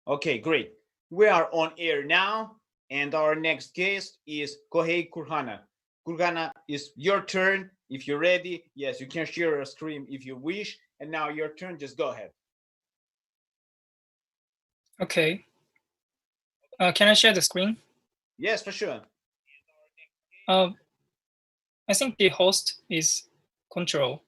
Okay, great. We are on air now, and our next guest is Kohei Kurhana. Kurhana, is your turn. If you're ready, yes, you can share a screen if you wish. And now your turn, just go ahead. Okay. Can I share the screen? Yes, for sure. Uh, I think the host is control.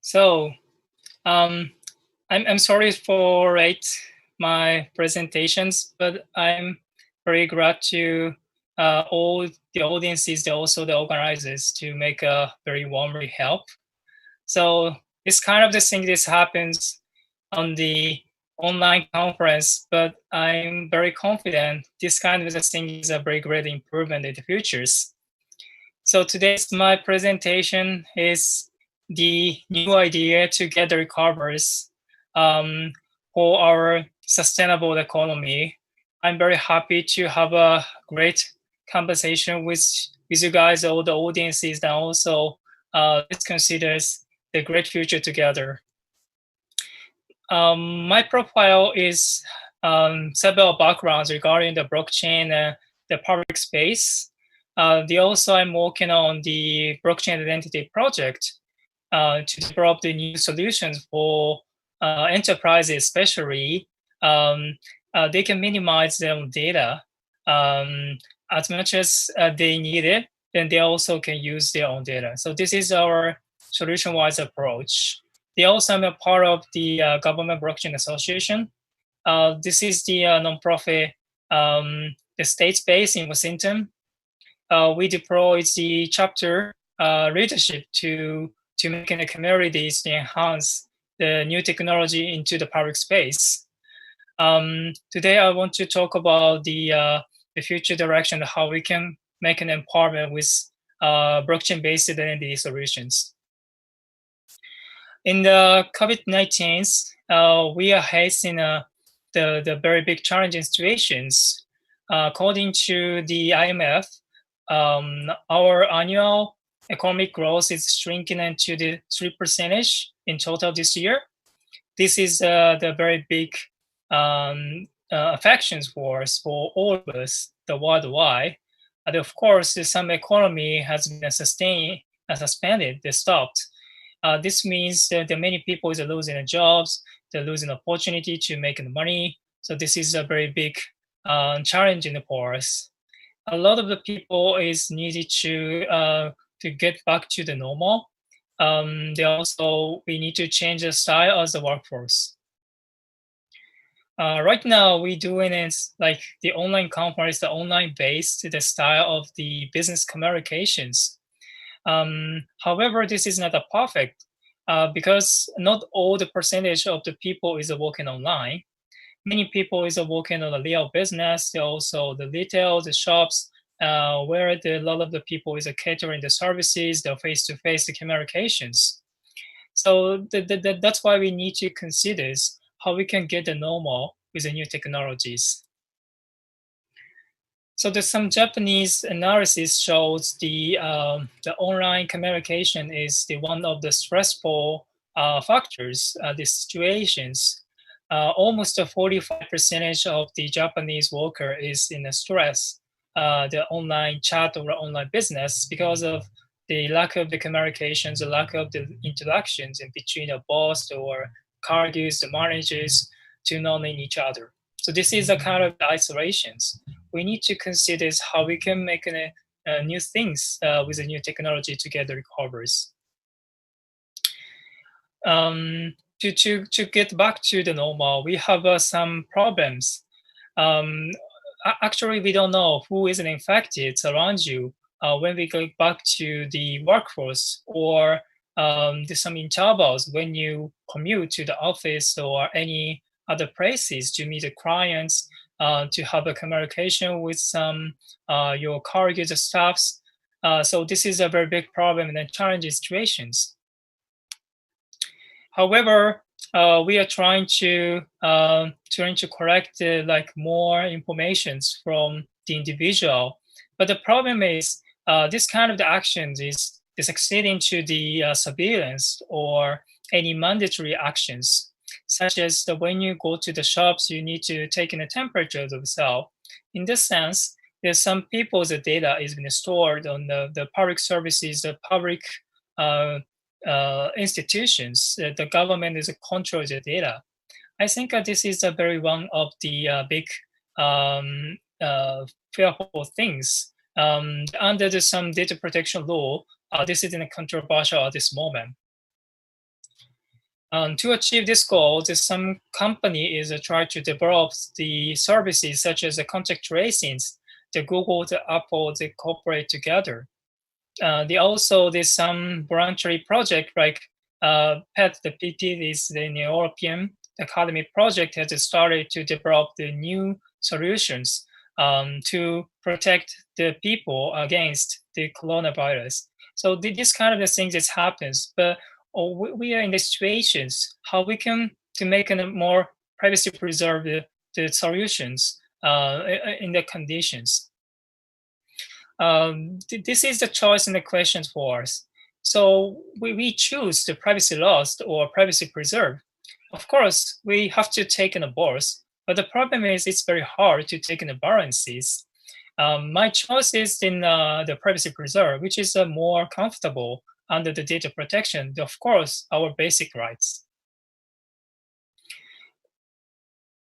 So um, I'm sorry for late my presentations, but I'm very glad to all the audiences, also the organizers, to make a very warmly help. So it's kind of the thing this happens on the online conference, but I'm very confident this kind of thing is a very great improvement in the futures. So today's my presentation is the new idea to get the recovers for our sustainable economy. I'm very happy to have a great conversation with you guys, all the audiences, and also this considers the great future together. My profile is several backgrounds regarding the blockchain and the public space. Also, I'm working on the blockchain identity project to develop the new solutions for enterprises, especially they can minimize their own data as much as they need it. Then they also can use their own data. So this is our solution-wise approach. They also are a part of the Government Blockchain Association. This is the nonprofit, the state based in Washington. We deployed the chapter leadership to make the communities to enhance the new technology into the public space. Today, I want to talk about the future direction, how we can make an empowerment with blockchain-based identity solutions. In the COVID-19, we are facing the very big challenging situations. According to the IMF, our annual economic growth is shrinking into the 3% in total this year. This is the very big affections for us, for all of us, the worldwide. And of course, some economy has been suspended, they stopped. This means that many people are losing their jobs, they're losing opportunity to make money. So this is a very big challenge for us. A lot of the people is needed to get back to the normal. We need to change the style of the workforce. Right now, we're doing it like the online conference, the online based, the style of the business communications. However, this is not a perfect because not all the percentage of the people is working online. Many people is working on the real business. They also the retail, the shops, where a lot of the people is catering the services, the face-to-face communications. So that's why we need to consider how we can get the normal with the new technologies. So there's some Japanese analysis shows the online communication is the one of the stressful factors, the situations. Almost 45% of the Japanese worker is in a stress, the online chat or online business because of the lack of the communications, the lack of the interactions in between a boss or colleagues, the managers to knowing each other. So this is a kind of isolations. We need to consider how we can make new things with the new technology to get the recovers. To get back to the normal, we have some problems. Actually, we don't know who is infected around you when we go back to the workforce, or there's some intervals when you commute to the office or any other places to meet the clients. to have a communication with some your colleagues or staffs. So this is a very big problem in the challenging situations. However, we are trying to collect like more informations from the individual, but the problem is this kind of the actions is succeeding to the surveillance or any mandatory actions, such as when you go to the shops, you need to take in the temperature of the cell. In this sense, there's some people's data is being stored on the public services, the public institutions. The government is controls the data. I think this is a very one of the big fearful things. Under some data protection law, this is controversial at this moment. To achieve this goal, some company is trying to develop the services such as the contact tracing. The Google, the Apple, they cooperate together. There's some voluntary project like PET, the PT is the European Academy project has started to develop the new solutions to protect the people against the coronavirus. So this kind of the things that happens, but we are in the situations how we can to make a more privacy preserve the solutions in the conditions. This is the choice and the questions for us. So we choose the privacy lost or privacy preserve. Of course, we have to take in a both, but the problem is it's very hard to take in the balances. My choice is in the privacy preserve, which is more comfortable under the data protection. Of course, our basic rights.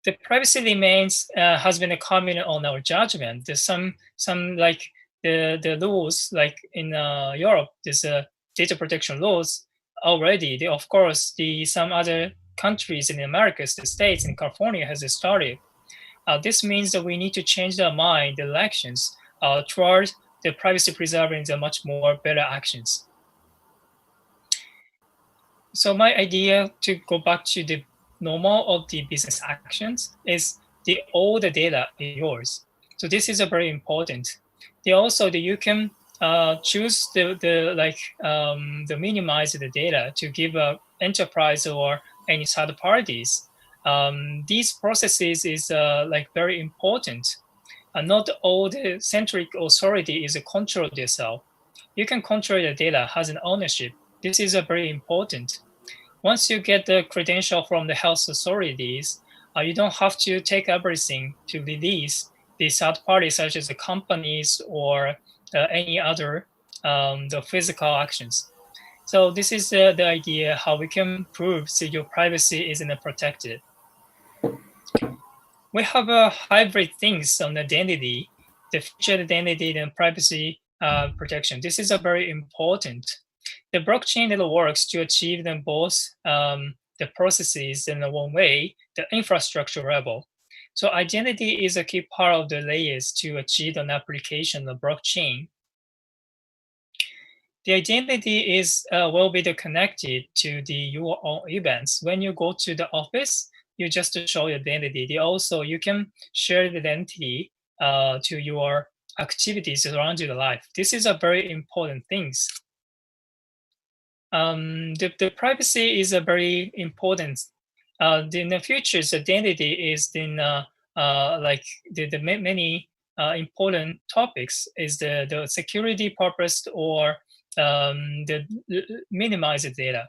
The privacy remains has been a comment on our judgment. There's some like the rules like in Europe, there's data protection laws already. Of course, some other countries in the Americas, the states in California has started. This means that we need to change our mind, the elections towards the privacy preserving the much more better actions. So my idea to go back to the normal of the business actions is all the data is yours. So this is a very important. Also you can choose the minimize the data to give a enterprise or any third parties. These processes is like very important. Not all the centric authority is control yourself. You can control the data, has an ownership. This is very important. Once you get the credential from the health authorities, you don't have to take everything to release the third parties such as the companies or any other the physical actions. So this is the idea how we can prove that your privacy isn't protected. We have a hybrid things on identity, the featured identity and privacy protection. This is a very important. The blockchain that works to achieve them both the processes in one way, the infrastructure level. So identity is a key part of the layers to achieve an application of blockchain. The identity is will be connected to your own events. When you go to the office, you just show your identity. Also, you can share the identity to your activities around your life. This is a very important things. The privacy is a very important. In the future's identity is in like the many important topics is the security purpose or the minimize the data.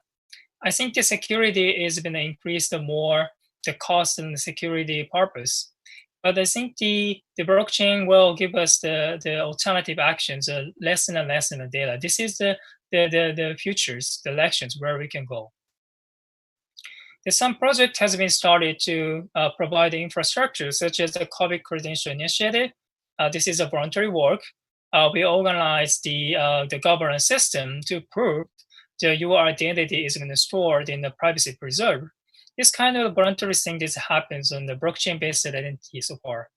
I think the security is going to increase the more the cost and the security purpose. But I think the blockchain will give us the alternative actions, less and less in the data. This is the futures, the elections where we can go. Some project has been started to provide the infrastructure, such as the COVID Credential Initiative. This is a voluntary work. We organize the governance system to prove that your identity is stored in the privacy preserve. This kind of voluntary thing this happens on the blockchain-based identity so far.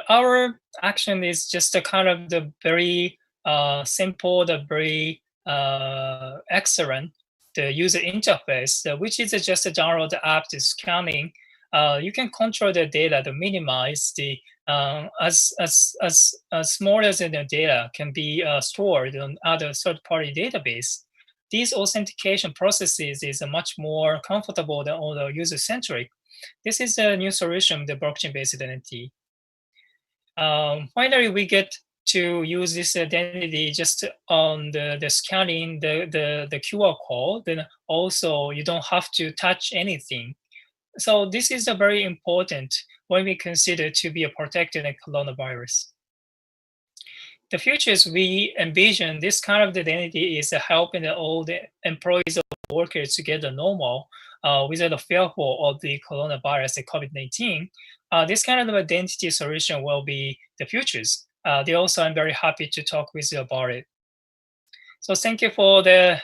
Our action is just a kind of the very simple, the very excellent the user interface, which is just a download the app, is scanning you can control the data to minimize the as small as the data can be stored on other third-party database. These authentication processes is much more comfortable than all the user-centric. This is a new solution, the blockchain-based identity. Finally, we get to use this identity just on the scanning the QR code. Then also you don't have to touch anything. So this is a very important when we consider to be a protected in coronavirus. The futures we envision this kind of identity is helping all the employees or workers to get a normal without a fearful of the coronavirus, the COVID-19. This kind of identity solution will be the futures. They also, I'm very happy to talk with you about it. So thank you for the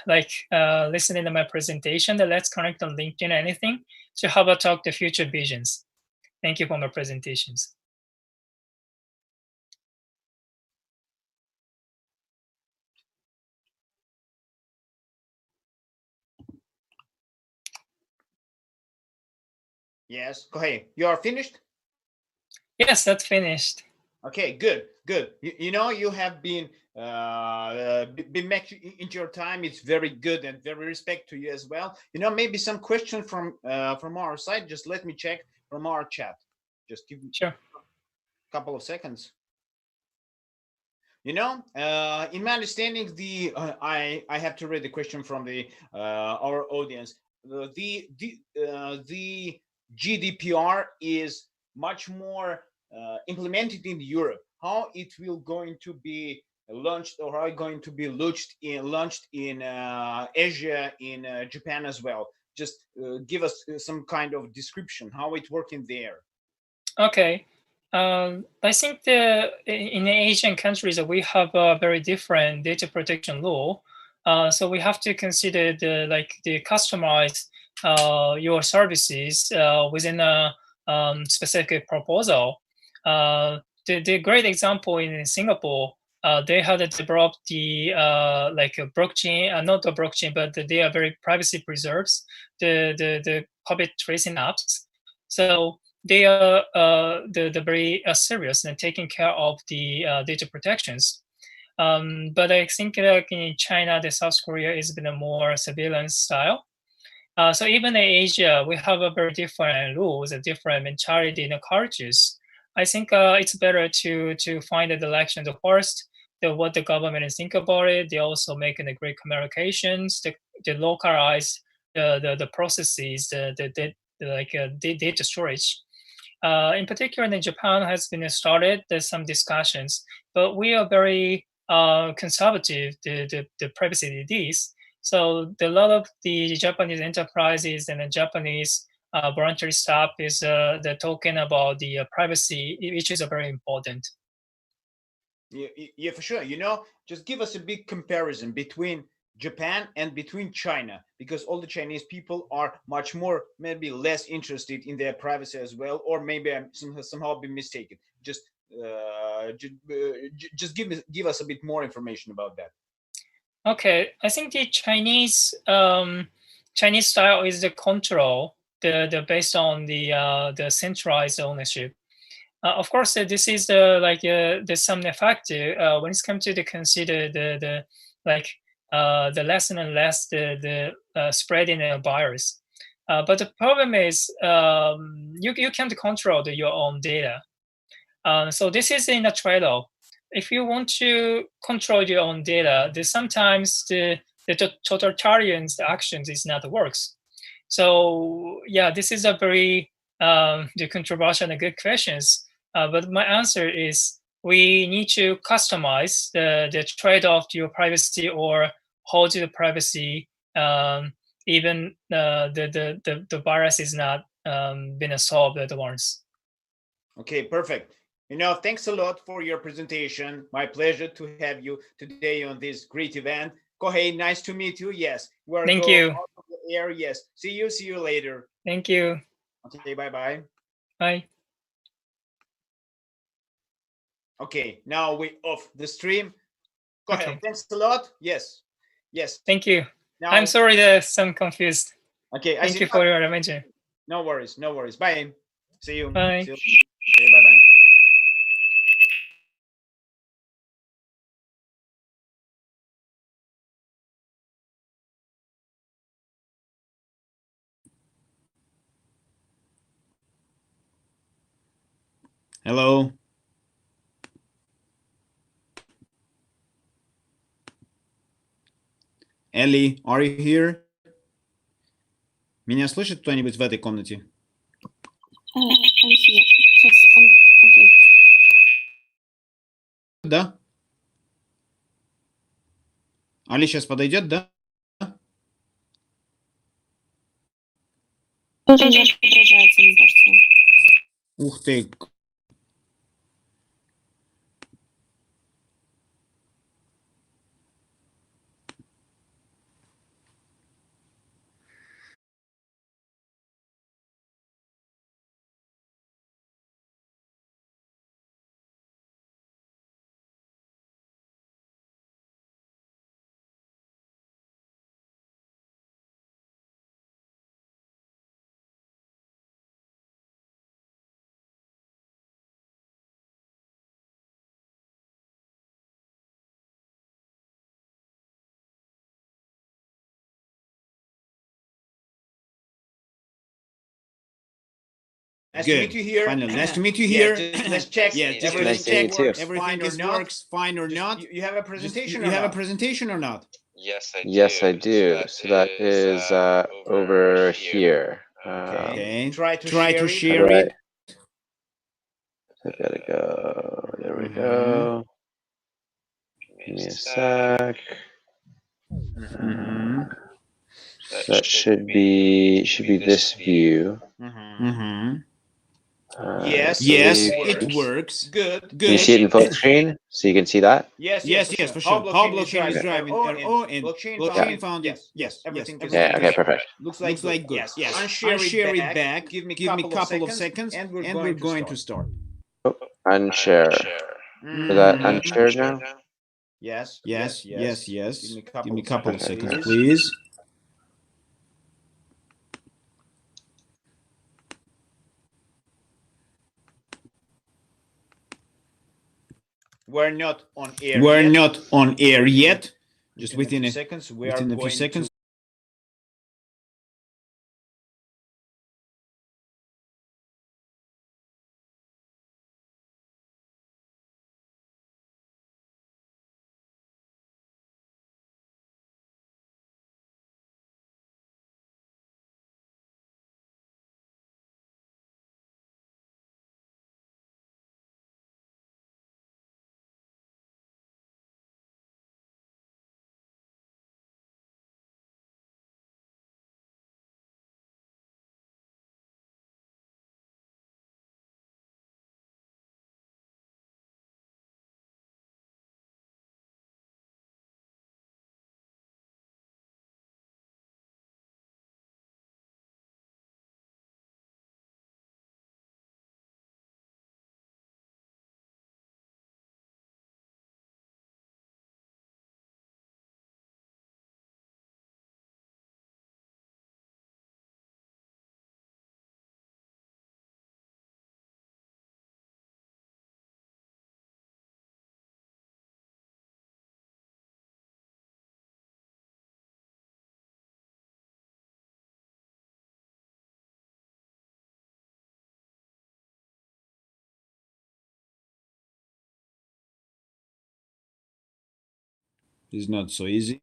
listening to my presentation. Let's connect on LinkedIn or anything to have a talk the future visions. Thank you for my presentations. Yes, go ahead. You are finished? Yes, that's finished. Okay, good. You know, you have been making into your time. It's very good and very respect to you as well. You know, maybe some question from our side. Just let me check from our chat. Just give me sure. a couple of seconds. You know, in my understanding, I have to read the question from our audience. The GDPR is much more implemented in Europe. How it will going to be launched, or how it going to be launched in Asia, in Japan as well? Just give us some kind of description how it working there. Okay. I think in the Asian countries we have a very different data protection law. So we have to consider the customize your services within a specific proposal. The great example in Singapore, they had developed the like a blockchain, not a blockchain, but they are very privacy preserves the COVID tracing apps. So they are the very serious and taking care of the data protections. But I think like in China, the South Korea is been a more surveillance style. So even in Asia, we have a very different rules, a different mentality in the cultures. I think it's better to find the direction first, what the government think about it. They also making the great communications, the localize the processes, the data storage. In particular, in Japan has been started. There's some discussions, but we are very conservative. The privacy DDs. So a lot of the Japanese enterprises and the Japanese voluntary staff is they're talking about the privacy, which is very important. Yeah, for sure. You know, just give us a big comparison between Japan and between China, because all the Chinese people are much more, maybe less interested in their privacy as well, or maybe I'm somehow been mistaken. Just give us a bit more information about that. Okay, I think the Chinese style is the control, the based on the centralized ownership. Of course, this is there's some factor when it's come to the consider the less and less the spreading of virus. But the problem is you can't control your own data. So this is in a trade-off. If you want to control your own data, sometimes the totalitarian actions is not works. So yeah, this is a very the controversial and good questions. But my answer is we need to customize the trade-off to your privacy or hold the privacy even the virus is not been solved at once. Okay, perfect. You know, thanks a lot for your presentation. My pleasure to have you today on this great event. Kohei, nice to meet you. Yes, we're Thank going you. out of the air. Yes, see you later. Thank you. Okay, bye. Bye. Okay, now we off the stream. Go Okay. ahead. Thanks a lot. Yes. Thank you. Now, I'm sorry that I'm confused. Okay. Thank you for your attention. No worries. Bye. See you. Bye. See you. Okay, bye-bye. Hello. Ellie, are you here? Меня слышит кто-нибудь в этой комнате? Да? Али сейчас подойдет, да? Тоже не отображается, мне кажется. Ух ты. Nice to meet you here. Finally, nice to meet you here. Let's check. Nice to meet you too. Everything works fine or not. You have a presentation. You have a presentation or not? Yes, I do. So that is over here. Okay. Try to How share do I? it. I gotta go. There we go. Give me a sec. So that should be this view. Yes, Yes, it works. Good. Can you see it in full screen? So you can see that? Yes, for sure. How blockchain is driving RO and blockchain found it. Yes, everything is Yeah, okay, perfect. Looks like good. Yes. Unshare it back. Give me a couple of seconds, and we're going to start. Oh, unshare. Is that unshared now? Yes. Give me a couple of seconds, Okay. please. We're not on air yet. Just within a few seconds. It's not so easy.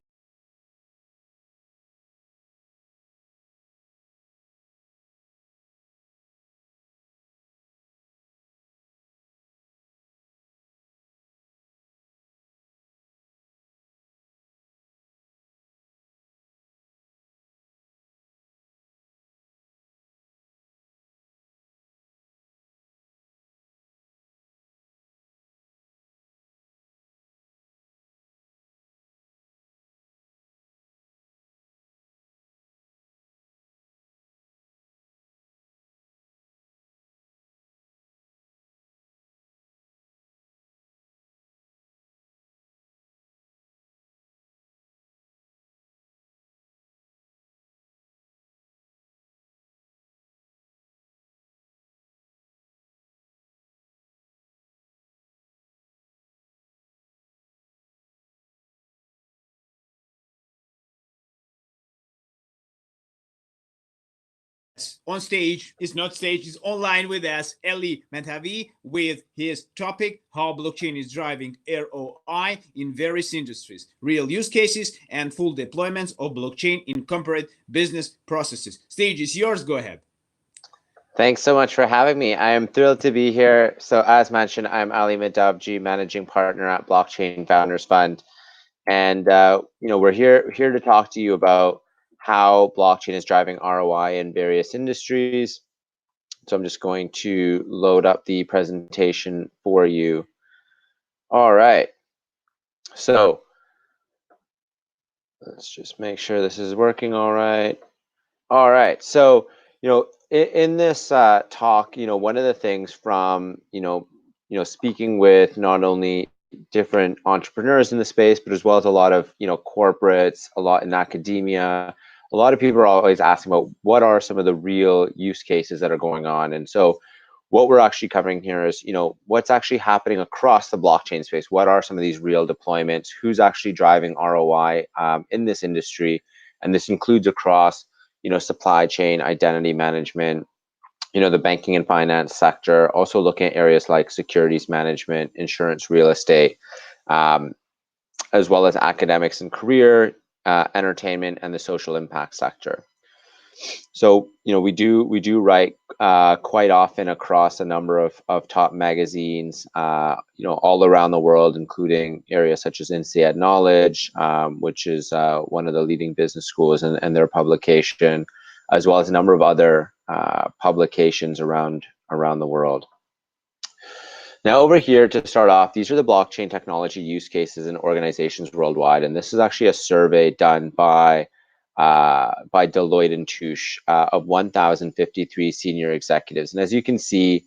on stage, is not stage, is online with us, Eli Mentavi, with his topic, how blockchain is driving ROI in various industries, real use cases, and full deployments of blockchain in corporate business processes. Stage is yours, go ahead. Thanks so much for having me. I am thrilled to be here. So as mentioned, I'm Ali Madavji, managing partner at Blockchain Founders Fund. And we're here to talk to you about how blockchain is driving ROI in various industries. So I'm just going to load up the presentation for you. All right. So let's just make sure this is working all right. All right. So, in this talk, one of the things from, speaking with not only different entrepreneurs in the space, but as well as a lot of, corporates, a lot in academia, a lot of people are always asking about what are some of the real use cases that are going on. And so what we're actually covering here is, what's actually happening across the blockchain space. What are some of these real deployments? Who's actually driving ROI in this industry? And this includes across, supply chain, identity management, the banking and finance sector, also looking at areas like securities management, insurance, real estate, as well as academics and career, entertainment, and the social impact sector. So, we do write quite often across a number of top magazines, all around the world, including areas such as INSEAD Knowledge, which is one of the leading business schools and their publication, as well as a number of other publications around the world. Now, over here to start off, these are the blockchain technology use cases in organizations worldwide, and this is actually a survey done by Deloitte and Touche of 1,053 senior executives. And as you can see,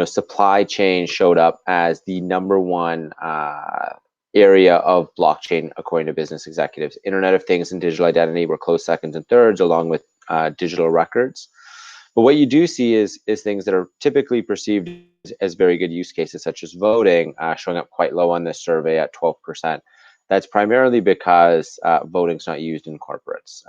supply chain showed up as the #1 area of blockchain according to business executives. Internet of Things and digital identity were close seconds and thirds, along with digital records. But what you do see is things that are typically perceived as very good use cases, such as voting, showing up quite low on this survey at 12%. That's primarily because voting is not used in corporates.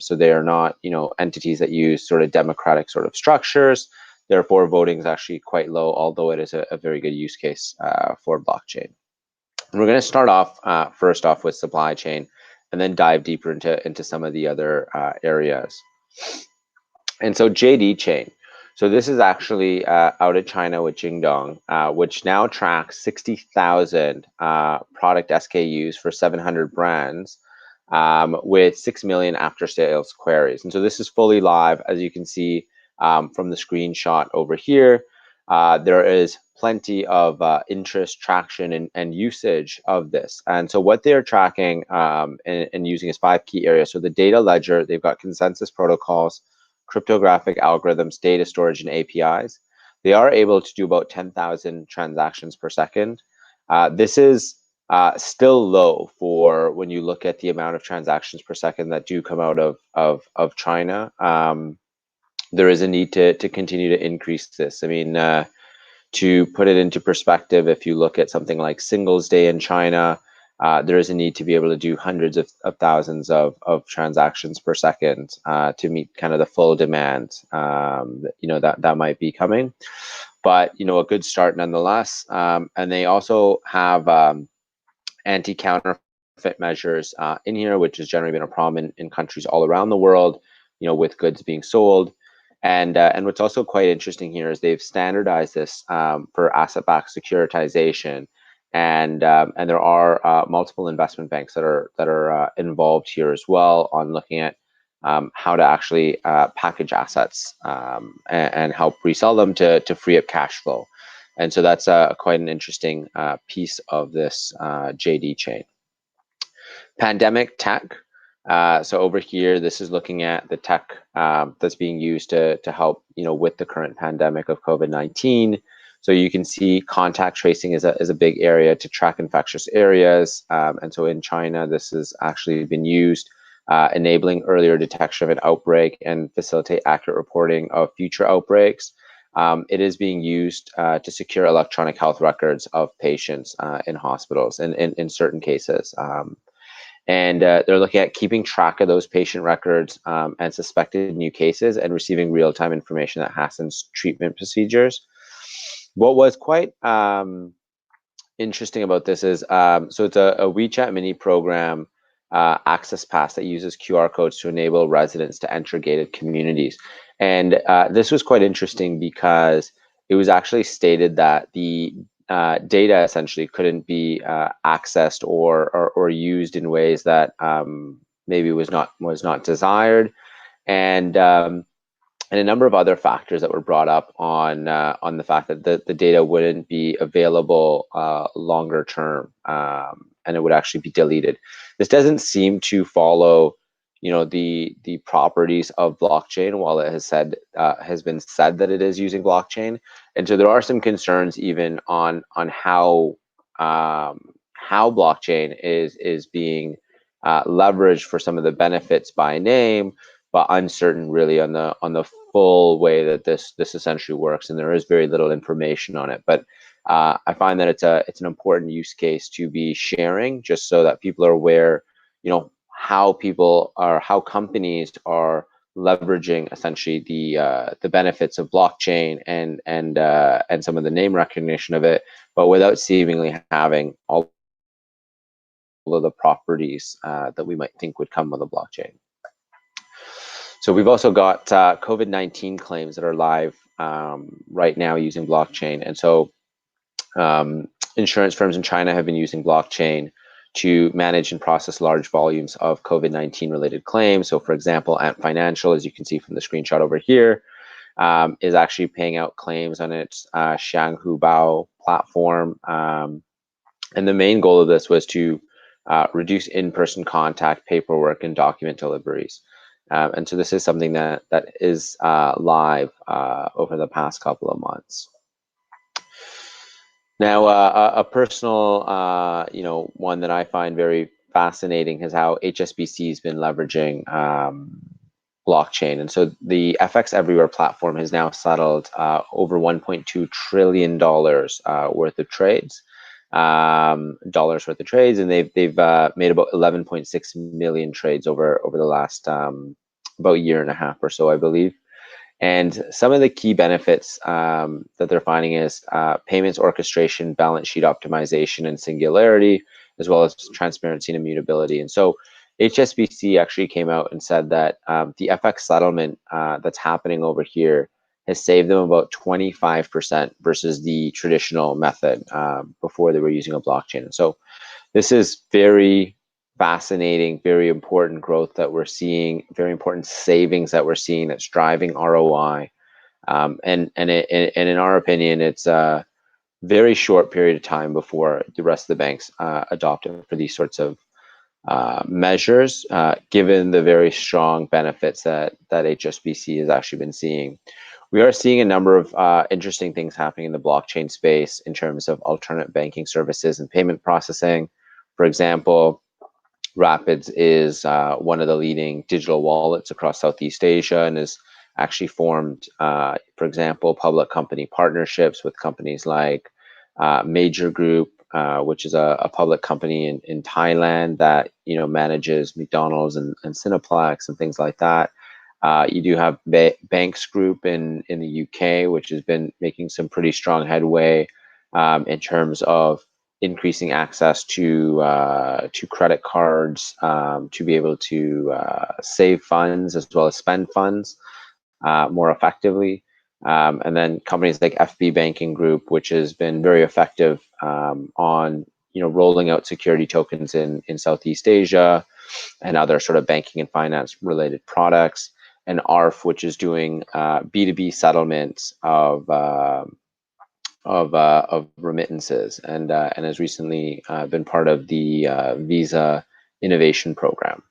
So they are not, entities that use sort of democratic sort of structures. Therefore, voting is actually quite low, although it is a very good use case for blockchain. And we're going to start off first off with supply chain, and then dive deeper into some of the other areas. And so JD Chain. So this is actually out of China with Jingdong, which now tracks 60,000 product SKUs for 700 brands with 6 million after-sales queries. And so this is fully live, as you can see from the screenshot over here. There is plenty of interest, traction, and usage of this. And so what they're tracking and using is 5 key areas. So the data ledger, they've got consensus protocols, cryptographic algorithms, data storage, and APIs. They are able to do about 10,000 transactions per second. This is still low for when you look at the amount of transactions per second that do come out of China. There is a need to continue to increase this. I mean, to put it into perspective, if you look at something like Singles Day in China, there is a need to be able to do hundreds of thousands of transactions per second to meet kind of the full demand, that might be coming. But, a good start nonetheless. And they also have anti-counterfeit measures in here, which has generally been a problem in countries all around the world, with goods being sold. And what's also quite interesting here is they've standardized this for asset-backed securitization. And there are multiple investment banks that are involved here as well on looking at how to actually package assets and help resell them to free up cash flow. And so that's quite an interesting piece of this JD chain. Pandemic tech. So over here, this is looking at the tech that's being used to help with the current pandemic of COVID-19. So you can see contact tracing is a big area to track infectious areas. And so in China, this has actually been used, enabling earlier detection of an outbreak and facilitate accurate reporting of future outbreaks. It is being used to secure electronic health records of patients in hospitals and in certain cases. And they're looking at keeping track of those patient records and suspected new cases and receiving real-time information that hastens treatment procedures. What was quite interesting about this is, so it's a WeChat mini program, Access Pass, that uses QR codes to enable residents to enter gated communities. And this was quite interesting because it was actually stated that the data essentially couldn't be accessed or used in ways that maybe was not desired, and a number of other factors that were brought up on the fact that the data wouldn't be available longer term, and it would actually be deleted. This doesn't seem to follow, the properties of blockchain, while it has been said that it is using blockchain. And so there are some concerns even on how blockchain is being leveraged for some of the benefits by name, but uncertain really on the full way that this essentially works, and there is very little information on it. But I find that it's an important use case to be sharing, just so that people are aware, how companies are leveraging essentially the benefits of blockchain and some of the name recognition of it, but without seemingly having all of the properties that we might think would come with a blockchain. So we've also got COVID-19 claims that are live right now using blockchain. And so insurance firms in China have been using blockchain to manage and process large volumes of COVID-19 related claims. So for example, Ant Financial, as you can see from the screenshot over here, is actually paying out claims on its Xianghubao platform. And the main goal of this was to reduce in-person contact, paperwork, and document deliveries. And so this is something that is live over the past couple of months. Now, a personal, one that I find very fascinating is how HSBC has been leveraging blockchain. And so the FX Everywhere platform has now settled over $1.2 trillion worth of trades. And they've made about 11.6 million trades over the last about a year and a half or so, I believe. And some of the key benefits that they're finding is payments orchestration, balance sheet optimization, and singularity, as well as transparency and immutability. And so HSBC actually came out and said that the FX settlement that's happening over here has saved them about 25% versus the traditional method before they were using a blockchain. And so this is very fascinating, very important growth that we're seeing, very important savings that we're seeing that's driving ROI. And in our opinion, it's a very short period of time before the rest of the banks adopt it for these sorts of measures, given the very strong benefits that HSBC has actually been seeing. We are seeing a number of interesting things happening in the blockchain space in terms of alternate banking services and payment processing. For example, Rapids is one of the leading digital wallets across Southeast Asia and has actually formed, for example, public company partnerships with companies like Major Group, which is a public company in Thailand that manages McDonald's and Cineplex and things like that. You do have Banks Group in the UK, which has been making some pretty strong headway in terms of increasing access to credit cards to be able to save funds as well as spend funds more effectively. And then companies like FB Banking Group, which has been very effective on rolling out security tokens in Southeast Asia and other sort of banking and finance related products. And ARF, which is doing B2B settlements of remittances, and has recently been part of the Visa Innovation Program.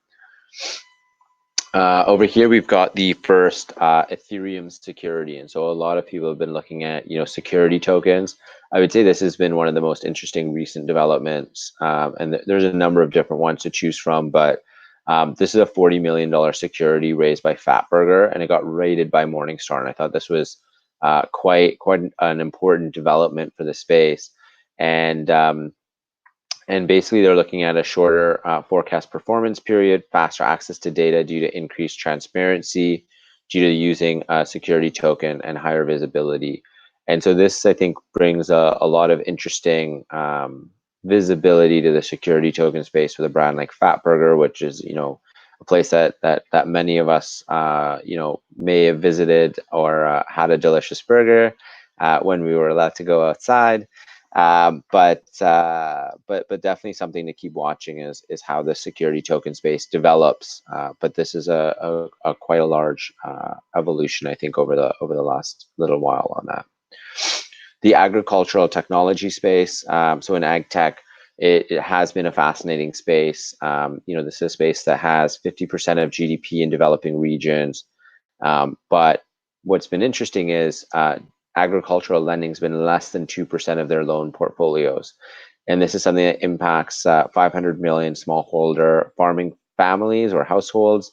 Over here, we've got the first Ethereum security, and so a lot of people have been looking at security tokens. I would say this has been one of the most interesting recent developments, and there's a number of different ones to choose from, but this is a $40 million security raised by Fatburger, and it got rated by Morningstar, and I thought this was quite an important development for the space. And And basically, they're looking at a shorter forecast performance period, faster access to data due to increased transparency, due to using a security token, and higher visibility. And so this, I think, brings a lot of interesting visibility to the security token space with a brand like Fatburger, which is, a place that many of us, may have visited or had a delicious burger when we were allowed to go outside. But definitely something to keep watching is how the security token space develops. But this is a quite a large evolution, I think, over the last little while on that. The agricultural technology space. So in ag tech, it has been a fascinating space. This is a space that has 50% of GDP in developing regions. But what's been interesting is agricultural lending has been less than 2% of their loan portfolios. And this is something that impacts 500 million smallholder farming families or households,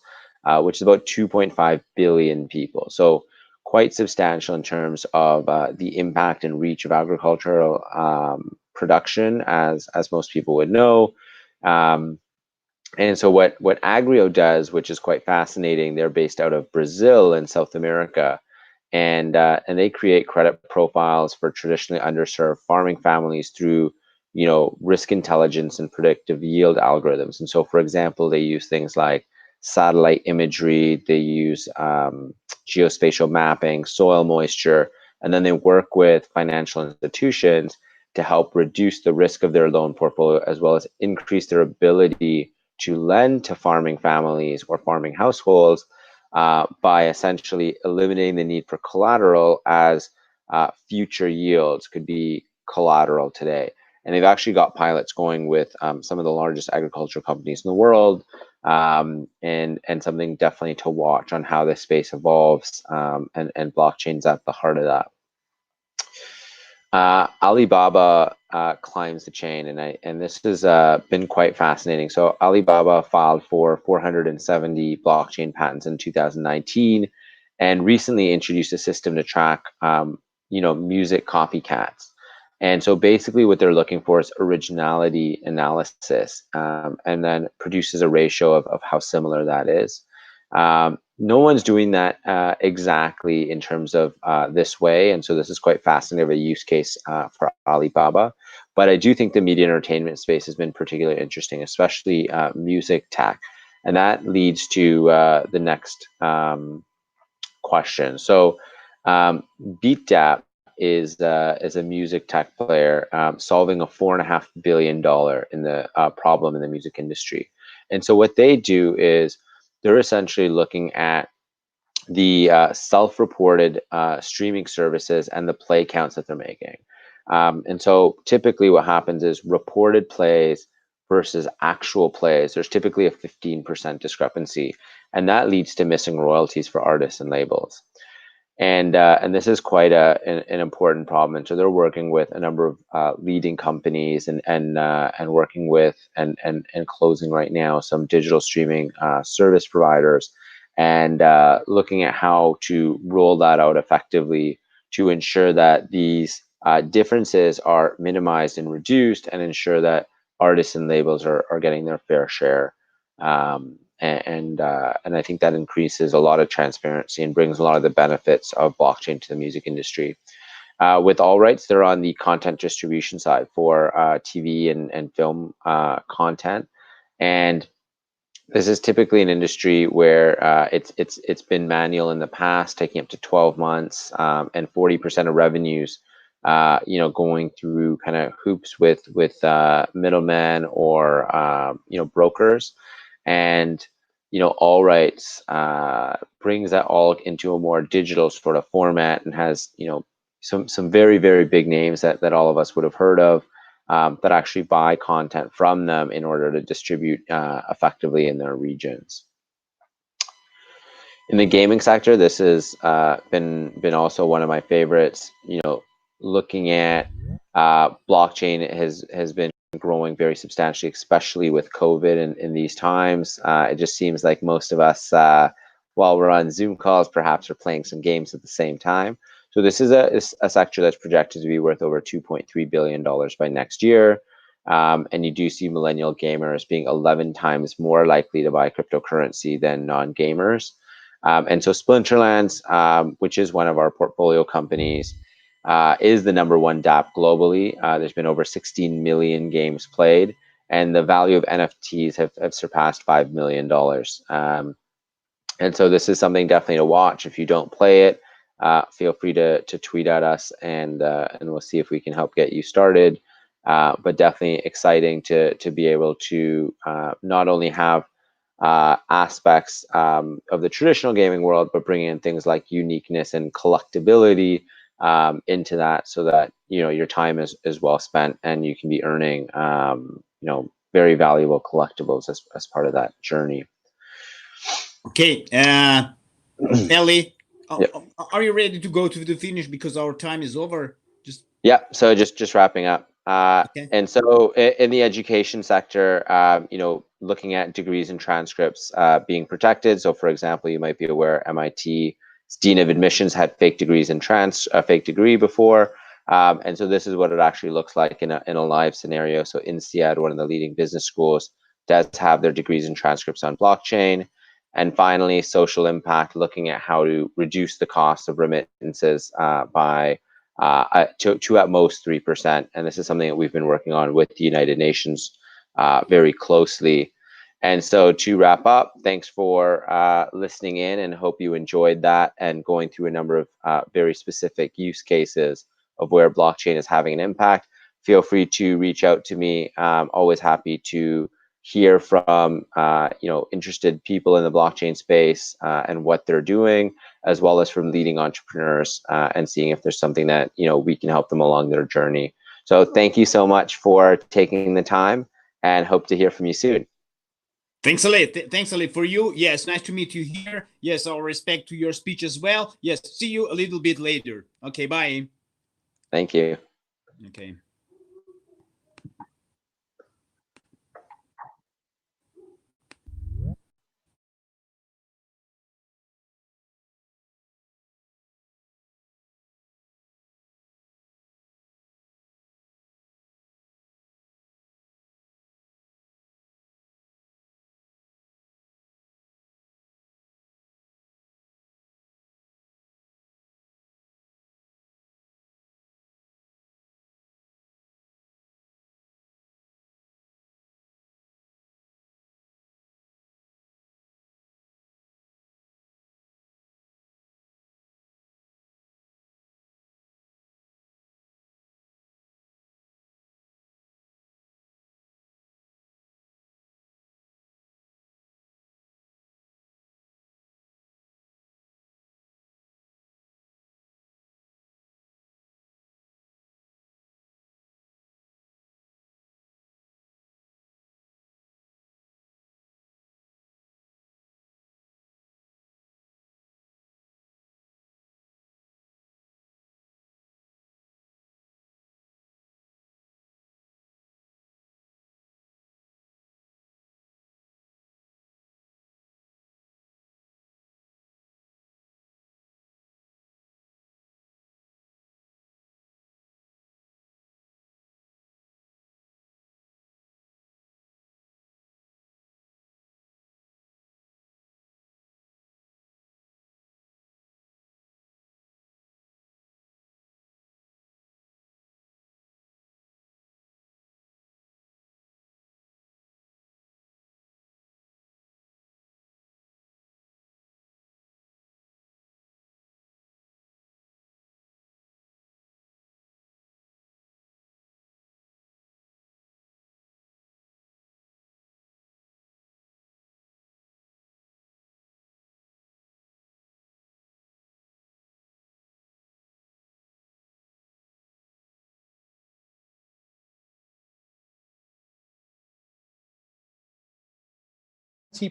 which is about 2.5 billion people. So quite substantial in terms of the impact and reach of agricultural production, as most people would know. And so what Agrio does, which is quite fascinating, they're based out of Brazil in South America, and they create credit profiles for traditionally underserved farming families through, risk intelligence and predictive yield algorithms. And so, for example, they use things like satellite imagery, they use geospatial mapping, soil moisture, and then they work with financial institutions to help reduce the risk of their loan portfolio, as well as increase their ability to lend to farming families or farming households by essentially eliminating the need for collateral, as future yields could be collateral today. And they've actually got pilots going with some of the largest agricultural companies in the world, and something definitely to watch on how this space evolves, and blockchain's at the heart of that. Alibaba climbs the chain, and this has been quite fascinating. So Alibaba filed for 470 blockchain patents in 2019, and recently introduced a system to track, music copycats. And so basically what they're looking for is originality analysis, and then produces a ratio of how similar that is. No one's doing that exactly in terms of this way. And so this is quite fascinating of a use case for Alibaba. But I do think the media entertainment space has been particularly interesting, especially music tech. And that leads to the next question. So BeatDap is a music tech player solving a $4.5 billion in the problem in the music industry. And so what they do is they're essentially looking at the self-reported streaming services and the play counts that they're making. And so typically what happens is reported plays versus actual plays, there's typically a 15% discrepancy, and that leads to missing royalties for artists and labels. And this is quite an important problem. And so they're working with a number of leading companies and working with and closing right now some digital streaming service providers, and looking at how to roll that out effectively to ensure that these differences are minimized and reduced, and ensure that artists and labels are getting their fair share. And I think that increases a lot of transparency and brings a lot of the benefits of blockchain to the music industry. With All Rights, they're on the content distribution side for TV and film content, and this is typically an industry where it's been manual in the past, taking up to 12 months, and 40% of revenues, going through kind of hoops with middlemen or brokers. And All Rights brings that all into a more digital sort of format, and has some very, very big names that all of us would have heard of, that actually buy content from them in order to distribute effectively in their regions. In the gaming sector, this has been also one of my favorites. Looking at blockchain has been growing very substantially, especially with COVID in these times. It just seems like most of us, while we're on Zoom calls, perhaps are playing some games at the same time. So this is a sector that's projected to be worth over $2.3 billion by next year. And you do see millennial gamers being 11 times more likely to buy cryptocurrency than non-gamers. And so Splinterlands, which is one of our portfolio companies, is the #1 DApp globally. There's been over 16 million games played, and the value of NFTs have surpassed $5 million. And so this is something definitely to watch. If you don't play it, feel free to tweet at us, and we'll see if we can help get you started. But definitely exciting to be able to not only have aspects of the traditional gaming world, but bringing in things like uniqueness and collectability into that, so that your time is well spent and you can be earning very valuable collectibles as part of that journey. Okay, Ellie, Yep. are you ready to go to the finish, because our time is over? Yeah, so just wrapping up. Okay. And so in the education sector, looking at degrees and transcripts being protected. So for example, you might be aware MIT's Dean of Admissions had fake degrees and a fake degree before. And so this is what it actually looks like in a live scenario. So INSEAD, one of the leading business schools, does have their degrees and transcripts on blockchain. And finally, social impact, looking at how to reduce the cost of remittances by to at most 3%. And this is something that we've been working on with the United Nations very closely. And so to wrap up, thanks for listening in, and hope you enjoyed that and going through a number of very specific use cases of where blockchain is having an impact. Feel free to reach out to me. Always happy to hear from interested people in the blockchain space and what they're doing, as well as from leading entrepreneurs and seeing if there's something that we can help them along their journey. So thank you so much for taking the time, and hope to hear from you soon. Thanks a lot. Thanks a lot for you. Yes, nice to meet you here. Yes, our respect to your speech as well. Yes, see you a little bit later. Okay, bye. Thank you. Okay.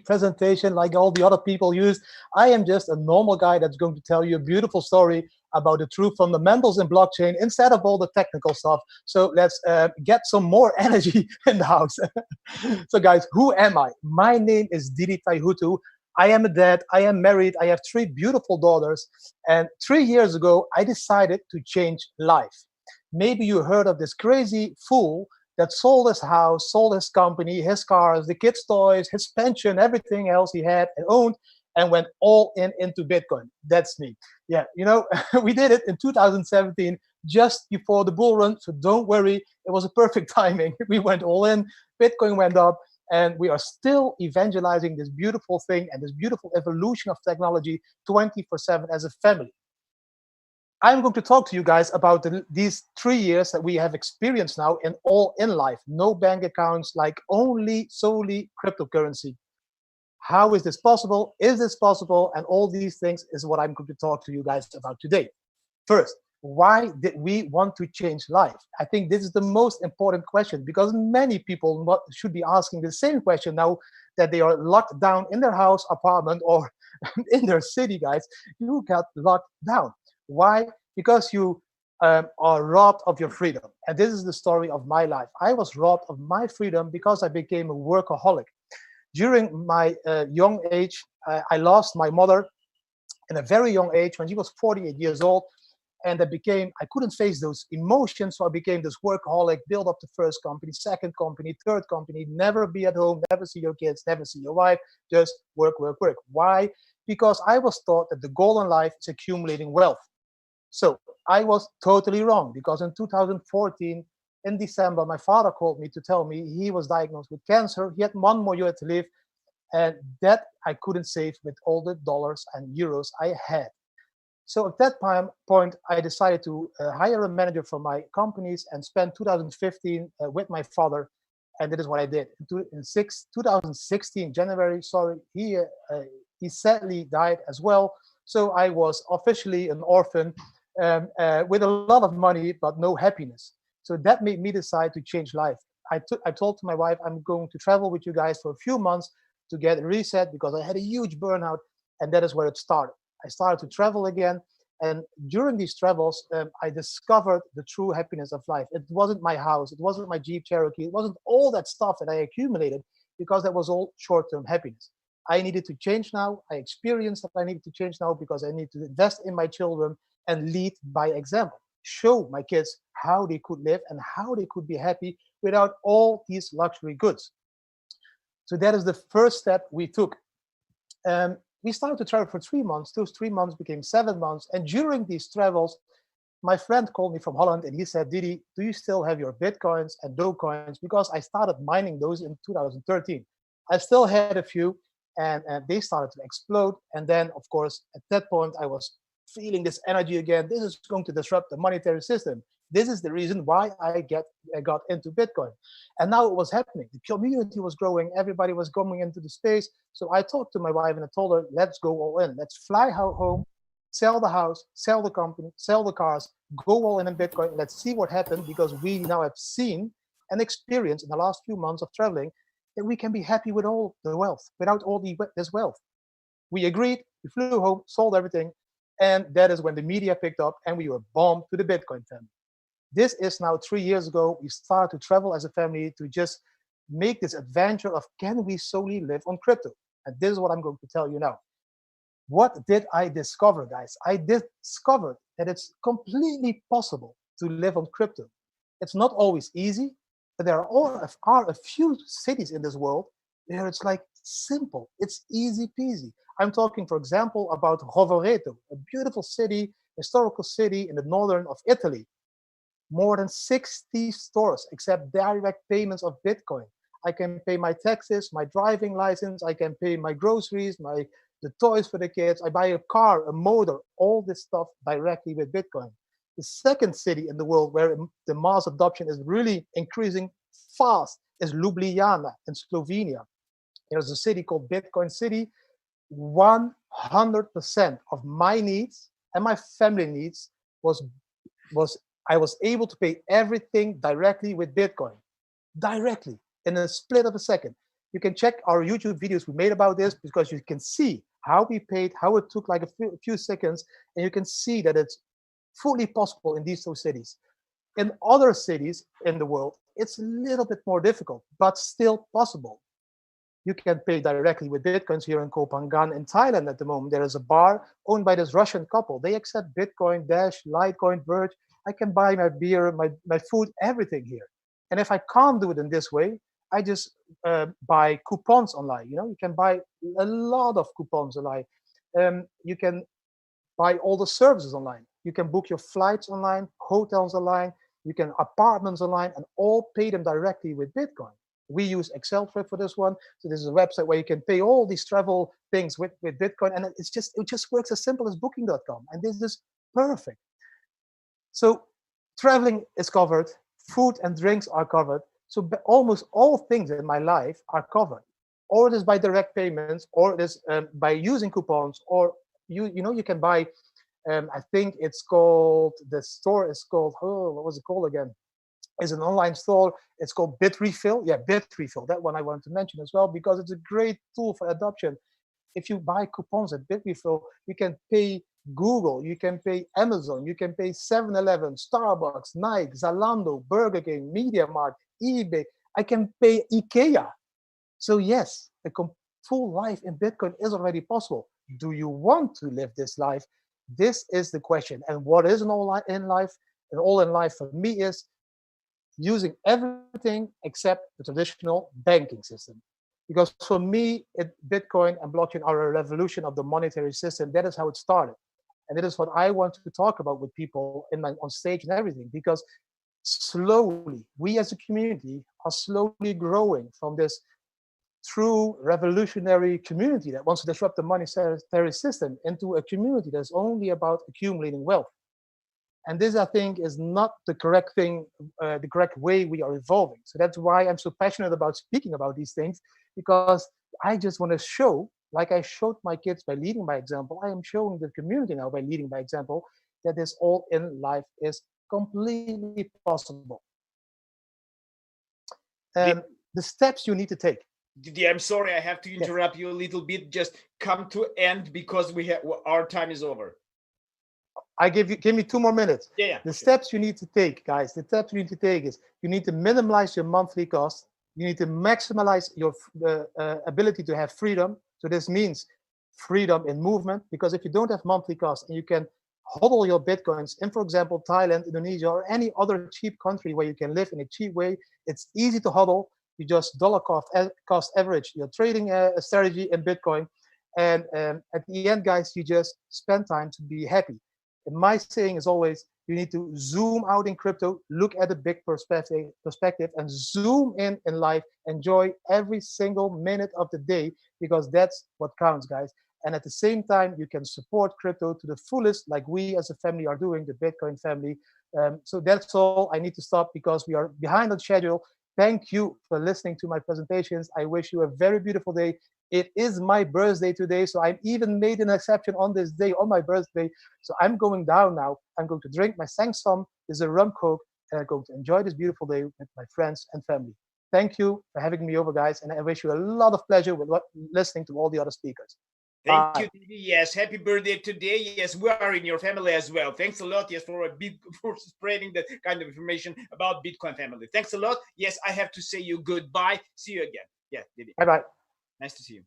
presentation like all the other people use. I am just a normal guy that's going to tell you a beautiful story about the true fundamentals in blockchain instead of all the technical stuff. So let's get some more energy in the house. So guys, who am I? My name is Didi Taihutu. I am a dad, I am married, I have 3 beautiful daughters. And 3 years ago, I decided to change life. Maybe you heard of this crazy fool that sold his house, sold his company, his cars, the kids' toys, his pension, everything else he had and owned, and went all in into Bitcoin. That's me. Yeah, you know, we did it in 2017, just before the bull run. So don't worry, it was a perfect timing. We went all in, Bitcoin went up, and we are still evangelizing this beautiful thing and this beautiful evolution of technology 24/7 as a family. I'm going to talk to you guys about these 3 years that we have experienced now in all in life. No bank accounts, like only solely cryptocurrency. How is this possible? Is this possible? And all these things is what I'm going to talk to you guys about today. First, why did we want to change life? I think this is the most important question, because many people should be asking the same question now that they are locked down in their house, apartment, or in their city, guys. You got locked down. Why? Because you are robbed of your freedom. And this is the story of my life. I was robbed of my freedom because I became a workaholic. During my young age, I lost my mother in a very young age when she was 48 years old. And I couldn't face those emotions. So I became this workaholic, build up the first company, second company, third company, never be at home, never see your kids, never see your wife, just work, work, work. Why? Because I was taught that the goal in life is accumulating wealth. So I was totally wrong, because in 2014, in December, my father called me to tell me he was diagnosed with cancer. He had 1 more year to live, and that I couldn't save with all the dollars and euros I had. So at that point, I decided to hire a manager for my companies and spend 2015 with my father. And that is what I did. In 2016, January, he sadly died as well. So I was officially an orphan with a lot of money, but no happiness. So that made me decide to change life. I told my wife, I'm going to travel with you guys for a few months to get a reset, because I had a huge burnout. And that is where it started. I started to travel again. And during these travels, I discovered the true happiness of life. It wasn't my house. It wasn't my Jeep Cherokee. It wasn't all that stuff that I accumulated, because that was all short-term happiness. I needed to change now. I experienced that I needed to change now, because I need to invest in my children and lead by example. Show my kids how they could live and how they could be happy without all these luxury goods. So that is the first step we took. We started to travel for 3 months. Those 3 months became 7 months. And during these travels, my friend called me from Holland and he said, Didi, do you still have your Bitcoins and Dogecoins? Because I started mining those in 2013. I still had a few, and they started to explode. And then, of course, at that point, I was feeling this energy again. This is going to disrupt the monetary system. This is the reason why I got into Bitcoin. And now it was happening. The community was growing. Everybody was going into the space. So I talked to my wife and I told her, let's go all in. Let's fly home, sell the house, sell the company, sell the cars, go all in Bitcoin. Let's see what happens, because we now have seen and experienced in the last few months of traveling that we can be happy with all the wealth, without all this wealth. We agreed, we flew home, sold everything. And that is when the media picked up and we were bombed to the Bitcoin family. This is now 3 years ago. We started to travel as a family to just make this adventure of, can we solely live on crypto? And this is what I'm going to tell you now. What did I discover, guys? I discovered that it's completely possible to live on crypto. It's not always easy, but there are a few cities in this world where it's like simple. It's easy peasy. I'm talking, for example, about Rovereto, a beautiful city, historical city in the northern of Italy. More than 60 stores accept direct payments of Bitcoin. I can pay my taxes, my driving license, I can pay my groceries, the toys for the kids. I buy a car, a motor, all this stuff directly with Bitcoin. The second city in the world where the mass adoption is really increasing fast is Ljubljana in Slovenia. There's a city called Bitcoin City. 100% of my needs and my family needs I was able to pay everything directly with Bitcoin, directly in a split of a second. You can check our YouTube videos we made about this, because you can see how we paid, how it took like a few seconds, and you can see that it's fully possible in these two cities. In other cities in the world, it's a little bit more difficult, but still possible. You can pay directly with Bitcoins here in Koh Phangan in Thailand at the moment. There is a bar owned by this Russian couple. They accept Bitcoin, Dash, Litecoin, Verge. I can buy my beer, my food, everything here. And if I can't do it in this way, I just buy coupons online. You know, you can buy a lot of coupons online. You can buy all the services online. You can book your flights online, hotels online, you can apartments online, and all pay them directly with Bitcoin. We use Excel for this one. So this is a website where you can pay all these travel things with Bitcoin, and it just works as simple as booking.com. And this is perfect. So traveling is covered, food and drinks are covered. So almost all things in my life are covered. Or it is by direct payments, or it is by using coupons, or you can buy. I think it's called, the store is called, oh, what was it called again? It's an online store. It's called Bitrefill. Yeah, Bitrefill. That one I wanted to mention as well, because it's a great tool for adoption. If you buy coupons at Bitrefill, you can pay Google, you can pay Amazon, you can pay 7-Eleven, Starbucks, Nike, Zalando, Burger King, MediaMarkt, eBay. I can pay IKEA. So yes, a full life in Bitcoin is already possible. Do you want to live this life? This is the question. And what is an all in life? An all in life for me is using everything except the traditional banking system. Because for me, Bitcoin and blockchain are a revolution of the monetary system. That is how it started. And that is what I want to talk about with people on stage and everything. Because slowly, we as a community are slowly growing from this true revolutionary community that wants to disrupt the monetary system into a community that's only about accumulating wealth. And this, I think, is not the correct thing, the correct way we are evolving. So that's why I'm so passionate about speaking about these things, because I just want to show, like I showed my kids by leading by example, I am showing the community now by leading by example, that this all in life is completely possible. And the steps you need to take. I'm sorry, I have to interrupt you a little bit. Just come to end because our time is over. Give me 2 more minutes. Yeah. The steps you need to take, guys. The steps you need to take is you need to minimize your monthly cost. You need to maximize your ability to have freedom. So this means freedom in movement, because if you don't have monthly costs and you can hodl your Bitcoins in, for example, Thailand, Indonesia, or any other cheap country where you can live in a cheap way, it's easy to hodl. You just dollar cost average your trading strategy in Bitcoin. And at the end, guys, you just spend time to be happy. And my saying is always, you need to zoom out in crypto, look at the big perspective, and zoom in life. Enjoy every single minute of the day, because that's what counts, guys. And at the same time, you can support crypto to the fullest, like we as a family are doing, the Bitcoin family. So that's all. I need to stop because we are behind on schedule. Thank you for listening to my presentations. I wish you a very beautiful day. It is my birthday today, so I've even made an exception on this day, on my birthday. So I'm going down now. I'm going to drink my Sangsam. This is a rum coke, and I'm going to enjoy this beautiful day with my friends and family. Thank you for having me over, guys, and I wish you a lot of pleasure with listening to all the other speakers. Thank you. Yes, happy birthday today. Yes, we are in your family as well. Thanks a lot. Yes, for spreading that kind of information about Bitcoin family. Thanks a lot. Yes, I have to say you goodbye. See you again. Yeah, Didi. Bye-bye. Nice to see you.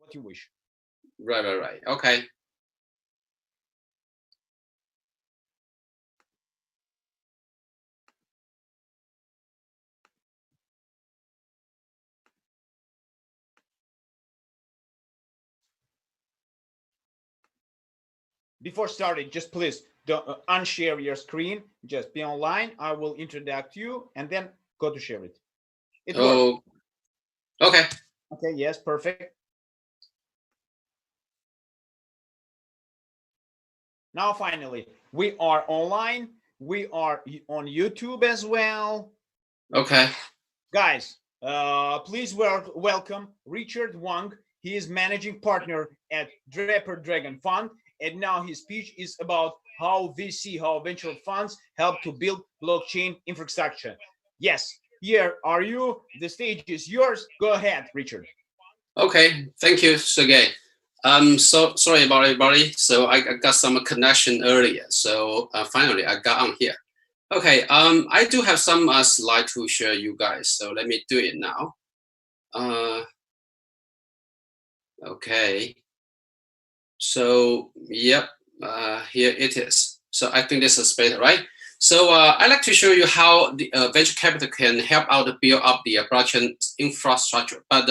what you wish. Right. Okay. Before starting, just please don't unshare your screen. Just be online. I will introduce you and then go to share it. It works. Okay. Okay, yes, perfect. Now, finally, we are online. We are on YouTube as well. Okay. Guys, please welcome Richard Wang. He is managing partner at Draper Dragon Fund. And now his speech is about how VC, how venture funds help to build blockchain infrastructure. Yes, here are you. The stage is yours. Go ahead, Richard. Okay. Thank you, Sergey. So sorry about everybody. So I got some connection earlier. So finally I got on here. Okay. I do have some slide to share you guys. So let me do it now. Okay. So yep. Here it is. So I think this is better, right? So I'd like to show you how the venture capital can help out to build up the blockchain infrastructure. But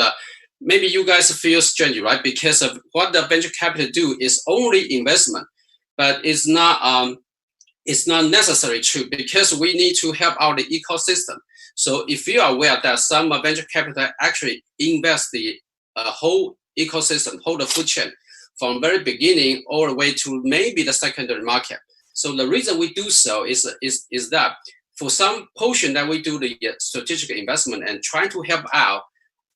maybe you guys feel strange, right? Because of what the venture capital do is only investment, but it's not necessarily true because we need to help out the ecosystem. So if you are aware that some venture capital actually invest the whole ecosystem, whole the food chain, from very beginning all the way to maybe the secondary market. So the reason we do so is that for some portion that we do the strategic investment and trying to help out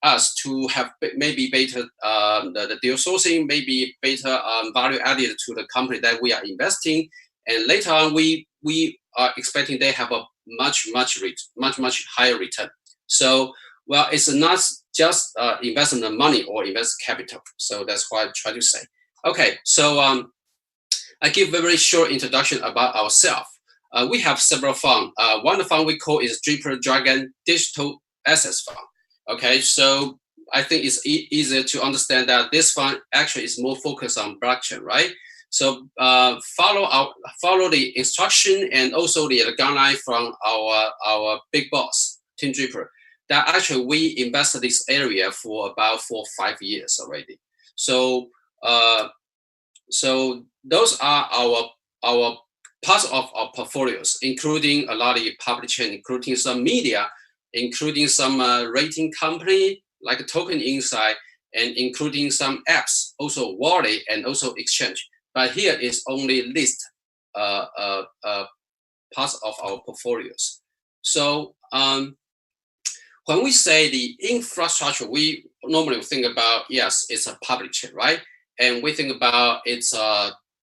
us to have maybe better the deal sourcing, maybe better value added to the company that we are investing, and later on we are expecting they have a much higher return. So well, it's not just invest in money or invest capital. So that's what I try to say. Okay, so I give a very short introduction about ourselves. We have several funds. One fund we call is Draper Dragon Digital Assets Fund. Okay, so I think it's easier to understand that this fund actually is more focused on blockchain, right? So follow the instruction and also the guideline from our big boss, Tim Draper. That actually we invested this area for about 4 or 5 years already. So so those are our parts of our portfolios, including a lot of public chain, including some media, including some rating company like Token Insight, and including some apps, also wallet and also exchange. But here is only list parts of our portfolios. So when we say the infrastructure, we normally think about, yes, it's a public chain, right? And we think about it's a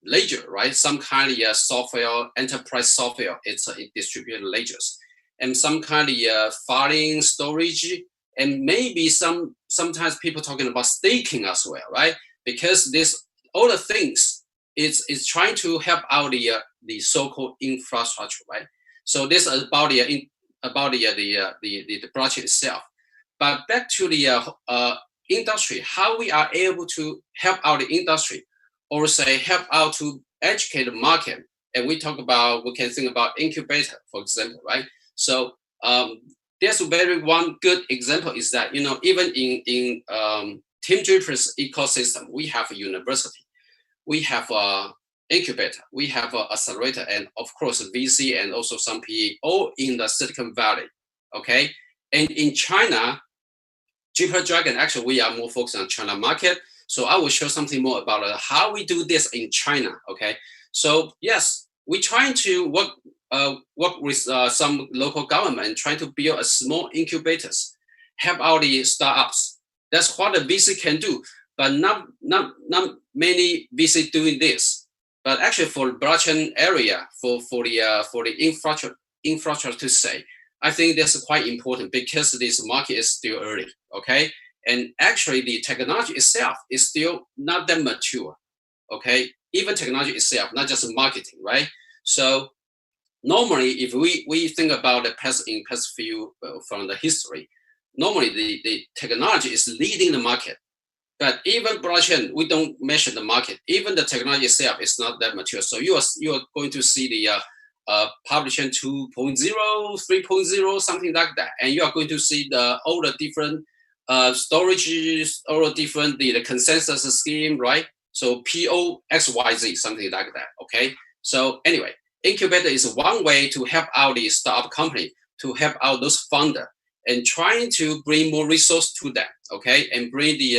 ledger, right? Some kind of software, enterprise software, it's distributed ledgers. And some kind of filing, storage, and maybe sometimes people talking about staking as well, right? Because this all the things is trying to help out the so-called infrastructure, right? So this is about the blockchain itself. But back to the industry, how we are able to help out the industry, or say help out to educate the market. And we can think about incubator, for example, right? So there's one good example is that, even in Tim Draper's ecosystem, we have a university, we have a incubator, we have an accelerator, and of course a VC and also some PE, all in the Silicon Valley. Okay, and in China, Draper Dragon, actually we are more focused on China market. So I will show something more about how we do this in China. Okay, so yes, we're trying to work with some local government, trying to build a small incubators, help out the startups. That's what the VC can do, but not many VC doing this. But actually, for the blockchain area, for the infrastructure to say, I think that's quite important because this market is still early. Okay, and actually the technology itself is still not that mature. Okay, even technology itself, not just marketing, right? So normally, if we think about the past few from the history, normally the technology is leading the market. But even blockchain, we don't measure the market. Even the technology itself is not that mature. So you are going to see the publishing 2.0, 3.0, something like that, and you are going to see all the different storages, all the different the consensus scheme, right? So POXYZ, something like that. Okay. So anyway, incubator is one way to help out the startup company, to help out those founder, and trying to bring more resource to them. Okay, and bring the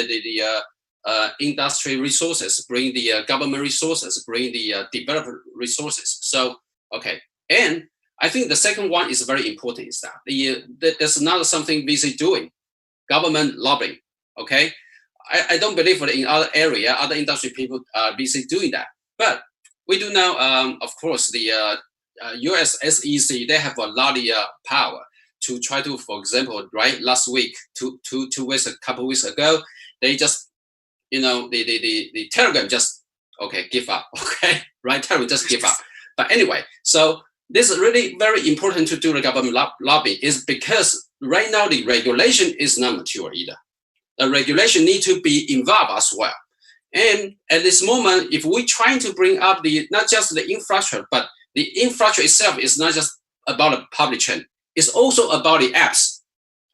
industry resources, bring the government resources, bring the developer resources. So okay, and I think the second one is very important. Is that there's another something VC doing, government lobbying. Okay, I don't believe that in other area, other industry people are busy doing that. But we do know, of course, the US SEC, they have a lot of power to try to, for example, right, last week, two weeks, a couple weeks ago, they just, the Telegram just, okay, give up, okay, right, Telegram just give up. But anyway, so this is really very important to do the government lobby is because right now the regulation is not mature either. The regulation need to be involved as well. And at this moment, if we're trying to bring up not just the infrastructure, but the infrastructure itself is not just about a public chain. It's also about the apps,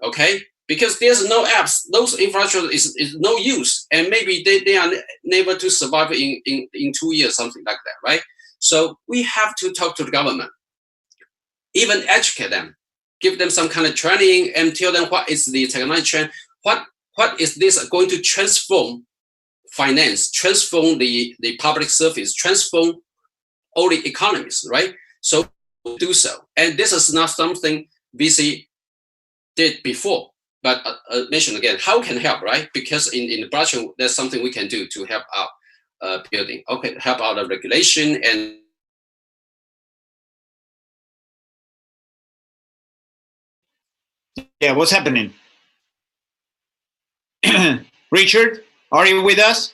okay? Because there's no apps, those infrastructure is no use, and maybe they are never to survive in 2 years, something like that, right? So we have to talk to the government, even educate them, give them some kind of training, and tell them what is the technology trend, what is this going to transform finance, transform the public service, transform all the economies, right? So do so. And this is not something VC did before, but mention again, how can help, right? Because in the blockchain, there's something we can do to help out building, okay, help out the regulation and Yeah, what's happening? Richard, are you with us?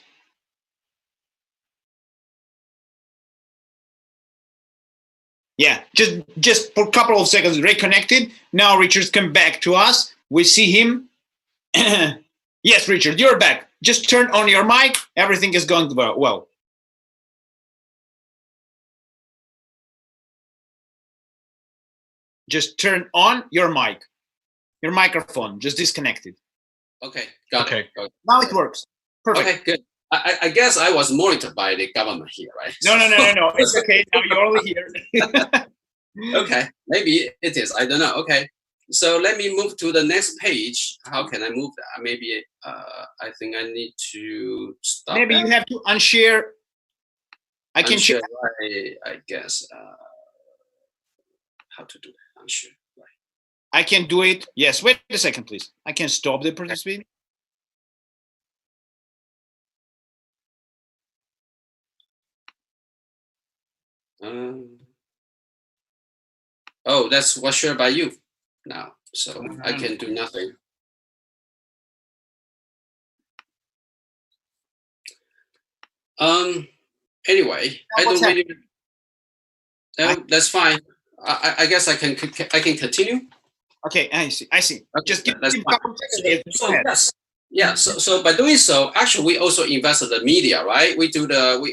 Yeah, just for a couple of seconds reconnected. Now Richard's come back to us. We see him. Yes, Richard, you're back. Just turn on your mic. Everything is going well. Just turn on your mic. Your microphone, just disconnected. Okay, got it. Now it works. Perfect. Okay, good. I guess I was monitored by the government here, right? No. It's okay. Now you're only here. Okay, maybe it is. I don't know. Okay, so let me move to the next page. How can I move that? Maybe I think I need to stop. Maybe you have to unshare. I can share. I guess. How to do that? Unshare. Right. I can do it. Yes. Wait a second, please. I can stop the participation. Oh, that's what's shared by you now, so I can do nothing. Anyway, I don't really. That's fine. I guess I can continue. Okay, I see. Okay, just give me a couple seconds. So yes. Yeah, so by doing so, actually, we also invest in the media, right? We do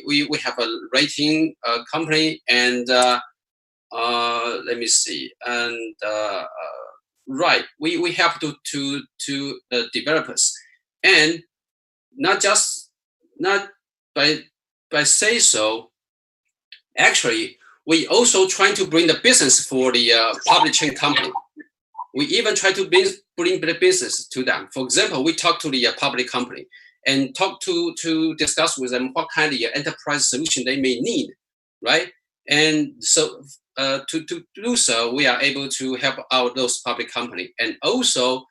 we have a rating company, and let me see, and right, we help to the developers, and not by say so. Actually, we also trying to bring the business for the public chain company. We even try to bring the business to them. For example, we talk to the public company and talk to discuss with them what kind of enterprise solution they may need, right? And so to do so, we are able to help out those public company. And also,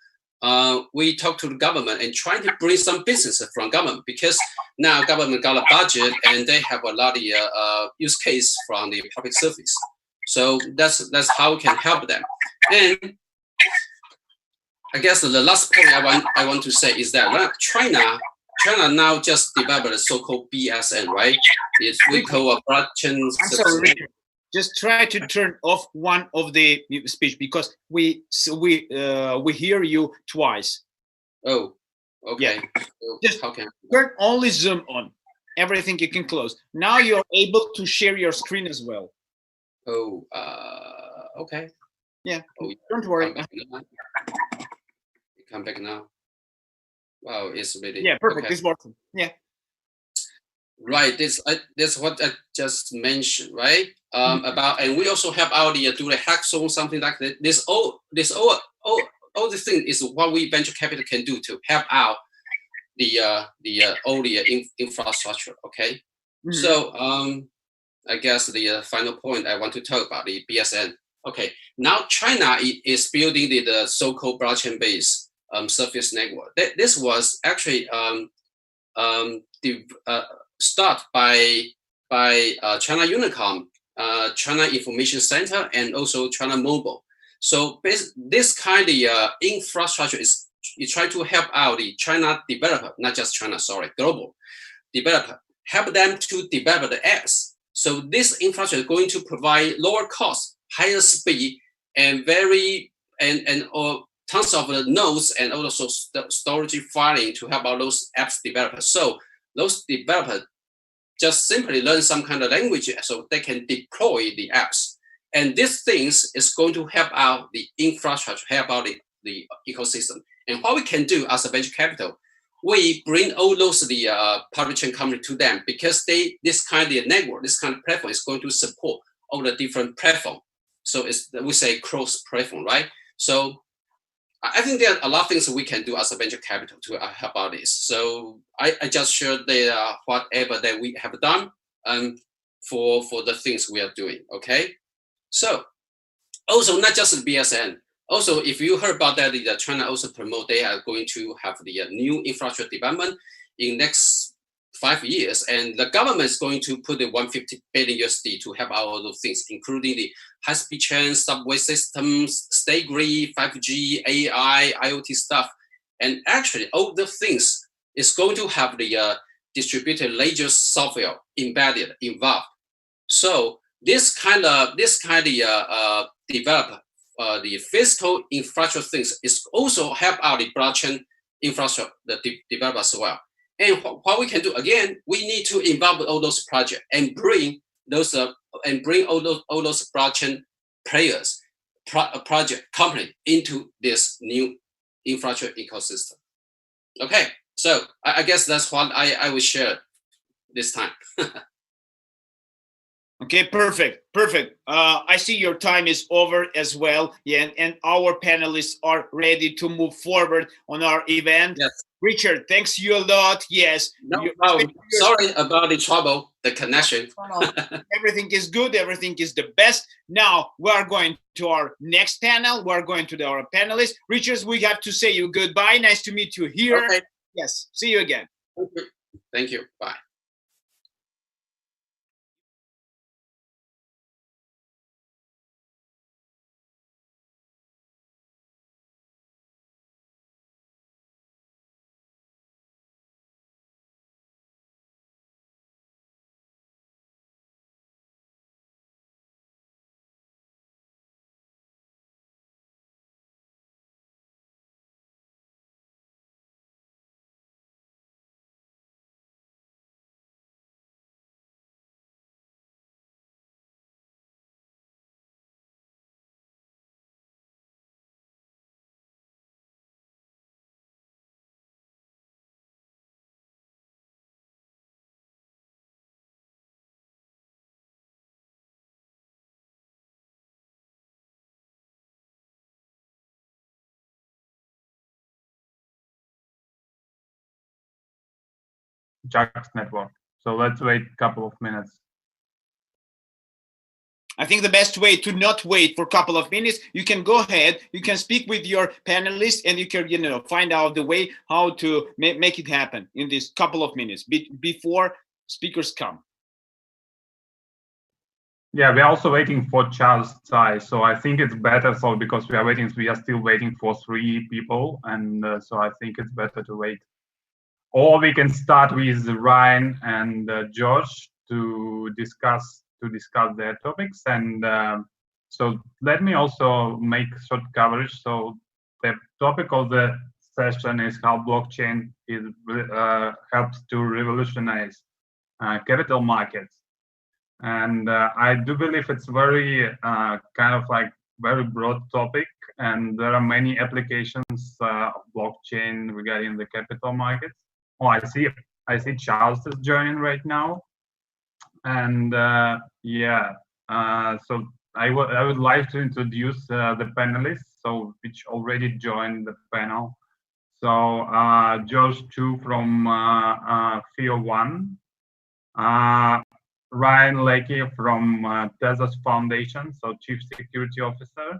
we talk to the government and try to bring some business from government, because now government got a budget and they have a lot of use case from the public service. So that's how we can help them. And I guess the last point I want to say is that China now just developed a so-called BSN, right? We call a blockchain. I'm sorry, Richard. Just try to turn off one of the speech, because we hear you twice. Oh, Okay. Yeah. So Just how can turn only Zoom on. Everything you can close. Now you're able to share your screen as well. Oh, okay. Yeah. Oh, Don't worry. Come back now. Wow, it's really Yeah, perfect. okay. It's working. Yeah. Right. This what I just mentioned, right? About, and we also have our do the hackathon, something like that. All the thing is what we venture capital can do to help out all the infrastructure. Okay. So I guess the final point I want to talk about the BSN. Okay. Now China is building the so-called blockchain-based surface network. This was actually start by China Unicom, China Information Center, and also China Mobile. So this kind of infrastructure is try to help out the China developer, not just China, sorry, global developer, help them to develop the apps. So this infrastructure is going to provide lower cost, higher speed, and tons of nodes and also storage filing to help out those apps developers. So those developers just simply learn some kind of language so they can deploy the apps. And these things is going to help out the infrastructure, help out the ecosystem. And what we can do as a venture capital, we bring all those public chain company to them because this kind of network, this kind of platform is going to support all the different platform. So we say cross platform, right? So I think there are a lot of things we can do as a venture capital to help out this. So I just shared whatever that we have done for the things we are doing. Okay. So also not just the BSN. Also, if you heard about that, the China also promote they are going to have the new infrastructure development in next 5 years, and the government is going to put the 150 billion USD to help out all those things, including the high-speed train, subway systems, state grid, 5G, AI, IoT stuff, and actually all the things is going to have the distributed ledger software involved. So this kind of develop the physical infrastructure things is also help out the blockchain infrastructure, the developers as well. And what we can do again, we need to involve all those projects and bring those all those blockchain players, project company into this new infrastructure ecosystem. Okay, so I guess that's what I will share this time. Okay, perfect. I see your time is over as well. Yeah, and our panelists are ready to move forward on our event. Yes. Richard, thanks you a lot. Yes. No problem. Sorry about the trouble, the connection. Everything is good. Everything is the best. Now we are going to our next panel. We are going to our panelists. Richard, we have to say you goodbye. Nice to meet you here. Okay. Yes. See you again. Thank you. Bye. Jack's network. So let's wait a couple of minutes. I think the best way to not wait for a couple of minutes, you can go ahead, you can speak with your panelists, and you can, find out the way how to make it happen in this couple of minutes before speakers come. Yeah, we're also waiting for Charles Tsai. So I think it's better. So because we are still waiting for 3 people, and so I think it's better to wait. Or we can start with Ryan and George to discuss their topics. And so let me also make short coverage. So the topic of the session is how blockchain is helps to revolutionize capital markets. And I do believe it's very kind of like very broad topic, and there are many applications of blockchain regarding the capital markets. Oh, I see Charles is joining right now, and yeah, so I would like to introduce the panelists, so which already joined the panel. So George Chu from FIO 1. Ryan Leckie from Tezos Foundation, so Chief Security Officer,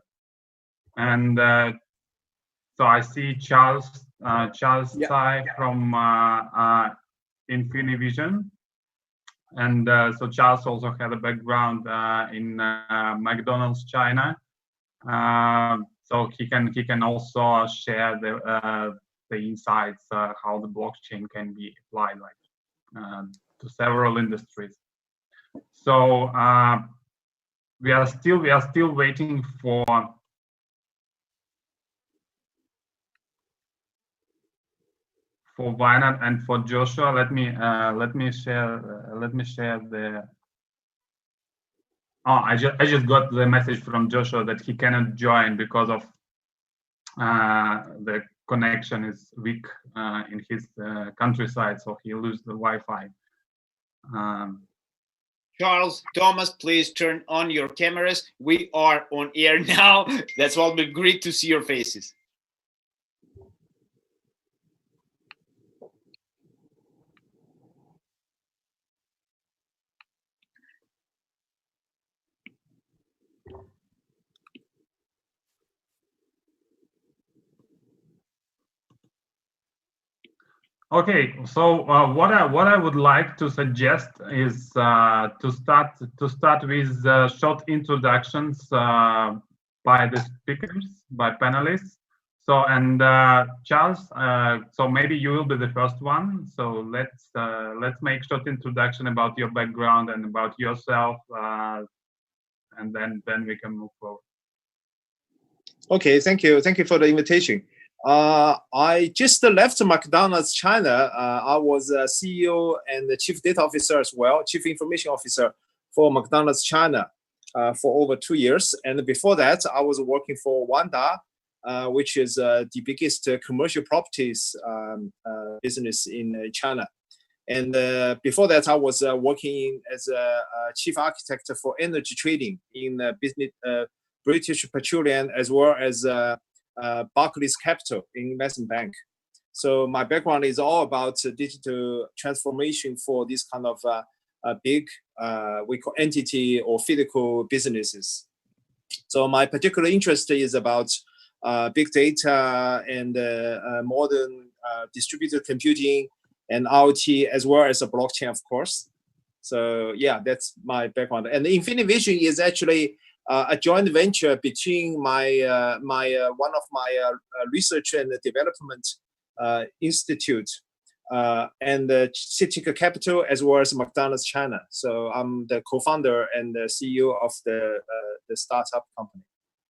and so I see Charles Tsai from Infinivision, and so Charles also had a background in McDonald's China, so he can also share the insights how the blockchain can be applied to several industries. So we are still waiting for Wynand and for Joshua. Let me share the. Oh, I just got the message from Joshua that he cannot join because of the connection is weak in his countryside, so he loses the Wi-Fi. Charles, Thomas, please turn on your cameras. We are on air now. That's why it'll be great to see your faces. Okay, so what I would like to suggest is to start with short introductions by the speakers, by panelists. So and Charles, so maybe you will be the first one. So let's make short introduction about your background and about yourself, and then we can move forward. Okay, thank you for the invitation. I just left McDonald's China. I was CEO and the Chief Data Officer as well, Chief Information Officer for McDonald's China for over 2 years. And before that, I was working for Wanda, which is the biggest commercial properties business in China. And before that, I was working as a chief architect for energy trading in business, British Petroleum, as well as Barclays Capital investment bank. So my background is all about digital transformation for this kind of big, we call entity or physical businesses. So my particular interest is about big data and modern distributed computing and IoT, as well as a blockchain, of course. So yeah, that's my background. And Infinivision is actually a joint venture between my one of my research and development institute and Citic Capital, as well as McDonald's China. So I'm the co-founder and the CEO of the startup company.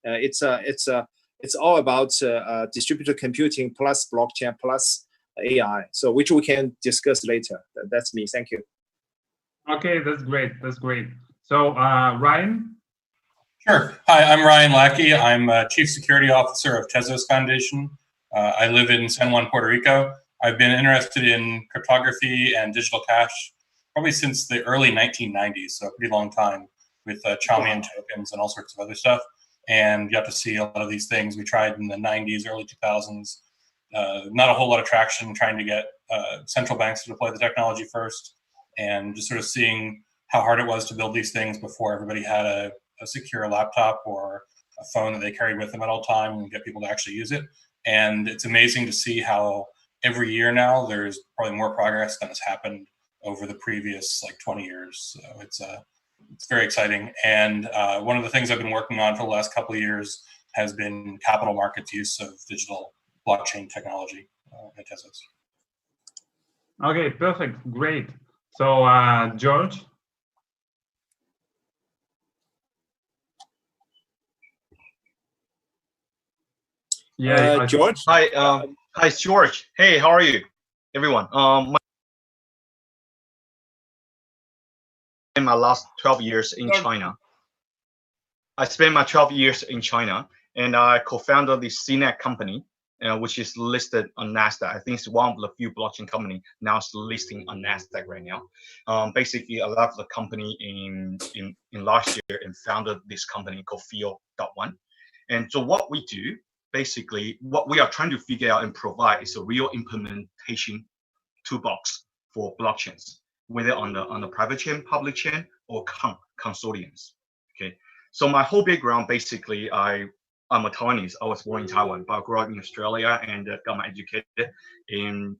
It's all about distributed computing plus blockchain plus AI. So which we can discuss later. That's me. Thank you. Okay, that's great. That's great. So Ryan. Sure. Hi, I'm Ryan Leckie. I'm Chief Security Officer of Tezos Foundation. I live in San Juan, Puerto Rico. I've been interested in cryptography and digital cash probably since the early 1990s, so a pretty long time, with Chaumian tokens and all sorts of other stuff. And you have to see a lot of these things. We tried in the 90s, early 2000s. Not a whole lot of traction trying to get central banks to deploy the technology first, and just sort of seeing how hard it was to build these things before everybody had a secure laptop or a phone that they carried with them at all time and get people to actually use it. And it's amazing to see how every year now there's probably more progress than has happened over the previous 20 years. So it's very exciting. And one of the things I've been working on for the last couple of years has been capital markets use of digital blockchain technology at Tezos. Okay, perfect, great. So George. Yeah, George. Hi. Hi, it's George. Hey, how are you, everyone? In my last 12 years in China, I spent my 12 years in China, and I co-founded the CNET company, which is listed on NASDAQ. I think it's one of the few blockchain company now is listing on NASDAQ right now. Basically, I left the company in last year and founded this company called Feel.one. And so what we do, basically, what we are trying to figure out and provide is a real implementation toolbox for blockchains, whether on the private chain, public chain, or consortiums. Okay, so my whole background, basically, I'm a Taiwanese. I was born in Taiwan, but I grew up in Australia and got my educated in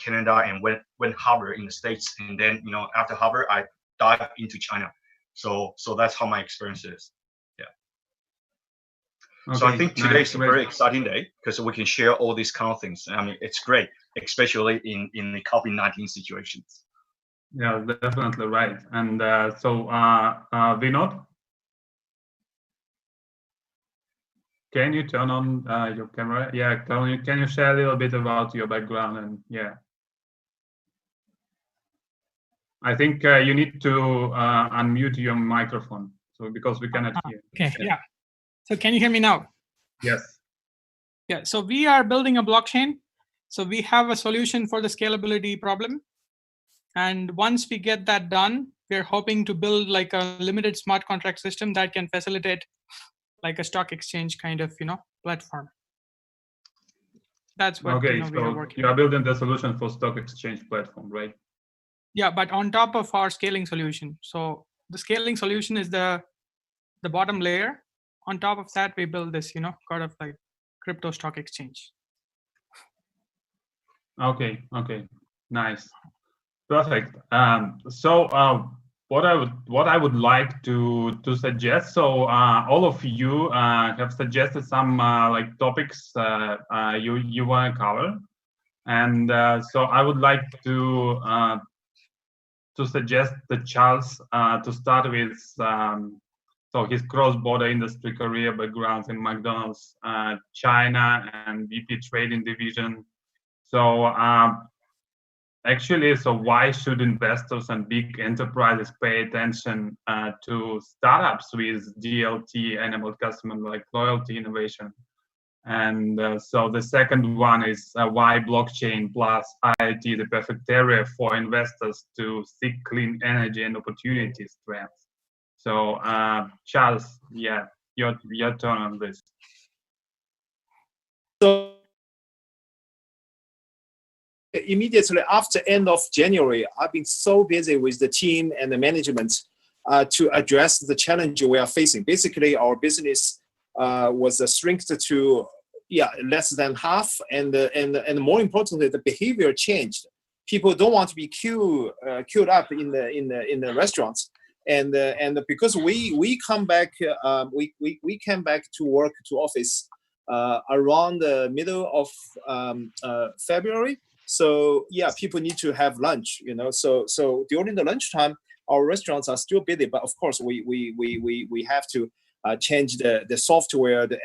Canada and went Harvard in the States. And then, after Harvard, I dived into China. So that's how my experience is. Yeah. Okay, so I think today is a very exciting day because we can share all these kind of things. I mean, it's great, especially in the COVID-19 situations. Yeah, definitely right. And so Vinod, can you turn on your camera? Yeah, can you share a little bit about your background? And yeah, I think you need to unmute your microphone, so because we cannot hear. Okay, yeah. So can you hear me now? Yes. Yeah, so we are building a blockchain. So we have a solution for the scalability problem. And once we get that done, we're hoping to build like a limited smart contract system that can facilitate like a stock exchange kind of, platform. That's what okay, we are working on. You are building the solution for stock exchange platform, right? Yeah, but on top of our scaling solution. So the scaling solution is the bottom layer. On top of that, we build this, kind of like crypto stock exchange. Okay, nice, perfect. So what I would like to suggest. So all of you have suggested some like topics you want to cover, and so I would like to suggest that Charles to start with. So his cross-border industry career backgrounds in McDonald's, China, and VP Trading Division. So actually, so why should investors and big enterprises pay attention to startups with DLT-enabled customer-like loyalty innovation? And so the second one is why blockchain plus IoT the perfect area for investors to seek clean energy and opportunity trends. So Charles, yeah, your turn on this. So immediately after end of January, I've been so busy with the team and the management to address the challenge we are facing. Basically, our business was shrunk to less than half, and more importantly, the behavior changed. People don't want to be queued up in the restaurants. And because we come back, we came back to work to office around the middle of February. So yeah, people need to have lunch, So during the lunchtime, our restaurants are still busy, but of course we have to change the software, the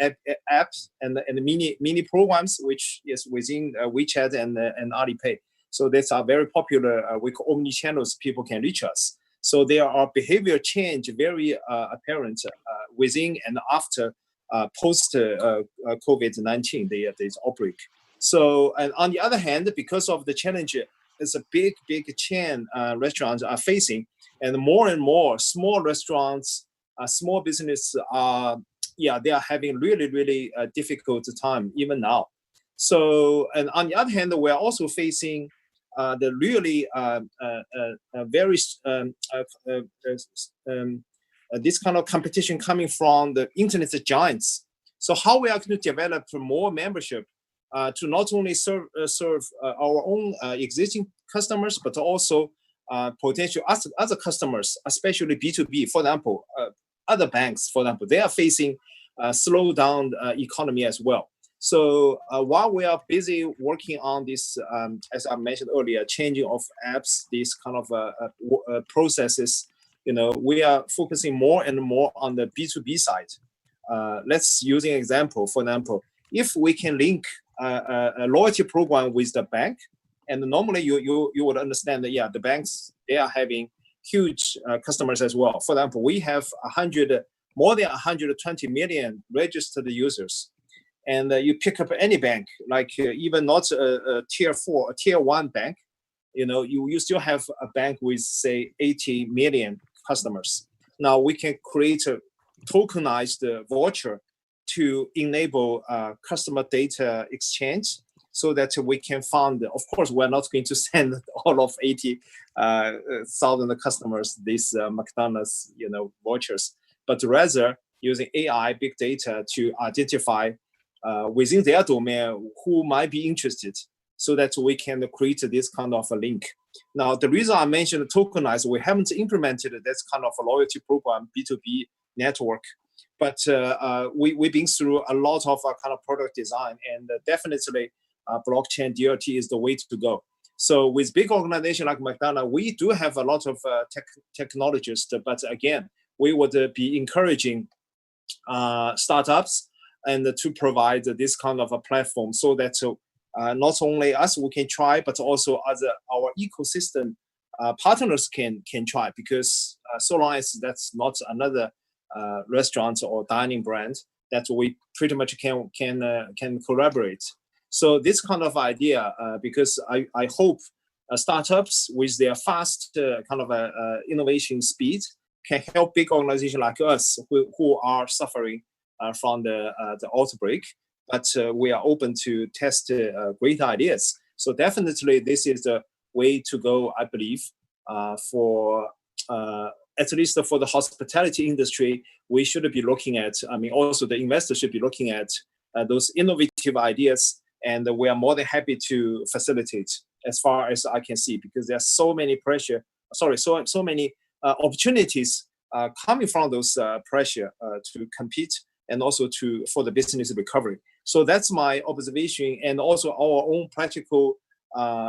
apps, and the mini programs, which is within WeChat and Alipay. So these are very popular. We call omni-channels. People can reach us. So there are behavior change very apparent within and after post COVID-19, this outbreak. So, and on the other hand, because of the challenge, it's a big chain restaurants are facing, and more small restaurants, small business they are having really difficult time even now. So, and on the other hand, we are also facing the really very this kind of competition coming from the internet giants. So how we are going to develop more membership to not only serve our own existing customers, but also potential other customers, especially B2B. For example, other banks, for example, they are facing slow down economy as well. So while we are busy working on this, as I mentioned earlier, changing of apps, these kind of processes, we are focusing more and more on the B2B side. Let's use an example. For example, if we can link a loyalty program with the bank, and normally you would understand that the banks, they are having huge customers as well. For example, we have more than 120 million registered users, and you pick up any bank, like even not a tier 4, a tier 1 bank, you still have a bank with say 80 million customers. Now we can create a tokenized voucher to enable customer data exchange, so that we can fund. Of course, we're not going to send all of 80,000 customers these McDonald's vouchers, but rather using AI, big data to identify within their domain who might be interested, so that we can create this kind of a link. Now, the reason I mentioned tokenized, we haven't implemented this kind of a loyalty program, B2B network, but we've been through a lot of kind of product design, and definitely blockchain DLT is the way to go. So with big organization like McDonald's, we do have a lot of technologists, but again, we would be encouraging startups and to provide this kind of a platform, so that not only us, we can try, but also our ecosystem partners can try, because so long as that's not another restaurant or dining brand, that we pretty much can collaborate. So this kind of idea, because I hope startups with their fast kind of innovation speed can help big organizations like us who are suffering from the outbreak, but we are open to test great ideas. So definitely this is the way to go, I believe, for at least for the hospitality industry. We should be looking at, also the investors should be looking at those innovative ideas, and we are more than happy to facilitate as far as I can see, because there's so many so many opportunities coming from those pressure to compete, and also for the business recovery. So that's my observation, and also our own practical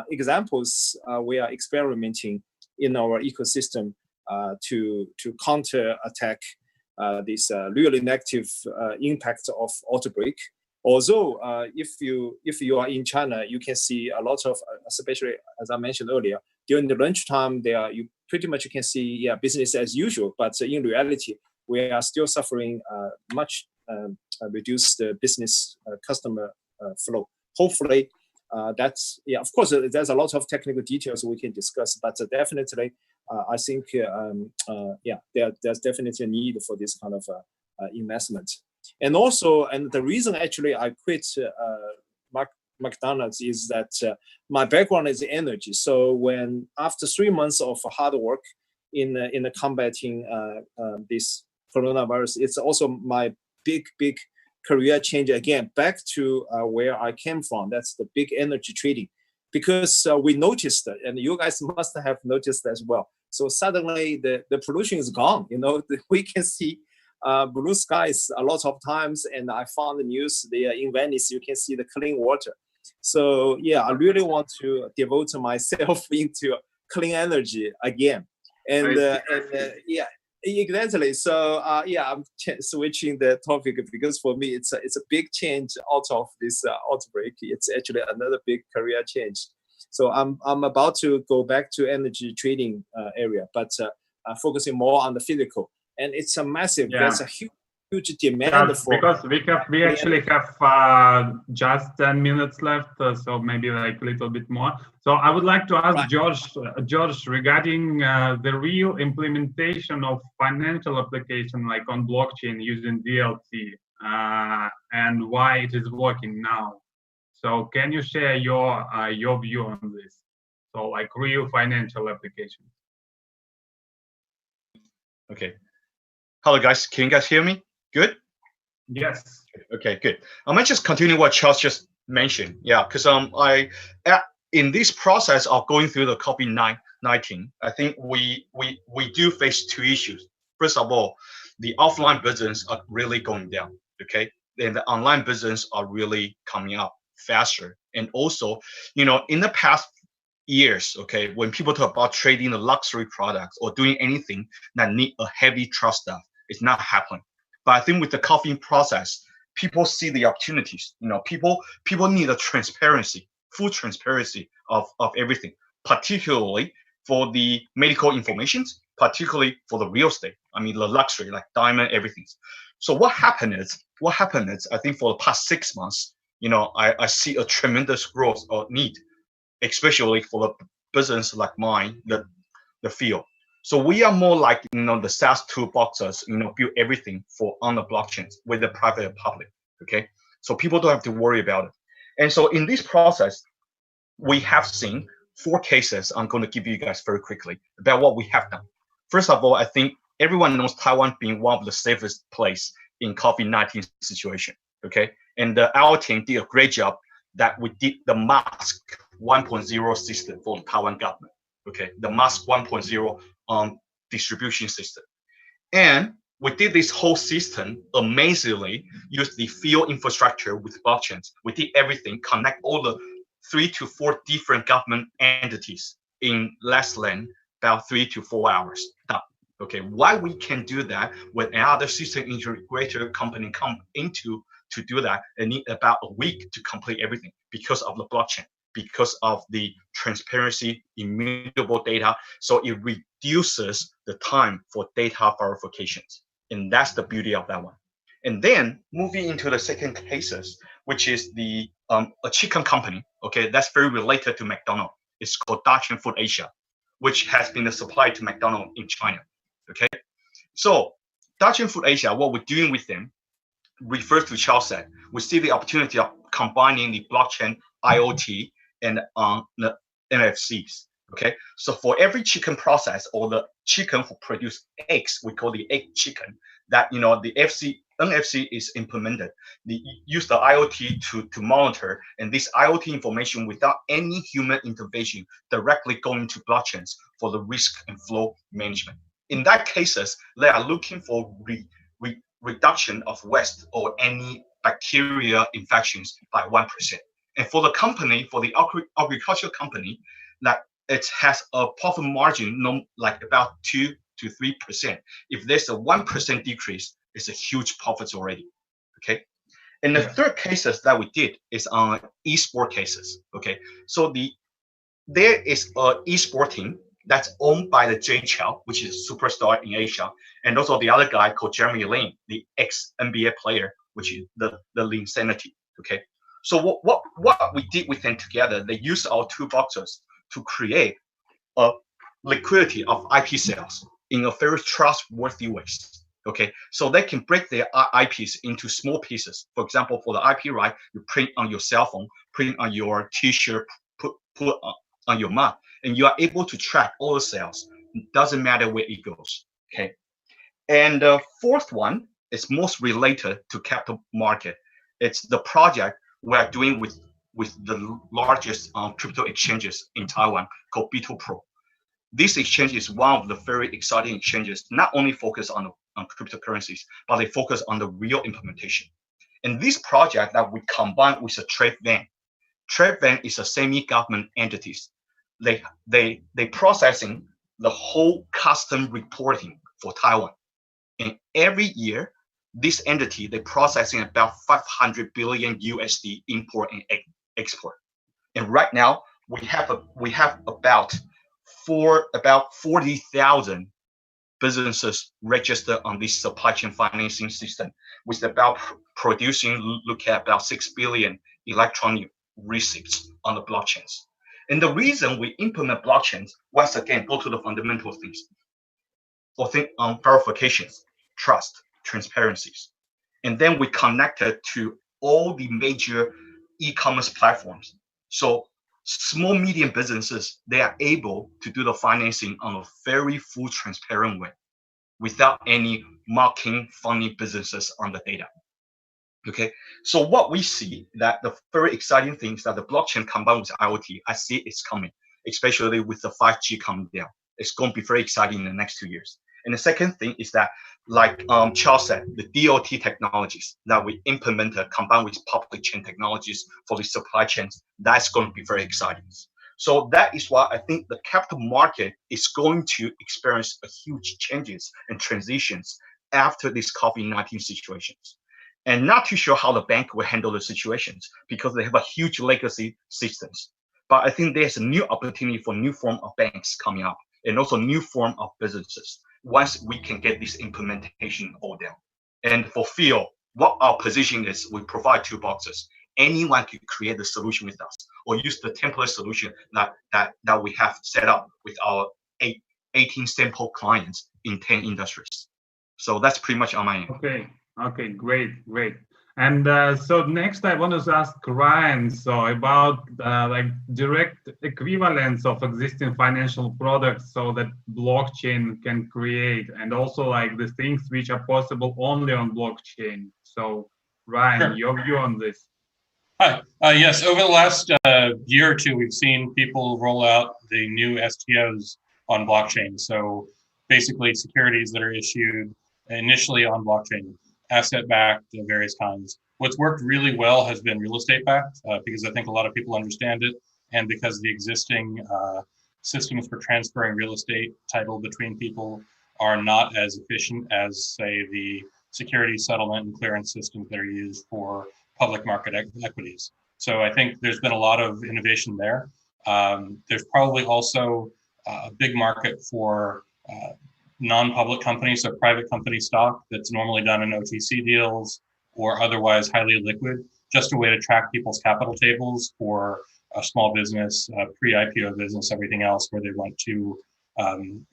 examples we are experimenting in our ecosystem to counter attack this really negative impact of outbreak. Although if you are in China, you can see a lot of, especially as I mentioned earlier, during the lunchtime, you pretty much can see business as usual. But in reality, we are still suffering much reduced business customer flow. Hopefully, that's of course there's a lot of technical details we can discuss, but definitely I think there's definitely a need for this kind of investment. And also, the reason actually I quit McDonald's is that my background is energy. So when after 3 months of hard work in combating this coronavirus, it's also my big career change again, back to where I came from. That's the big energy trading, because we noticed, and you guys must have noticed as well. So suddenly the pollution is gone. We can see blue skies a lot of times, and I found the news there in Venice, you can see the clean water. So I really want to devote myself into clean energy again. And exactly. So I'm switching the topic, because for me it's a big change out of this outbreak. It's actually another big career change. So I'm about to go back to energy trading area, but focusing more on the physical. And it's a massive. There's a huge demand for. Because we actually have just 10 minutes left, so maybe like a little bit more. So I would like to ask George regarding the real implementation of financial application like on blockchain using DLT and why it is working now. So can you share your view on this? So like real financial application. Okay. Hello guys, can you guys hear me? Good? Yes. Okay, good. I might just continue what Charles just mentioned. Because in this process of going through the COVID-19, I think we do face two issues. First of all, the offline business are really going down, okay? And the online business are really coming up faster. And also, in the past years, okay, when people talk about trading the luxury products or doing anything that need a heavy trust stuff, it's not happening. But I think with the COVID process, people see the opportunities. People need a transparency, full transparency of everything, particularly for the medical informations, particularly for the real estate. I mean, the luxury, like diamond, everything. So what happened is, I think for the past 6 months, I see a tremendous growth or need, especially for the business like mine, the field. So we are more like, the SaaS toolboxes, build everything on the blockchains with the private and public, okay? So people don't have to worry about it. And so in this process, we have seen 4 cases I'm going to give you guys very quickly about what we have done. First of all, I think everyone knows Taiwan being one of the safest place in COVID-19 situation, okay? And our team did a great job that we did the mask 1.0 system for the Taiwan government, okay? The mask 1.0 distribution system. And we did this whole system amazingly, use the field infrastructure with blockchains. We did everything, connect all the 3 to 4 different government entities in less than about 3 to 4 hours. Done. Okay, why we can do that when another system integrator company come into to do that and need about a week to complete everything because of the blockchain, because of the transparency, immutable data. So it reduces the time for data verifications. And that's the beauty of that one. And then moving into the second cases, which is the a chicken company, okay, that's very related to McDonald's. It's called Dachshund Food Asia, which has been a supplier to McDonald's in China, okay? So Dachshund Food Asia, what we're doing with them refers to Charles said, we see the opportunity of combining the blockchain, IoT, and the NFCs, okay? So for every chicken process or the chicken who produce eggs, we call the egg chicken, that, the NFC is implemented. They use the IoT to monitor, and this IoT information without any human intervention directly going to blockchains for the risk and flow management. In that cases, they are looking for reduction of waste or any bacteria infections by 1%. And for the company, for the agricultural company, that it has a profit margin like about 2 to 3%. If there's a 1% decrease, it's a huge profits already, okay? And the third cases that we did is on esport cases, okay? So there is a esport team that's owned by the Jay Chou, which is a superstar in Asia, and also the other guy called Jeremy Lin, the ex-NBA player, which is the Lin Sanity, okay? So what we did with them together, they used our toolboxes to create a liquidity of IP sales in a very trustworthy ways. Okay, so they can break their IPs into small pieces. For example, for the IP right, you print on your cell phone, print on your T-shirt, put on your mug, and you are able to track all the sales. It doesn't matter where it goes. Okay, and the fourth one is most related to capital market. It's the project we are doing with the largest crypto exchanges in Taiwan called B2 Pro. This exchange is one of the very exciting exchanges, not only focus on cryptocurrencies, but they focus on the real implementation. And this project that we combine with a trade van. Trade van is a semi-government entities. They processing the whole custom reporting for Taiwan. And every year, this entity, they processing about 500 billion USD import and export. And right now, we have about 40,000 businesses registered on this supply chain financing system, with about producing, look at about 6 billion electronic receipts on the blockchains. And the reason we implement blockchains, once again, go to the fundamental things. Or think on verifications, trust, transparencies. And then we connect it to all the major e-commerce platforms. So small, medium businesses, they are able to do the financing on a very full, transparent way without any marking funny businesses on the data. Okay, so what we see that the very exciting things that the blockchain combined with IoT, I see it's coming, especially with the 5G coming down. It's going to be very exciting in the next 2 years. And the second thing is that, like Charles said, the DOT technologies that we implemented combined with public chain technologies for the supply chains, that's going to be very exciting. So that is why I think the capital market is going to experience a huge changes and transitions after these COVID-19 situations. and not too sure how the bank will handle the situations because they have a huge legacy systems. But I think there's a new opportunity for new form of banks coming up, and also new form of businesses once we can get this implementation all down. And for Phil, what our position is, we provide 2 boxes. Anyone can create the solution with us or use the template solution that we have set up with our 18 sample clients in 10 industries. So that's pretty much on my end. Okay, great. And so next I want to ask Ryan, so about like direct equivalence of existing financial products so that blockchain can create, and also like the things which are possible only on blockchain. So Ryan, Sure. Your view on this? Hi. Yes, over the last year or two, we've seen people roll out the new STOs on blockchain. So basically securities that are issued initially on blockchain, asset-backed of various kinds. What's worked really well has been real estate-backed because I think a lot of people understand it, and because the existing systems for transferring real estate title between people are not as efficient as, say, the security settlement and clearance systems that are used for public market equities. So I think there's been a lot of innovation there. There's probably also a big market for non-public companies, so private company stock that's normally done in OTC deals or otherwise highly liquid, just a way to track people's capital tables for a small business, pre-IPO business, everything else, where they want to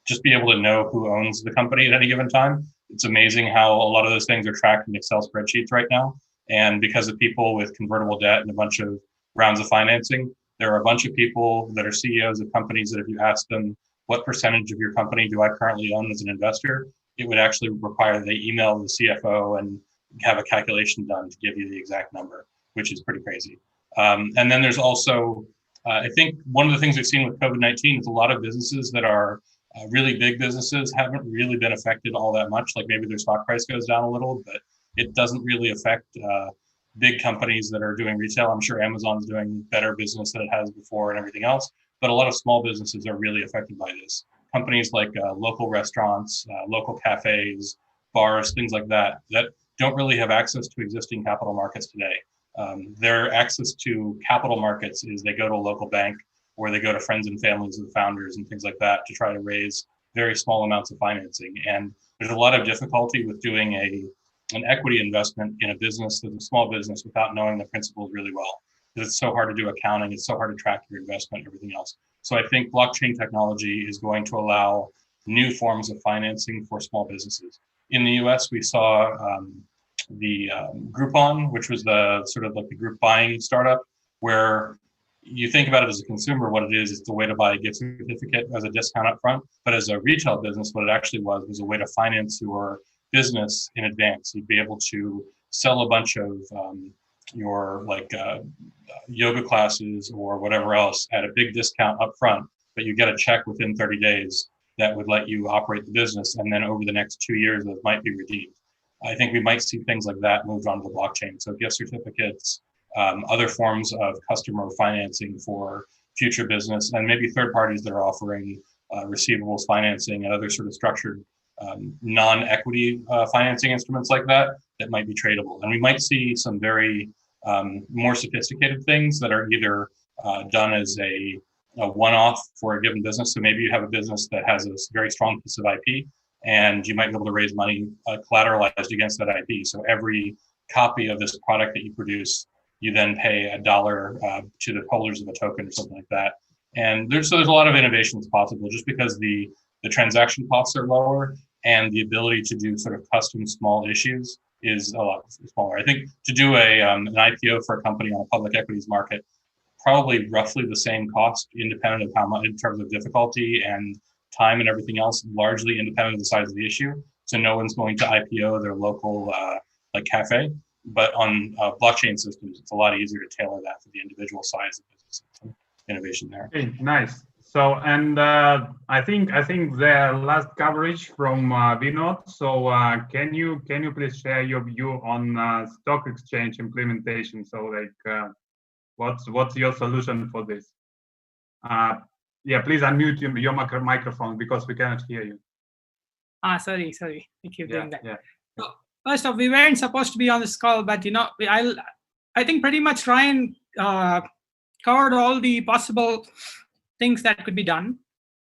just be able to know who owns the company at any given time. It's amazing how a lot of those things are tracked in Excel spreadsheets right now. And because of people with convertible debt and a bunch of rounds of financing, there are a bunch of people that are CEOs of companies that if you ask them, what percentage of your company do I currently own as an investor, it would actually require they email the CFO and have a calculation done to give you the exact number, which is pretty crazy. And then there's also, I think one of the things we've seen with COVID-19 is a lot of businesses that are really big businesses haven't really been affected all that much. Like maybe their stock price goes down a little, but it doesn't really affect big companies that are doing retail. I'm sure Amazon's doing better business than it has before and everything else, but a lot of small businesses are really affected by this. Companies like local restaurants, local cafes, bars, things like that, that don't really have access to existing capital markets today. Their access to capital markets is they go to a local bank or they go to friends and families of the founders and things like that to try to raise very small amounts of financing. And there's a lot of difficulty with doing an equity investment in a business that's a small business without knowing the principles really well. Because it's so hard to do accounting, it's so hard to track your investment, everything else. So I think blockchain technology is going to allow new forms of financing for small businesses. In the US, we saw the Groupon, which was the sort of like the group buying startup, where you think about it as a consumer, what it is, it's a way to buy a gift certificate as a discount up front. But as a retail business, what it actually was a way to finance your business in advance. You'd be able to sell a bunch of your yoga classes or whatever else at a big discount up front, but you get a check within 30 days that would let you operate the business. And then over the next 2 years, those might be redeemed. I think we might see things like that moved onto the blockchain. So gift certificates, other forms of customer financing for future business, and maybe third parties that are offering receivables financing and other sort of structured non-equity financing instruments like that might be tradable. And we might see some very more sophisticated things that are either done as a one-off for a given business. So maybe you have a business that has a very strong piece of IP, and you might be able to raise money collateralized against that IP. So every copy of this product that you produce, you then pay $1 to the holders of a token or something like that. And there's a lot of innovations possible just because the transaction costs are lower and the ability to do sort of custom small issues is a lot smaller. I think to do an IPO for a company on a public equities market, probably roughly the same cost, independent of how much in terms of difficulty and time and everything else, largely independent of the size of the issue. So no one's going to IPO their local like cafe, but on blockchain systems, it's a lot easier to tailor that for the individual size of business. Innovation there. Okay, nice. So, and I think the last coverage from Vinod. So, can you please share your view on stock exchange implementation? So, like, what's your solution for this? Yeah, please unmute your microphone because we cannot hear you. Sorry. I keep doing that. Yeah. First off, we weren't supposed to be on this call, but I think pretty much Ryan covered all the possible things that could be done.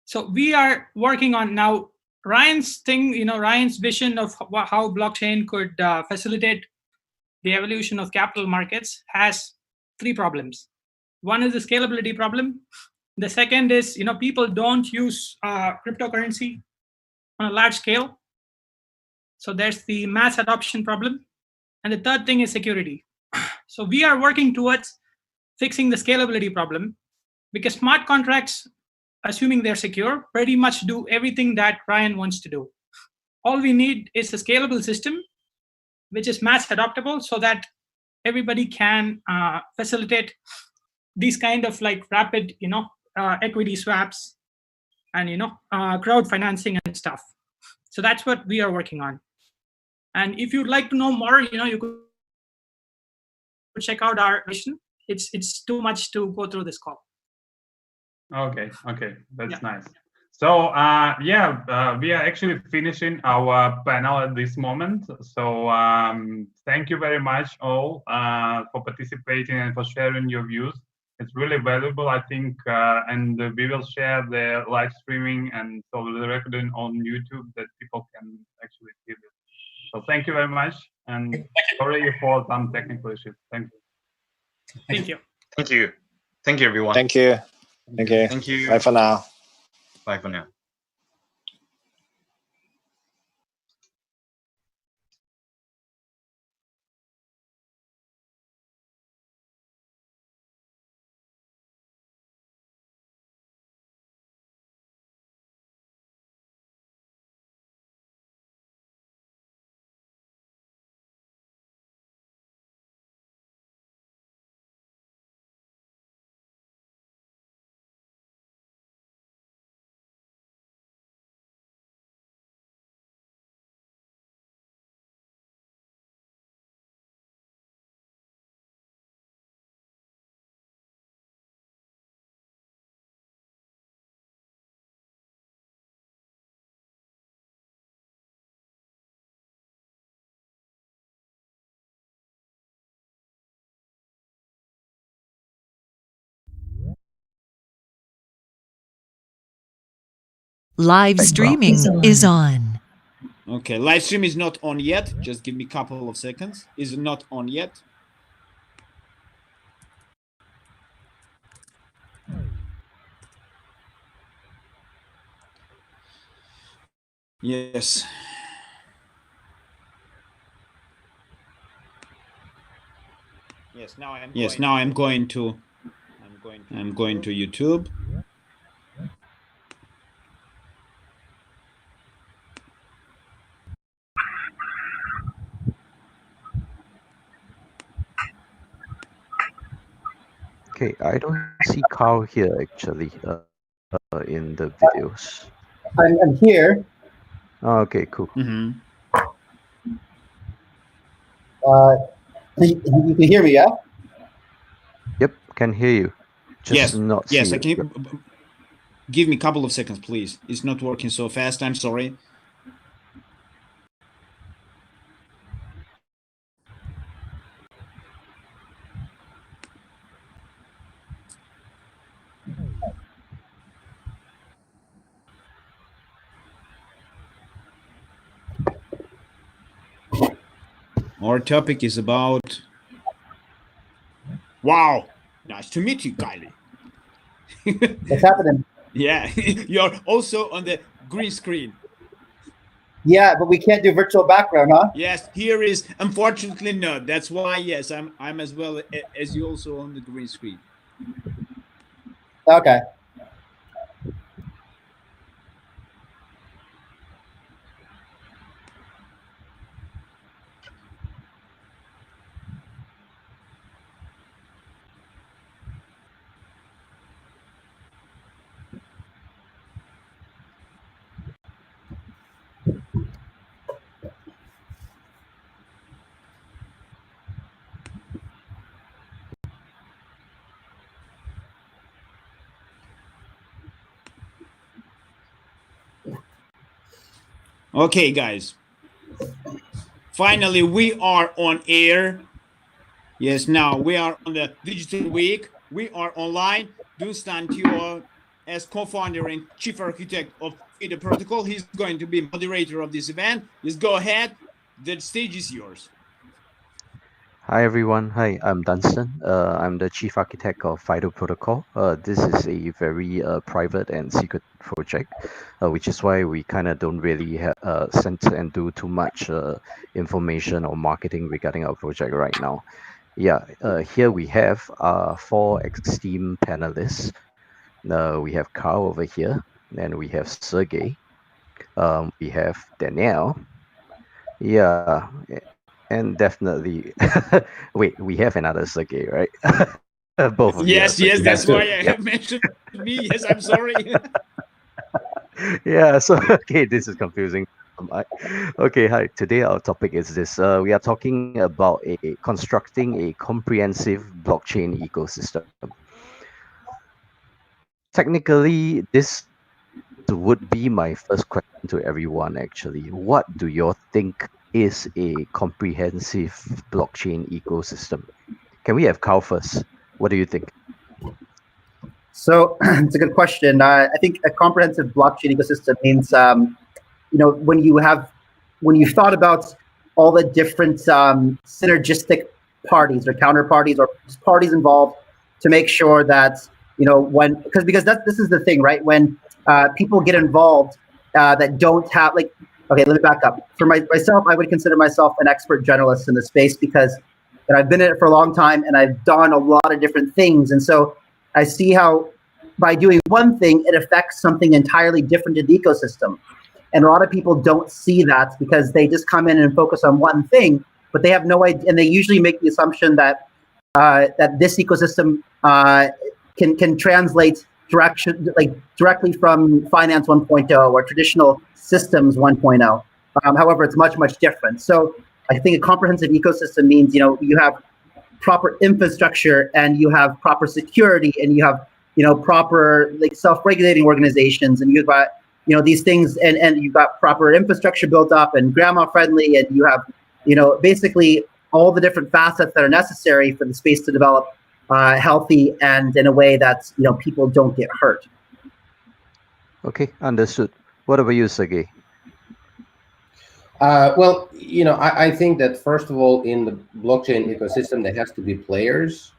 So we are working on now Ryan's thing, Ryan's vision of how blockchain could facilitate the evolution of capital markets has 3 problems. One is the scalability problem. The second is, people don't use cryptocurrency on a large scale. So there's the mass adoption problem. And the third thing is security. So we are working towards fixing the scalability problem, because smart contracts, assuming they're secure, pretty much do everything that Ryan wants to do. All we need is a scalable system, which is mass adoptable, so that everybody can facilitate these kind of like rapid, equity swaps and, crowd financing and stuff. So that's what we are working on. And if you'd like to know more, you could check out our mission. It's too much to go through this call. Okay, that's nice. So we are actually finishing our panel at this moment. So thank you very much all for participating and for sharing your views. It's really valuable, I think, and we will share the live streaming and so the recording on YouTube that people can actually see this. So thank you very much, and sorry for some technical issues. Thank you. Thank you. Thank you. Thank you, everyone. Thank you. Okay. Thank you. Bye for now. Bye for now. Live streaming is on. Okay, live stream is not on yet. Just give me a couple of seconds. Is it not on yet? Yes. Yes, now I'm going to YouTube. Okay, I don't see Carl here actually in the videos. I'm here. Oh, okay, cool. Mm-hmm. You can hear me, yeah? Yep, can hear you. Just Yes, not see yes. you. Can you give me a couple of seconds, please? It's not working so fast. I'm sorry. Our topic is about. Wow, nice to meet you, Kylie. What's happening? Yeah, you're also on the green screen. Yeah, but we can't do virtual background, huh? Yes, here is unfortunately not. That's why yes, I'm as well as you also on the green screen. Okay. Okay, guys. Finally, we are on air. Yes, now we are on the digital week. We are online. Dunstan Tio, as co-founder and chief architect of the protocol, he's going to be moderator of this event. Just go ahead. The stage is yours. Hi everyone. Hi, I'm Dunstan. I'm the chief architect of FIDO Protocol. This is a very private and secret project, which is why we kind of don't really censor and do too much information or marketing regarding our project right now. Yeah, here we have 4 esteemed panelists. We have Carl over here, and we have Sergey. We have Danielle. Yeah, and definitely, wait, we have another Sergey, right? Both of yes, you. Yes, that's why I Yep. have mentioned me. Yes, I'm sorry. Yeah, so okay, this is confusing. Okay, hi. Today our topic is this. We are talking about constructing a comprehensive blockchain ecosystem. Technically, this would be my first question to everyone actually. What do you think is a comprehensive blockchain ecosystem? Can we have Carl first? What do you think? So it's a good question. I think a comprehensive blockchain ecosystem means, when you've thought about all the different synergistic parties or counterparties or parties involved to make sure that, because this is the thing, right? When people get involved that don't have, okay, let me back up. For myself, I would consider myself an expert generalist in the space because I've been in it for a long time and I've done a lot of different things. And so I see how by doing one thing, it affects something entirely different in the ecosystem. And a lot of people don't see that because they just come in and focus on one thing, but they have no idea. And they usually make the assumption that that this ecosystem can translate directly from Finance 1.0 or traditional systems 1.0. However, it's much, much different. So I think a comprehensive ecosystem means, you have proper infrastructure and you have proper security and you have, proper self-regulating organizations and you've got, these things and you've got proper infrastructure built up and grandma friendly and you have, basically all the different facets that are necessary for the space to develop healthy and in a way that, people don't get hurt. Okay, understood. What about you, Sergey? Well, I think that first of all, in the blockchain ecosystem, there has to be players,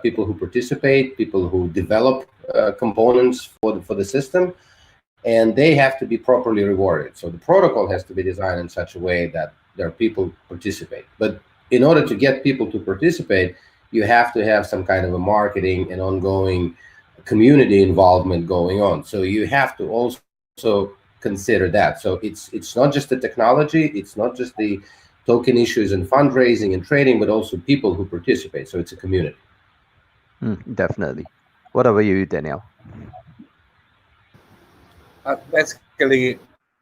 people who participate, people who develop components for the system, and they have to be properly rewarded. So the protocol has to be designed in such a way that there are people who participate. But in order to get people to participate, you have to have some kind of a marketing and ongoing community involvement going on. So you have to also consider that. So it's not just the technology, it's not just the token issues and fundraising and trading, but also people who participate. So it's a community. Definitely. What about you, Danielle? Basically,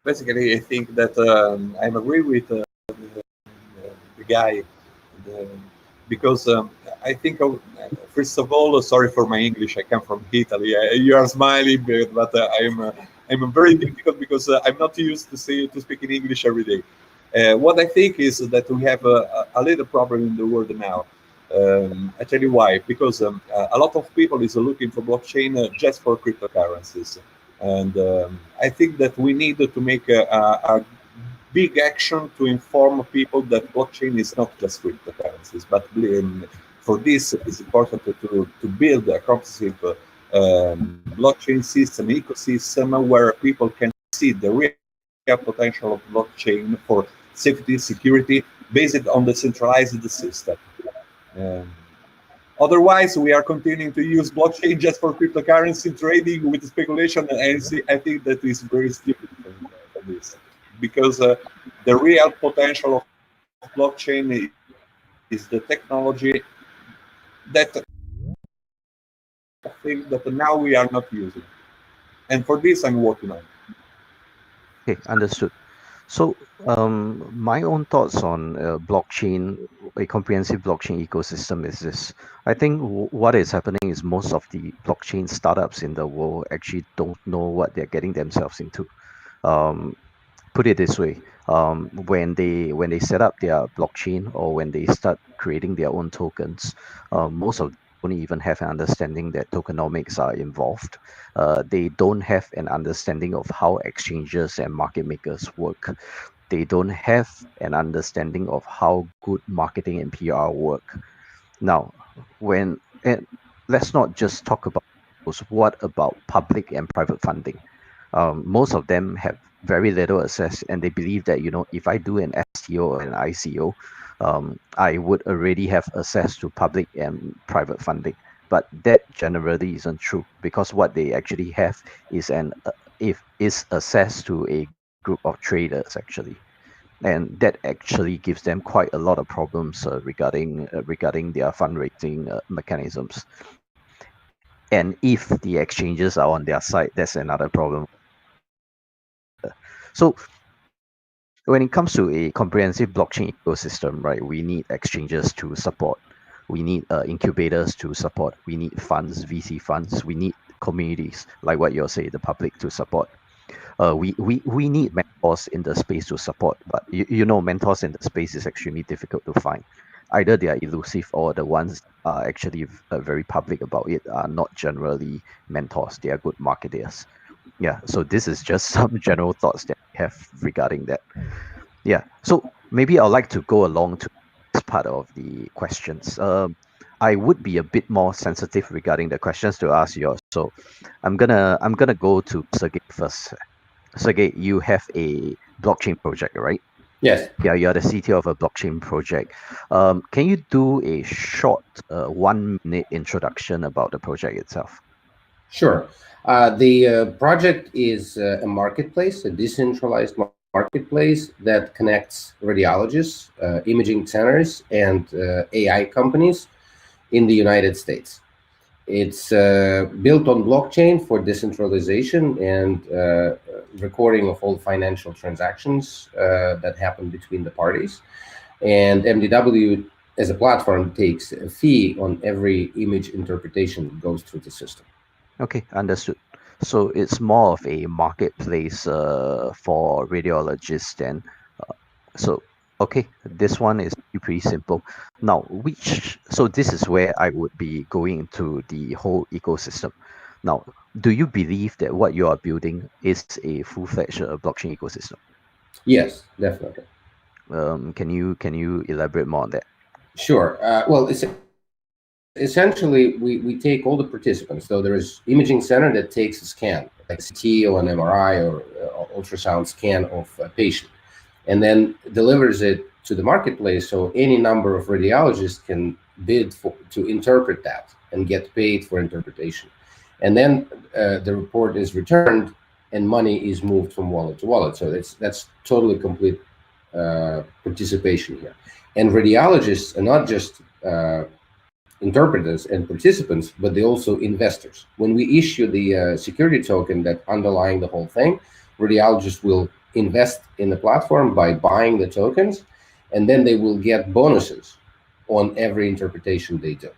I think that I agree with the guy because I think, first of all, sorry for my English. I come from Italy. You are smiling, but I'm very difficult because I'm not used to speaking English every day. What I think is that we have a little problem in the world now. I tell you why. Because a lot of people is looking for blockchain just for cryptocurrencies. And I think that we need to make a big action to inform people that blockchain is not just cryptocurrencies, but for this it's important to build a comprehensive blockchain system, ecosystem where people can see the real potential of blockchain for safety, security, based on the centralized system. Otherwise, we are continuing to use blockchain just for cryptocurrency trading with speculation, and I think that is very stupid for this, because the real potential of blockchain is the technology that I think that now we are not using, and for this I'm working on. Okay, understood. So my own thoughts on blockchain, a comprehensive blockchain ecosystem is this. I think what is happening is most of the blockchain startups in the world actually don't know what they're getting themselves into. put it this way: when they set up their blockchain or when they start creating their own tokens, most of them don't even have an understanding that tokenomics are involved. They don't have an understanding of how exchanges and market makers work. They don't have an understanding of how good marketing and PR work. Now, let's not just talk about those. What about public and private funding? Most of them have very little access, and they believe that, you know, if I do an STO or an ICO, I would already have access to public and private funding. But that generally isn't true, because what they actually have is access to a group of traders, actually, and that actually gives them quite a lot of problems regarding their fundraising mechanisms. And if the exchanges are on their side, that's another problem. So when it comes to a comprehensive blockchain ecosystem, right, we need exchanges to support. We need incubators to support. We need funds, VC funds. We need communities, like what you're saying, the public to support. We need mentors in the space to support, but you know, mentors in the space is extremely difficult to find. Either they are elusive, or the ones are actually very public about it are not generally mentors. They are good marketers. Yeah, so this is just some general thoughts that I have regarding that. Yeah, so maybe I'd like to go along to this part of the questions. I would be a bit more sensitive regarding the questions to ask yours. So I'm gonna go to Sergey first. Sergey, you have a blockchain project, right? Yes. Yeah, you're the CTO of a blockchain project. Can you do a short 1-minute introduction about the project itself? Sure. The project is a marketplace, a decentralized marketplace that connects radiologists, imaging centers, and AI companies in the United States. It's built on blockchain for decentralization and recording of all financial transactions that happen between the parties. And MDW, as a platform, takes a fee on every image interpretation that goes through the system. Okay, understood. So it's more of a marketplace for radiologists then. So, okay, this one is pretty simple. Now, so this is where I would be going into the whole ecosystem. Now, do you believe that what you are building is a full-fledged blockchain ecosystem? Yes, definitely. Can you elaborate more on that? Sure. Well, essentially, we take all the participants. So there is imaging center that takes a scan, like CT or an MRI or ultrasound scan of a patient, and then delivers it to the marketplace, so any number of radiologists can bid to interpret that and get paid for interpretation. And then the report is returned and money is moved from wallet to wallet. So that's totally complete participation here. And radiologists are not just interpreters and participants, but they're also investors. When we issue the security token that underlying the whole thing, radiologists will invest in the platform by buying the tokens, and then they will get bonuses on every interpretation they do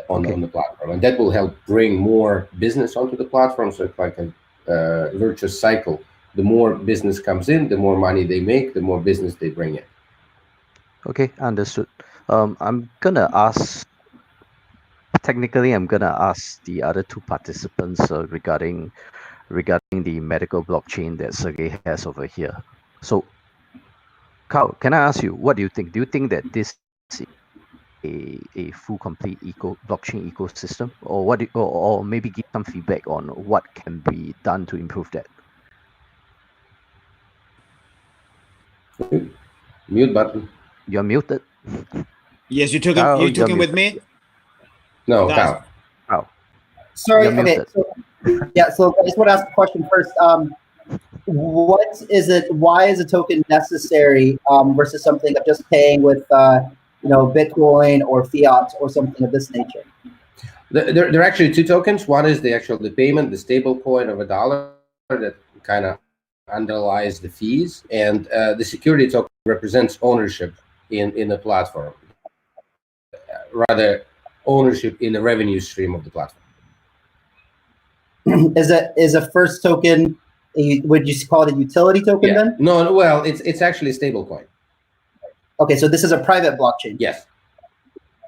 on the platform. And that will help bring more business onto the platform. So it's like a virtuous cycle. The more business comes in, the more money they make, the more business they bring in. Okay, understood. I'm gonna ask the other two participants regarding the medical blockchain that Sergey has over here. So, Carl, can I ask you, what do you think? Do you think that this is a full, complete blockchain ecosystem, or or maybe give some feedback on what can be done to improve that? Mute button. You're muted. Yes, you talking with me? No, Kyle. Oh. Sorry. Okay. So I just want to ask a question first. What is it? Why is a token necessary versus something of just paying with, Bitcoin or fiat or something of this nature? There are actually two tokens. One is the payment, the stable coin of $1 that kind of underlies the fees, and the security token represents ownership in the platform, rather ownership in the revenue stream of the platform. Is a first token would you call it a utility token then? No, well, it's actually a stable coin. Okay, so this is a private blockchain. Yes.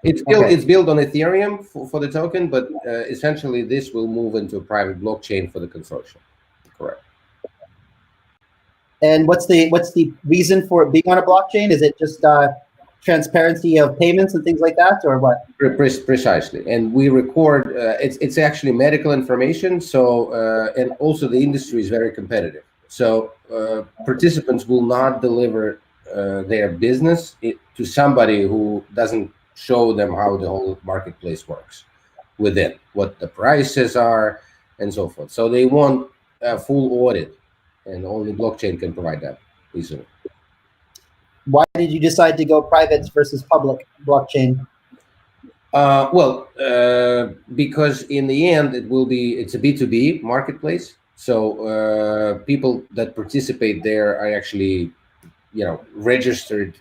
It's built on Ethereum for the token, but essentially this will move into a private blockchain for the consortium. Correct. And what's the reason for it being on a blockchain? Is it just transparency of payments and things like that, or what? Precisely. And we record. It's actually medical information. So and also the industry is very competitive. So participants will not deliver their business to somebody who doesn't show them how the whole marketplace works within, what the prices are, and so forth. So they want a full audit. And only blockchain can provide that easily. Why did you decide to go private versus public blockchain? Because in the end, it's a B2B marketplace. So people that participate there are actually, registered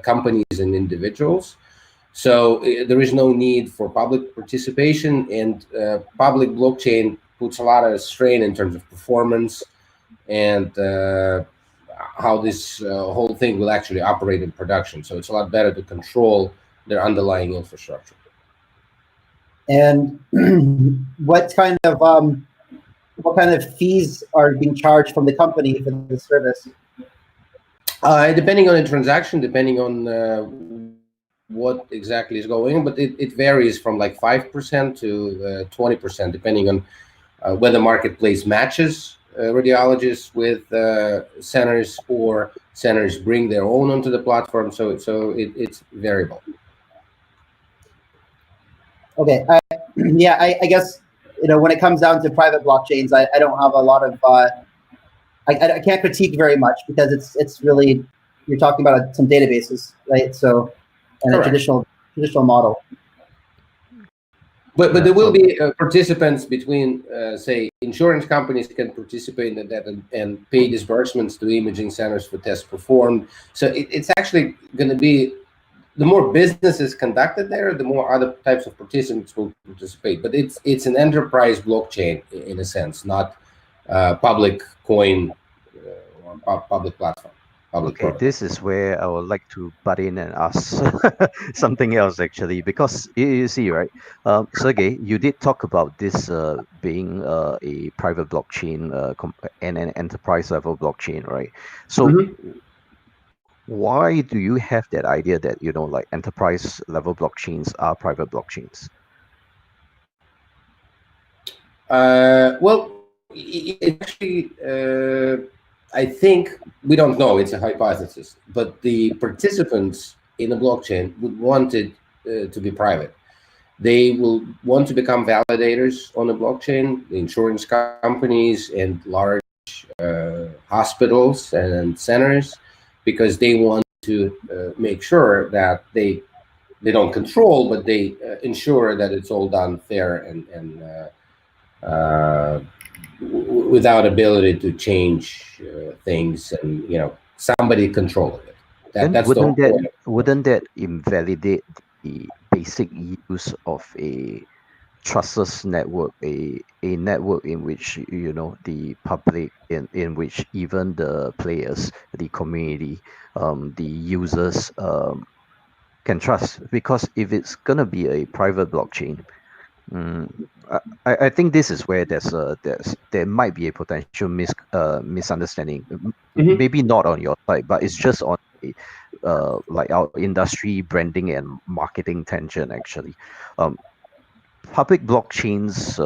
companies and individuals. So there is no need for public participation, and public blockchain puts a lot of strain in terms of performance and how this whole thing will actually operate in production. So it's a lot better to control their underlying infrastructure. And what kind of fees are being charged from the company for the service? Depending on the transaction, depending on what exactly is going on, but it varies from like 5% to 20%, depending on whether marketplace matches radiologists with centers, or centers bring their own onto the platform. So it's variable. Okay. I guess, when it comes down to private blockchains, I don't have a lot of, I can't critique very much, because it's really, you're talking about some databases, right? So, and a traditional model. But there will be participants between, say, insurance companies can participate in that and pay disbursements to imaging centers for tests performed. So it's actually going to be, the more business is conducted there, the more other types of participants will participate. But it's an enterprise blockchain in a sense, not public coin or public platform. Okay, this is where I would like to butt in and ask something else, actually, because you see, right, Sergey, you did talk about this being a private blockchain and an enterprise level blockchain, right? So why do you have that idea that, like enterprise level blockchains are private blockchains? Well, it actually, I think, we don't know, it's a hypothesis, but the participants in the blockchain would want it to be private. They will want to become validators on the blockchain, the insurance companies and large hospitals and centers, because they want to make sure that they don't control, but they ensure that it's all done fair and without ability to change things, and somebody controlling it. That's wouldn't that invalidate the basic use of a trustless network, a network in which the public, in which even the players, the community, the users can trust? Because if it's gonna be a private blockchain, I think this is where there might be a potential misunderstanding. Maybe not on your side, but it's just on like our industry branding and marketing tension, actually. Public blockchains,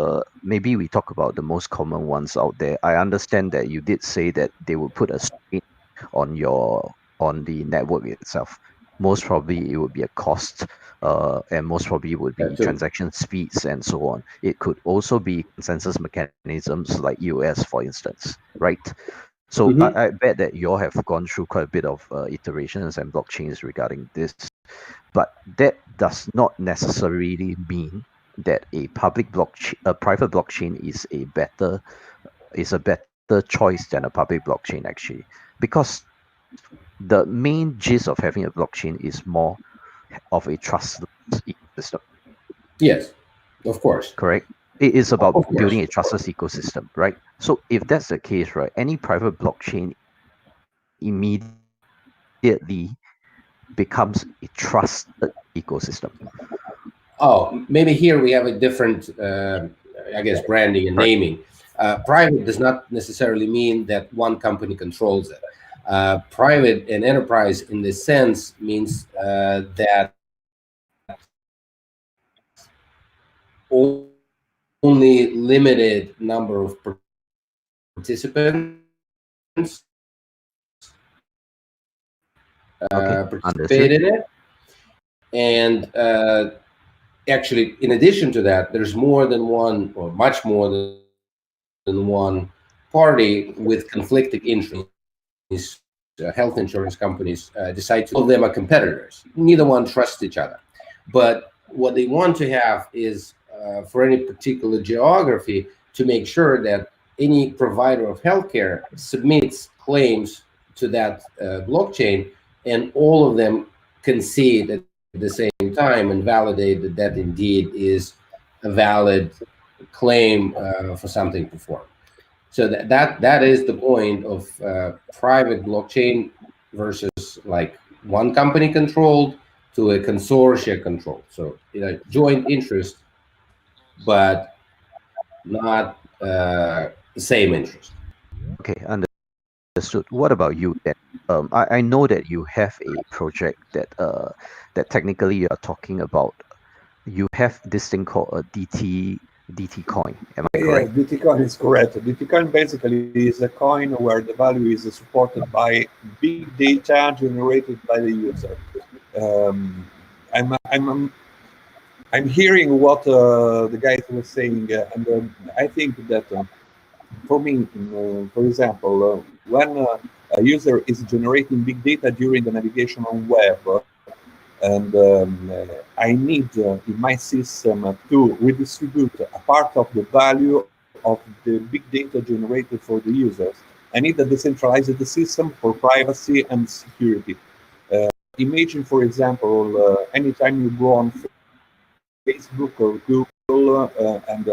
maybe we talk about the most common ones out there. I understand that you did say that they will put a strain on the network itself. Most probably it would be a cost, and most probably it would be transaction speeds and so on. It could also be consensus mechanisms like EOS, for instance, right? So I bet that you all have gone through quite a bit of iterations and blockchains regarding this, but that does not necessarily mean that a private blockchain is a better choice than a public blockchain, actually, because the main gist of having a blockchain is more of a trustless ecosystem. Yes, of course. Correct. It is about building a trustless ecosystem, right? So if that's the case, right, any private blockchain immediately becomes a trusted ecosystem. Oh, maybe here we have a different, I guess, branding and naming. Private does not necessarily mean that one company controls it. Private and enterprise in this sense means that only limited number of participants participate in it. And actually, in addition to that, there's more than one, or much more than one party with conflicting interests. Health insurance companies decide to, all of them are competitors. Neither one trusts each other. But what they want to have is, for any particular geography, to make sure that any provider of healthcare submits claims to that blockchain, and all of them concede at the same time and validate that that indeed is a valid claim for something performed. So that is the point of private blockchain versus like one company controlled to a consortia controlled. So joint interest, but not the same interest. Okay, understood. What about you then? I know that you have a project that that technically you are talking about. You have this thing called a DT coin. Am I correct? Yeah, DT coin is correct. DT coin basically is a coin where the value is supported by big data generated by the user. I'm hearing what the guys were saying, and I think that for me, for example, when a user is generating big data during the navigation on web, and I need in my system to redistribute a part of the value of the big data generated for the users. I need a decentralized system for privacy and security. Imagine, for example, anytime you go on Facebook or Google, and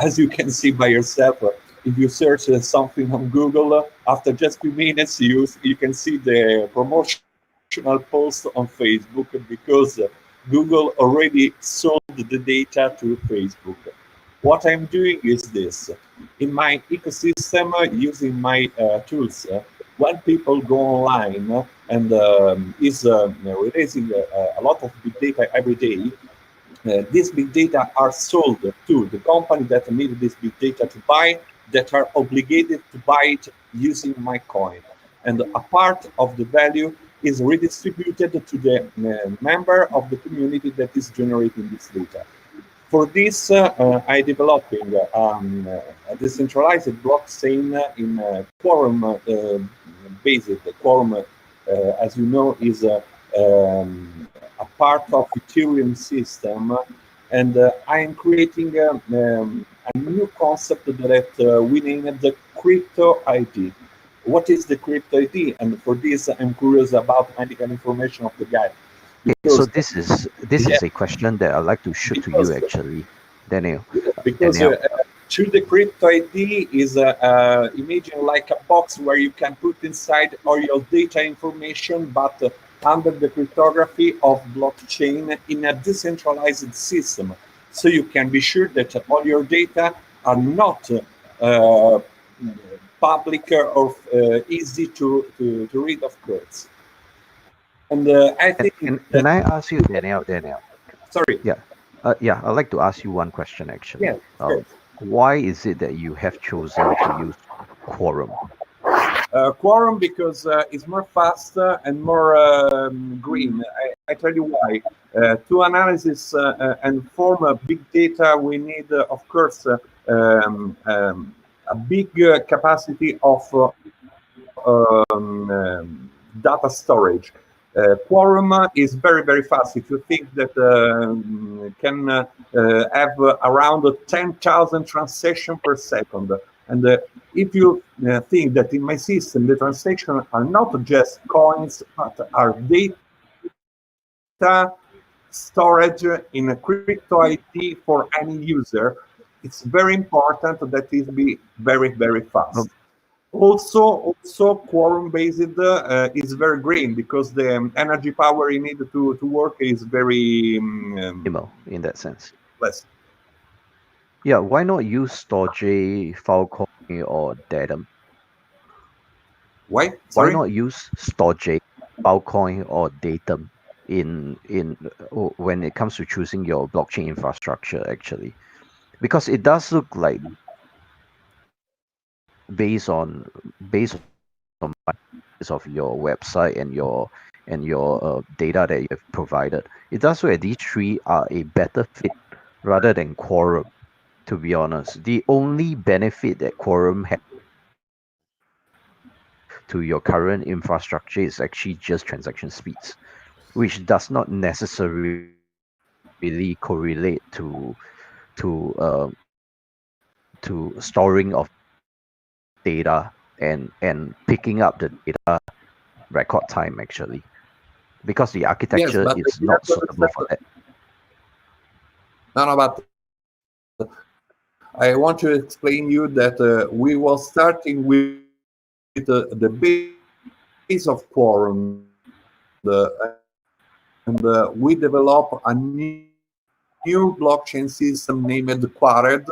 as you can see by yourself, if you search something on Google, after just a few minutes, you can see the promotional post on Facebook, because Google already sold the data to Facebook. What I'm doing is this. In my ecosystem, using my tools, when people go online and is releasing a lot of big data every day, these big data are sold to the company that need this big data to buy, that are obligated to buy it using my coin. And a part of the value is redistributed to the member of the community that is generating this data. For this, I developing a decentralized blockchain in Quorum-based. Quorum, as you know, is a part of Ethereum system, and I am creating a new concept that we named the crypto ID. What is the crypto ID? And for this, I'm curious about medical information of the guy. Okay, so this is a question that I'd like to shoot to you actually, Daniel. Because through the crypto ID is imagine like a box where you can put inside all your data information, but under the cryptography of blockchain in a decentralized system. So you can be sure that all your data are not public or easy to read, of course. And I think. Can I ask you, Daniel? Sorry. Yeah. I'd like to ask you one question actually. Yeah. Sure. Why is it that you have chosen to use Quorum? Quorum because it's more fast and more green. I tell you why. To analysis and form a big data, we need, of course, a big capacity of data storage. Quorum is very, very fast. If you think that can have around 10,000 transactions per second. And if you think that in my system, the transactions are not just coins, but are data storage in a crypto ID for any user, it's very important that it be very fast. Also, quorum-based is very green because the energy power you need to work is very minimal in that sense. less. Yeah, why not use Storj, Filecoin, or Datum? Why? Why not use Storj, Filecoin, or Datum in when it comes to choosing your blockchain infrastructure? Actually, because it does look like based on of your website and your data that you have provided, it does look like these three are a better fit rather than Quorum. To be honest, the only benefit that Quorum has to your current infrastructure is actually just transaction speeds, which does not necessarily correlate to storing of data and picking up the data record time actually, because the architecture but is you not have to suitable for that. No, but I want to explain you that we were starting with the base of Quorum, and we developed a new blockchain system named Quared.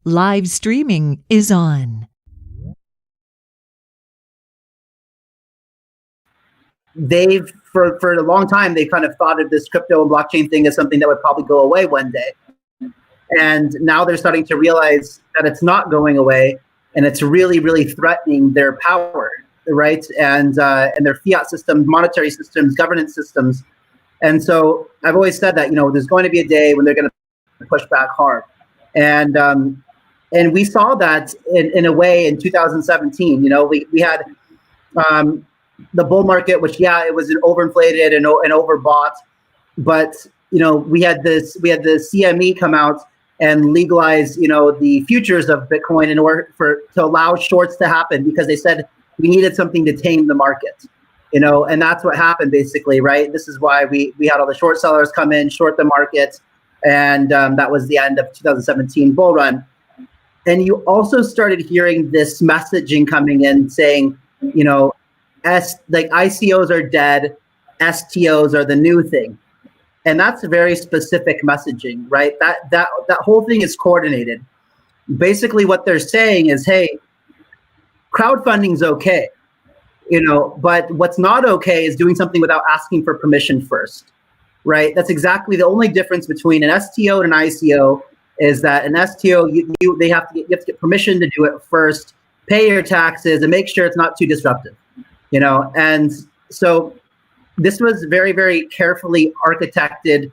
Live streaming is on. they've for a long time they kind of thought of this crypto and blockchain thing as something that would probably go away one day, and now they're starting to realize that it's not going away, and it's really, really threatening their power, right? And their fiat systems, monetary systems, governance systems. And so I've always said that, you know, there's going to be a day when they're going to push back hard, and we saw that in a way in 2017. You know, we had the bull market, which it was overinflated and overbought, but you know, we had the CME come out and legalize, you know, the futures of Bitcoin in order to allow shorts to happen, because they said we needed something to tame the market, you know, and that's what happened basically, right? This is why we had all the short sellers come in, short the market, and that was the end of 2017 bull run. And you also started hearing this messaging coming in saying, you know, like ICOs are dead, STOs are the new thing. And that's very specific messaging, right? That whole thing is coordinated. Basically what they're saying is, hey, crowdfunding's okay, you know, but what's not okay is doing something without asking for permission first, right? That's exactly the only difference between an STO and an ICO, is that an STO, you have to get permission to do it first, pay your taxes, and make sure it's not too disruptive. You know, and so this was very, very carefully architected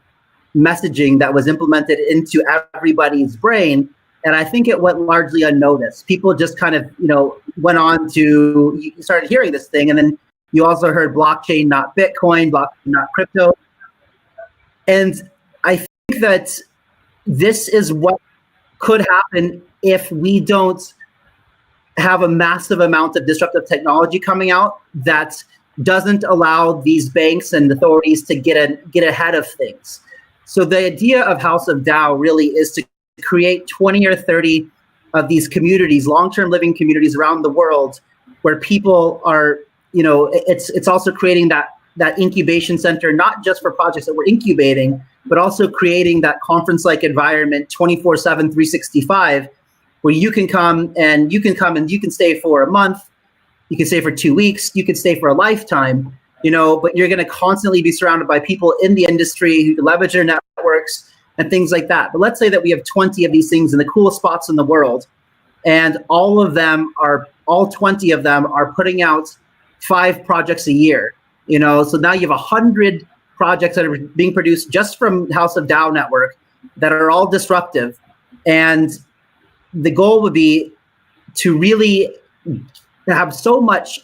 messaging that was implemented into everybody's brain. And I think it went largely unnoticed. People just kind of, you know, went on to, you started hearing this thing. And then you also heard blockchain, not Bitcoin, blockchain, not crypto. And I think that this is what could happen if we don't have a massive amount of disruptive technology coming out that doesn't allow these banks and authorities to get ahead of things. So the idea of House of DAO really is to create 20 or 30 of these communities, long-term living communities around the world, where people are, you know, it's also creating that incubation center, not just for projects that we're incubating, but also creating that conference-like environment 24/7, 365, where you can come and you can stay for a month, you can stay for 2 weeks, you can stay for a lifetime, you know, but you're going to constantly be surrounded by people in the industry who leverage their networks and things like that. But let's say that we have 20 of these things in the coolest spots in the world, and all 20 of them are putting out 5 projects a year, you know, so now you have 100 projects that are being produced just from House of DAO network that are all disruptive. And the goal would be to really have so much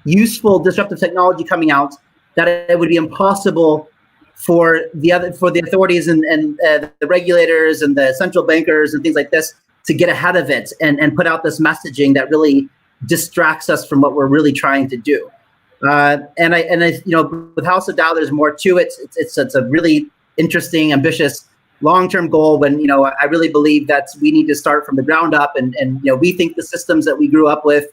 useful disruptive technology coming out that it would be impossible for the authorities and the regulators and the central bankers and things like this to get ahead of it and put out this messaging that really distracts us from what we're really trying to do. And I you know, with House of DAO, there's more to it. It's a really interesting, ambitious, long-term goal, when, you know, I really believe that we need to start from the ground up, and you know, we think the systems that we grew up with,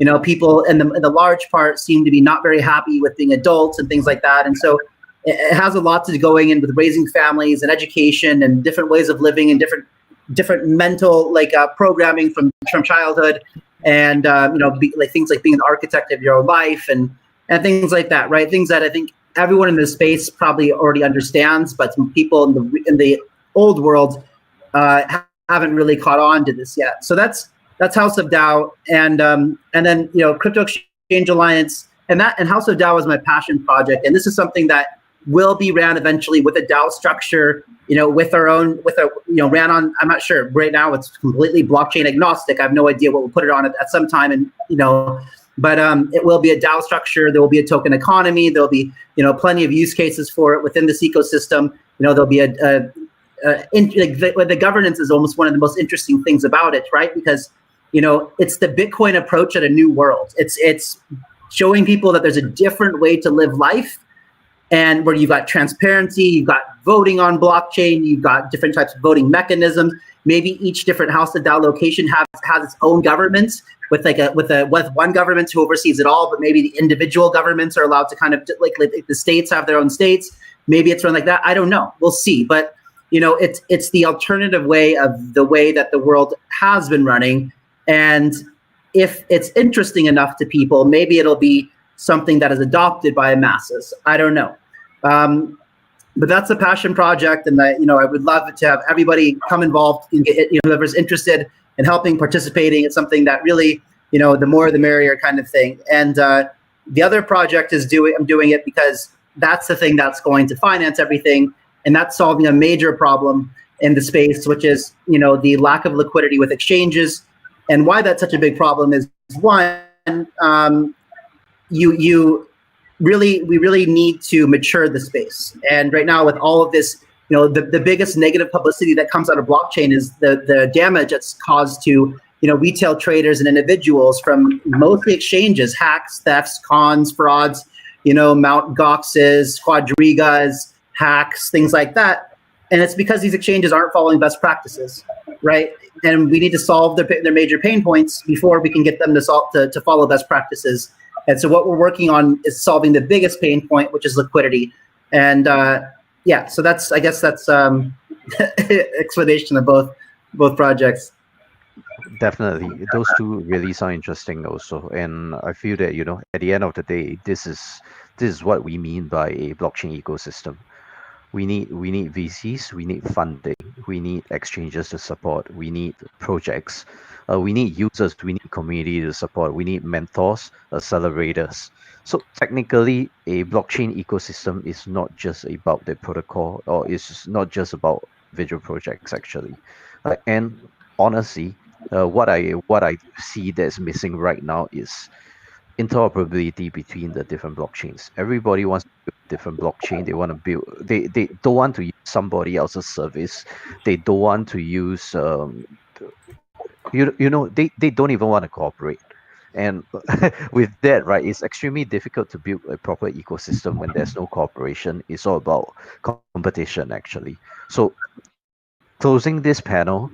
you know, people in the large part seem to be not very happy with being adults and things like that. And so it has a lot to going in with raising families and education and different ways of living and different mental programming from childhood, and you know, like things like being an architect of your own life and things like that, right? Things that I think everyone in this space probably already understands, but some people in the old world haven't really caught on to this yet. So that's House of DAO, and then, you know, Crypto Exchange Alliance, and House of DAO is my passion project, and this is something that will be ran eventually with a DAO structure, you know, ran on, I'm not sure right now, it's completely blockchain agnostic. I have no idea what we'll put it on at some time, and you know. But it will be a DAO structure. There will be a token economy. There'll be, you know, plenty of use cases for it within this ecosystem. You know, there'll be the governance is almost one of the most interesting things about it, right? Because, you know, it's the Bitcoin approach at a new world. It's showing people that there's a different way to live life, and where you've got transparency, you've got voting on blockchain, you've got different types of voting mechanisms. Maybe each different House of DAO location has its own governments, with one government who oversees it all, but maybe the individual governments are allowed to kind of like the states have their own states. Maybe it's run like that. I don't know. We'll see. But you know, it's the alternative way of the way that the world has been running. And if it's interesting enough to people, maybe it'll be something that is adopted by masses. I don't know. But that's a passion project, and I would love to have everybody come involved and get, whoever's interested in helping, participating. It's something that really, the more the merrier kind of thing. And the other project is I'm doing it because that's the thing that's going to finance everything, and that's solving a major problem in the space, which is, the lack of liquidity with exchanges. And why that's such a big problem is, one, we really need to mature the space. And right now, with all of this, the biggest negative publicity that comes out of blockchain is the damage that's caused to, retail traders and individuals from mostly exchanges, hacks, thefts, cons, frauds, Mt. Goxes, Quadrigas, hacks, things like that. And it's because these exchanges aren't following best practices, right? And we need to solve their major pain points before we can get them to follow best practices. And so what we're working on is solving the biggest pain point, which is liquidity. And so I guess that's explanation of both projects. Definitely, those two really sound interesting also, and I feel that at the end of the day, this is what we mean by a blockchain ecosystem. We need VCs, we need funding, we need exchanges to support, we need projects, we need users, we need community to support, we need mentors, accelerators. So technically, a blockchain ecosystem is not just about the protocol, or it's not just about visual projects actually. And honestly, what I see that's missing right now is interoperability between the different blockchains. Everybody wants to build a different blockchain. They want to build. They don't want to use somebody else's service. They don't want to use. They don't even want to cooperate. And with that, right, it's extremely difficult to build a proper ecosystem when there's no cooperation. It's all about competition, actually. So, closing this panel,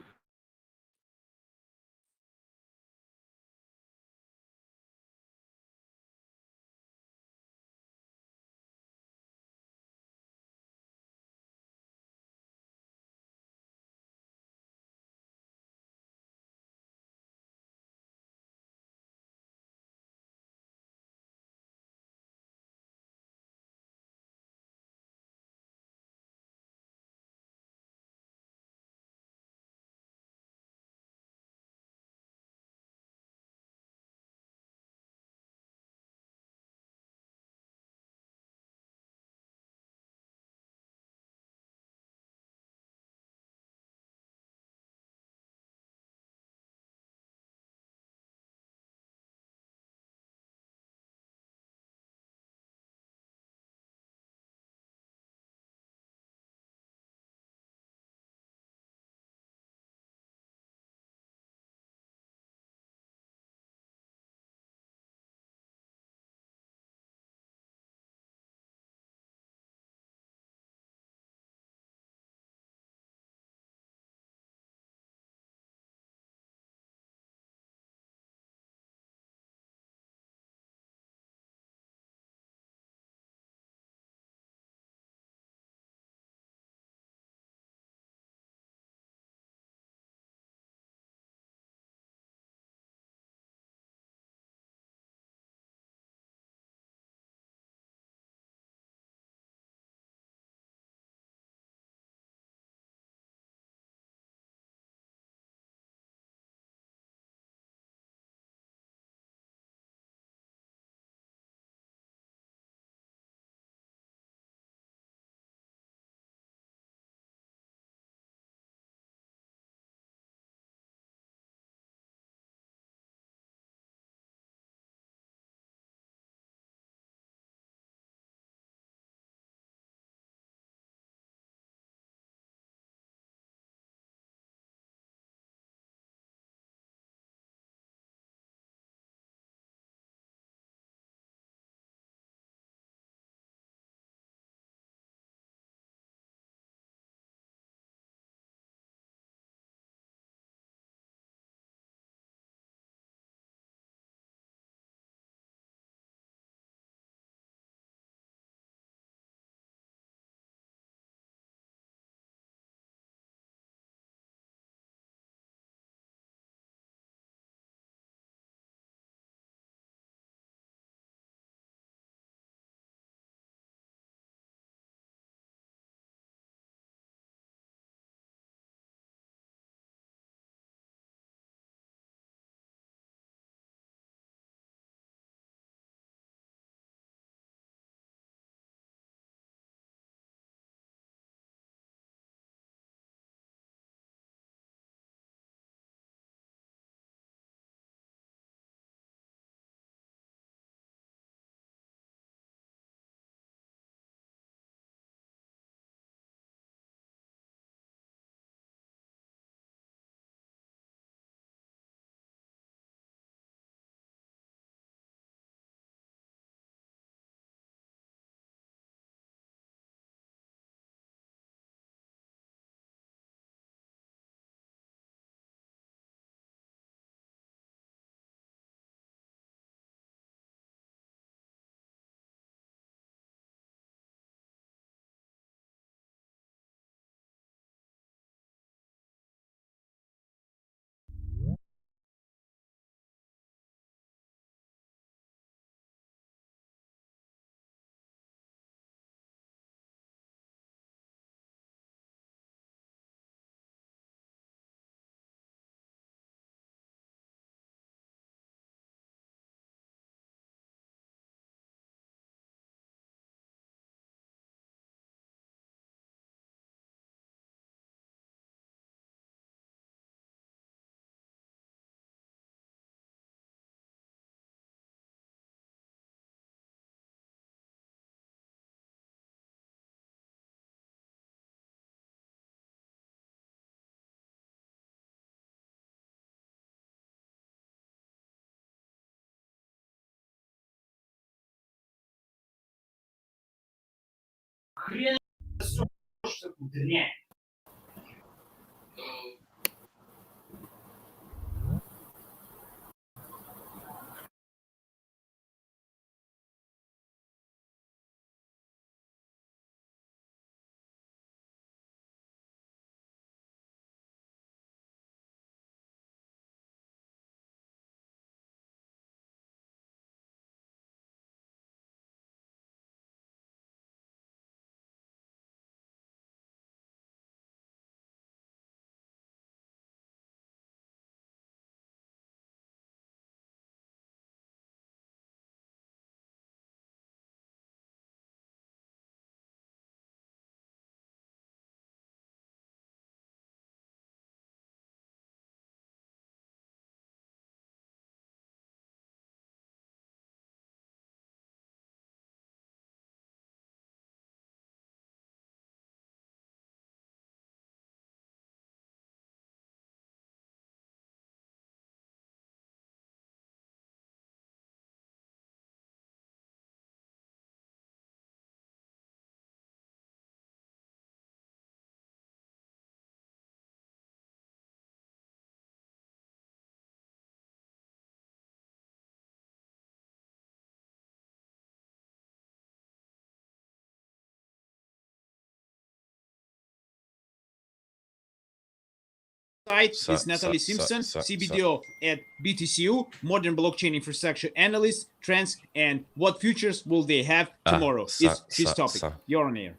Is Natalie Simpson, CBDO at BTCU, Modern Blockchain Infrastructure Analyst, Trends, and what futures will they have tomorrow? Is his topic. You're on air.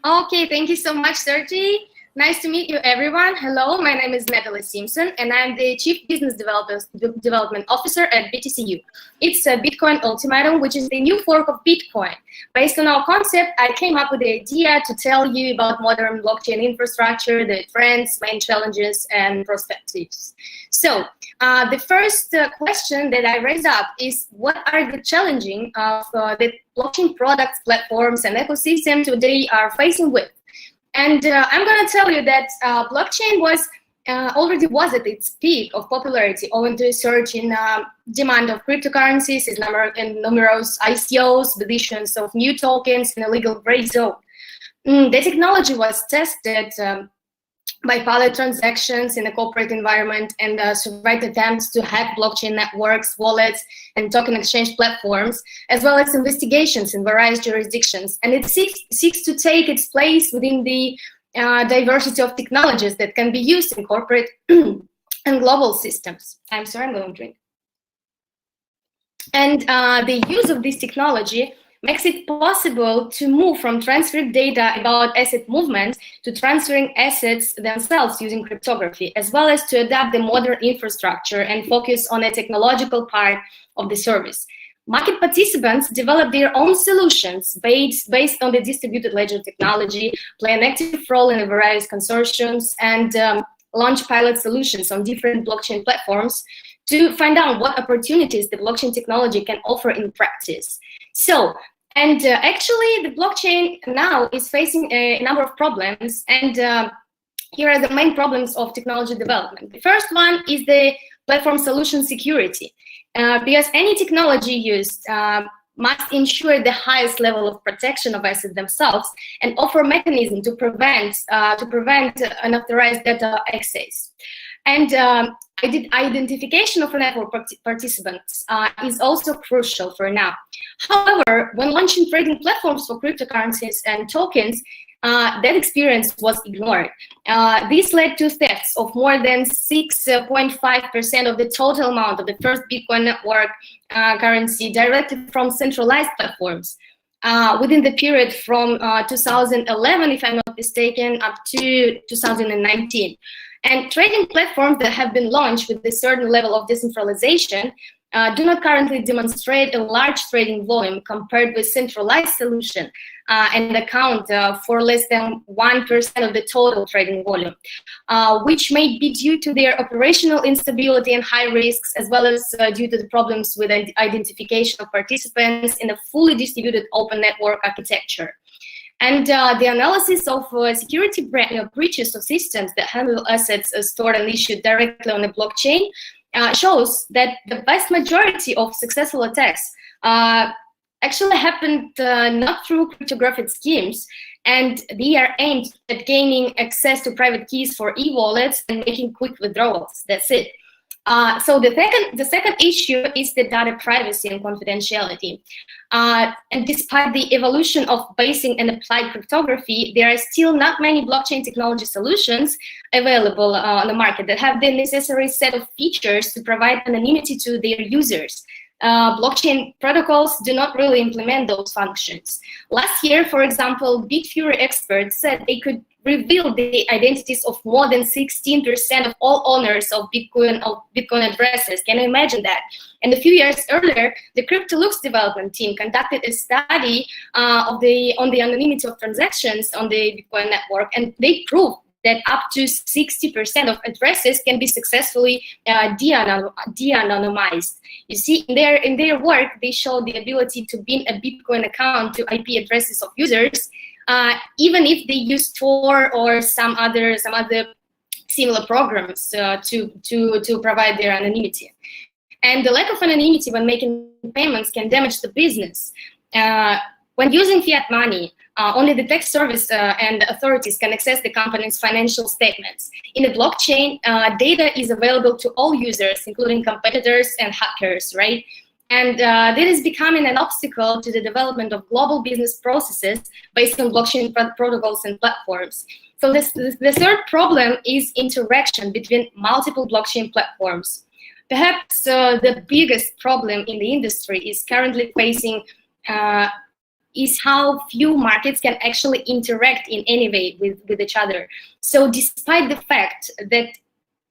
Okay, thank you so much, Sergey. Nice to meet you, everyone. Hello, my name is Natalie Simpson, and I'm the Chief Business Development Officer at BTCU. It's a Bitcoin Ultimatum, which is the new fork of Bitcoin. Based on our concept, I came up with the idea to tell you about modern blockchain infrastructure, the trends, main challenges, and perspectives. So, the first question that I raise up is, what are the challenges of the blockchain products, platforms, and ecosystem today are facing with? And I'm going to tell you that blockchain already was at its peak of popularity owing to a surge in demand of cryptocurrencies and numerous ICOs, the issuance of new tokens in a legal gray zone. The technology was tested by pilot transactions in a corporate environment and survived attempts to hack blockchain networks, wallets, and token exchange platforms, as well as investigations in various jurisdictions. And it seeks to take its place within the diversity of technologies that can be used in corporate and global systems. I'm sorry, I'm going to drink. And the use of this technology makes it possible to move from transferring data about asset movements to transferring assets themselves using cryptography, as well as to adapt the modern infrastructure and focus on a technological part of the service. Market participants develop their own solutions based on the distributed ledger technology, play an active role in various consortiums, and launch pilot solutions on different blockchain platforms to find out what opportunities the blockchain technology can offer in practice. So, and actually the blockchain now is facing a number of problems, and here are the main problems of technology development. The first one is the platform solution security, because any technology used must ensure the highest level of protection of assets themselves and offer mechanism to prevent unauthorized data access. And identification of network participants is also crucial for now. However, when launching trading platforms for cryptocurrencies and tokens, that experience was ignored. This led to thefts of more than 6.5% of the total amount of the first Bitcoin network currency directly from centralized platforms within the period from 2011, if I'm not mistaken, up to 2019. And trading platforms that have been launched with a certain level of decentralization do not currently demonstrate a large trading volume compared with centralized solution and account for less than 1% of the total trading volume, which may be due to their operational instability and high risks, as well as due to the problems with identification of participants in a fully distributed open network architecture. And the analysis of security breaches of systems that handle assets stored and issued directly on the blockchain shows that the vast majority of successful attacks actually happened not through cryptographic schemes, and they are aimed at gaining access to private keys for e-wallets and making quick withdrawals. That's it. So the second issue is the data privacy and confidentiality. And despite the evolution of basic and applied cryptography, there are still not many blockchain technology solutions available on the market that have the necessary set of features to provide anonymity to their users. Blockchain protocols do not really implement those functions. Last year, for example, Bitfury experts said they could reveal the identities of more than 16% of all owners of Bitcoin addresses. Can you imagine that? And a few years earlier, the CryptoLux development team conducted a study on the anonymity of transactions on the Bitcoin network, and they proved that up to 60% of addresses can be successfully de-anonymized. You see, in their work, they showed the ability to pin a Bitcoin account to IP addresses of users, even if they use Tor or some other similar programs to provide their anonymity. And the lack of anonymity when making payments can damage the business. When using fiat money, only the tax service and authorities can access the company's financial statements. In the blockchain, data is available to all users, including competitors and hackers, right? And that is becoming an obstacle to the development of global business processes based on blockchain protocols and platforms. So the third problem is interaction between multiple blockchain platforms. Perhaps the biggest problem in the industry is currently facing is how few markets can actually interact in any way with each other. So despite the fact that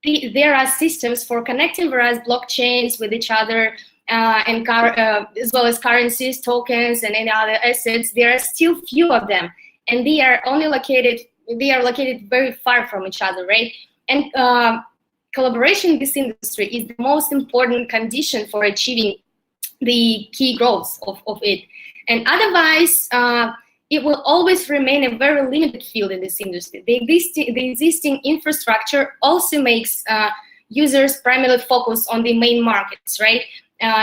there are systems for connecting various blockchains with each other, and as well as currencies, tokens, and any other assets, there are still few of them, and they are located very far from each other, right? And collaboration in this industry is the most important condition for achieving the key goals of it. And otherwise, it will always remain a very limited field in this industry. The existing infrastructure also makes users primarily focus on the main markets, right?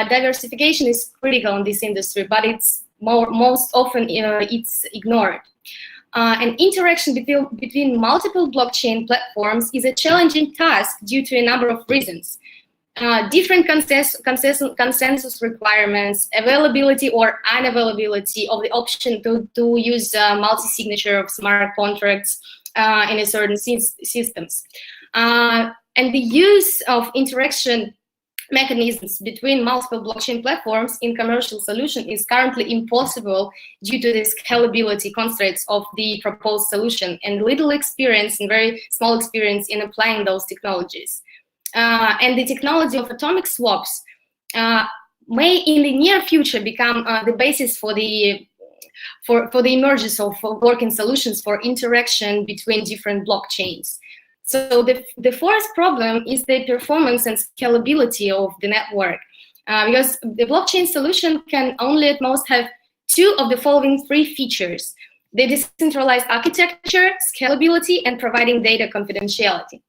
Diversification is critical in this industry, but it's most often it's ignored. And interaction between multiple blockchain platforms is a challenging task due to a number of reasons. Different consensus requirements, availability or unavailability of the option to use multi-signature of smart contracts in a certain systems. And the use of interaction mechanisms between multiple blockchain platforms in commercial solution is currently impossible due to the scalability constraints of the proposed solution and little experience and very small experience in applying those technologies. And the technology of atomic swaps may in the near future become the basis for the emergence of working solutions for interaction between different blockchains. So the fourth problem is the performance and scalability of the network, because the blockchain solution can only at most have two of the following three features: the decentralized architecture, scalability, and providing data confidentiality.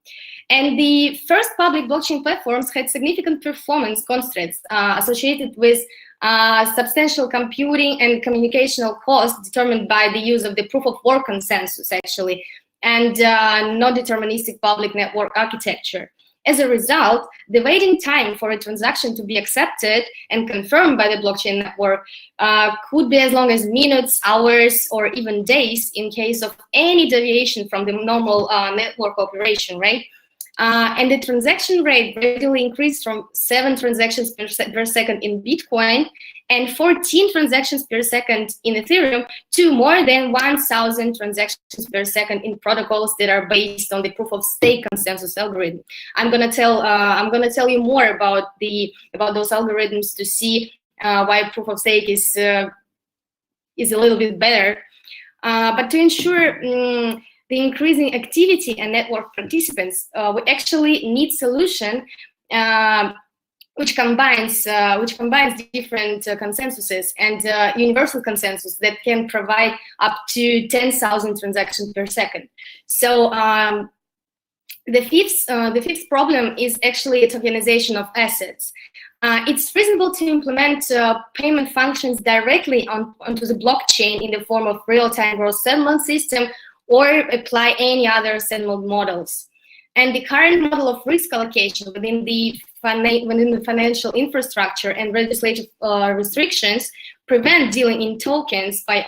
And the first public blockchain platforms had significant performance constraints associated with substantial computing and communicational costs determined by the use of the proof of work consensus, actually, and non-deterministic public network architecture. As a result, the waiting time for a transaction to be accepted and confirmed by the blockchain network could be as long as minutes, hours, or even days in case of any deviation from the normal network operation, right? And the transaction rate gradually increased from 7 transactions per second in Bitcoin and 14 transactions per second in Ethereum to more than 1,000 transactions per second in protocols that are based on the proof of stake consensus algorithm. I'm gonna tell you more about those algorithms to see why proof of stake is a little bit better. But to ensure the increasing activity and network participants, we actually need solution which combines different consensuses and universal consensus that can provide up to 10,000 transactions per second. So the fifth problem is actually a tokenization of assets. It's reasonable to implement payment functions directly onto the blockchain in the form of real-time gross settlement system, or apply any other settlement models. And the current model of risk allocation within the financial infrastructure and legislative restrictions prevent dealing in tokens by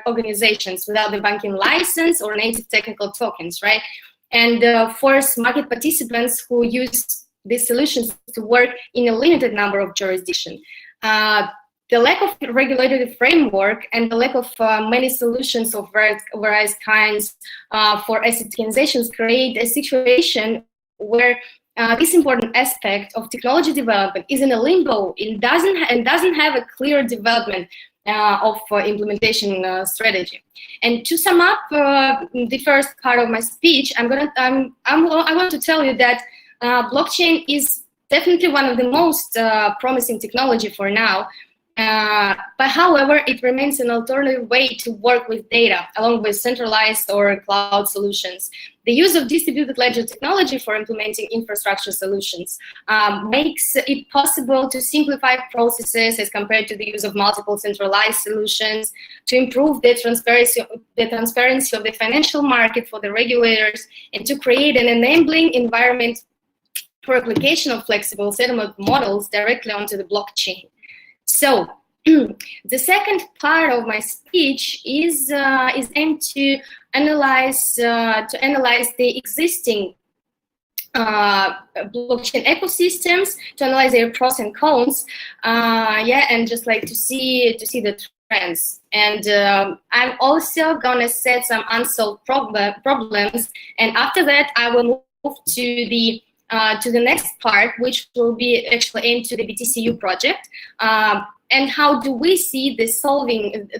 organizations without the banking license or native technical tokens, right? And force market participants who use these solutions to work in a limited number of jurisdictions. The lack of regulatory framework and the lack of many solutions of various kinds for asset tokenizations create a situation where this important aspect of technology development is in a limbo and doesn't have a clear development of implementation strategy. And to sum up the first part of my speech, I want to tell you that blockchain is definitely one of the most promising technology for now. But however, it remains an alternative way to work with data, along with centralized or cloud solutions. The use of distributed ledger technology for implementing infrastructure solutions makes it possible to simplify processes as compared to the use of multiple centralized solutions, to improve the transparency of the financial market for the regulators, and to create an enabling environment for application of flexible settlement models directly onto the blockchain. So the second part of my speech is aimed to analyze the existing blockchain ecosystems, to analyze their pros and cons, and just like to see the trends. And I'm also gonna set some unsolved problems, and after that I will move to the next part, which will be actually aimed to the BTCU project, and how do we see the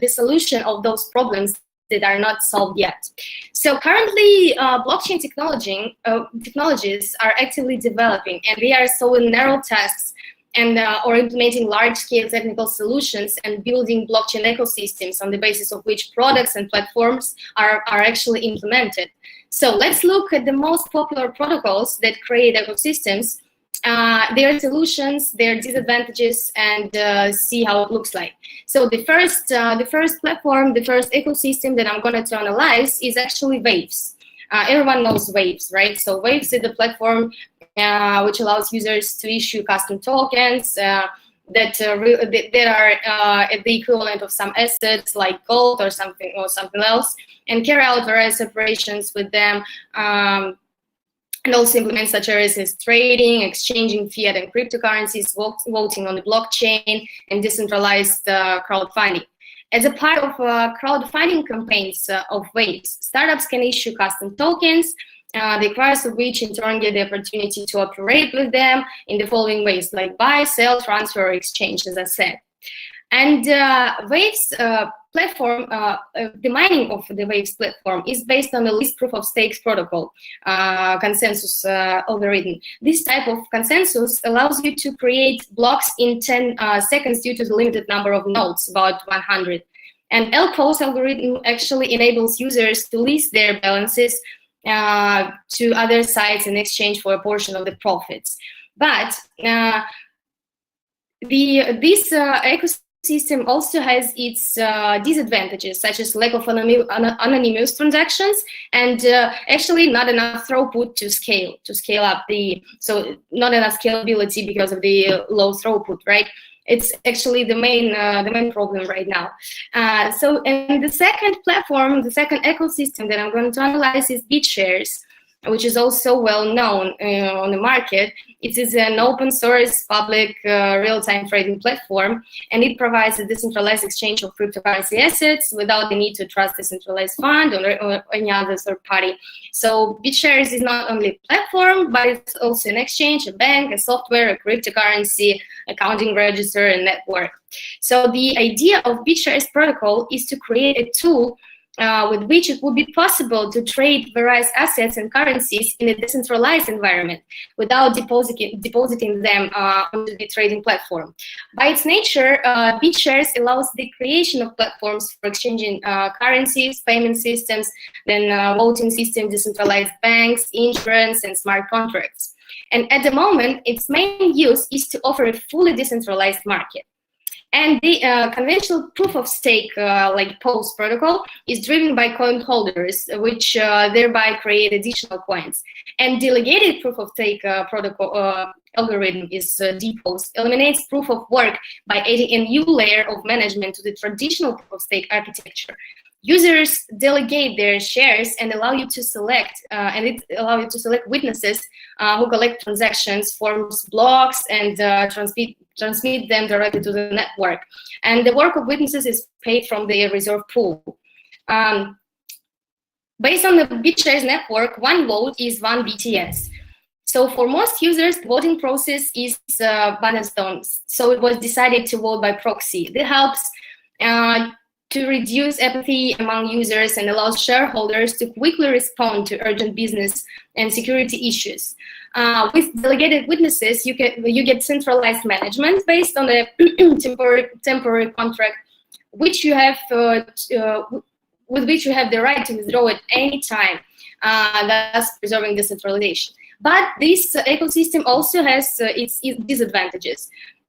solution of those problems that are not solved yet. So currently, blockchain technologies are actively developing, and they are solving narrow tasks and or implementing large-scale technical solutions and building blockchain ecosystems on the basis of which products and platforms are actually implemented. So let's look at the most popular protocols that create ecosystems, their solutions, their disadvantages, and see how it looks like. So the first platform, the first ecosystem that I'm going to analyze is actually Waves. Everyone knows Waves, right? So Waves is the platform which allows users to issue custom tokens that are the equivalent of some assets like gold or something else, and carry out various operations with them, and also implement such areas as trading, exchanging fiat and cryptocurrencies, voting on the blockchain, and decentralized crowdfunding. As a part of crowdfunding campaigns of Waves, startups can issue custom tokens, the acquirers of which in turn get the opportunity to operate with them in the following ways, like buy, sell, transfer, or exchange, as I said. And Waves platform, the mining of the Waves platform is based on the least proof of stakes protocol consensus algorithm. This type of consensus allows you to create blocks in 10 seconds due to the limited number of nodes, about 100. And LPOS algorithm actually enables users to lease their balances to other sites in exchange for a portion of the profits. But this ecosystem also has its disadvantages, such as lack of anonymous transactions and actually not enough throughput to scale up so not enough scalability because of the low throughput, right? It's actually the main problem right now. So, and the second platform, the second ecosystem that I'm going to analyze is BitShares, which is also well known on the market. It is an open source public real-time trading platform, and it provides a decentralized exchange of cryptocurrency assets without the need to trust a centralized fund or any other third party. So BitShares is not only a platform, but it's also an exchange, a bank, a software, a cryptocurrency, accounting register, and network. So the idea of BitShares protocol is to create a tool with which it would be possible to trade various assets and currencies in a decentralized environment without depositing them onto the trading platform. By its nature, BitShares allows the creation of platforms for exchanging currencies, payment systems, then voting system, decentralized banks, insurance, and smart contracts. And at the moment, its main use is to offer a fully decentralized market. And the conventional proof of stake, like POS protocol, is driven by coin holders, which thereby create additional coins. And delegated proof of stake protocol algorithm is DPoS, eliminates proof of work by adding a new layer of management to the traditional proof of stake architecture. Users delegate their shares and allow you to select, witnesses who collect transactions, forms blocks, and transmit them directly to the network. And the work of witnesses is paid from the reserve pool. Based on the BitShares network, one vote is one BTS. So for most users, the voting process is button stones. So it was decided to vote by proxy. This helps to reduce apathy among users and allows shareholders to quickly respond to urgent business and security issues. With delegated witnesses, you get centralized management based on a temporary contract, which you have with which you have the right to withdraw at any time, thus preserving decentralization. But this ecosystem also has its disadvantages.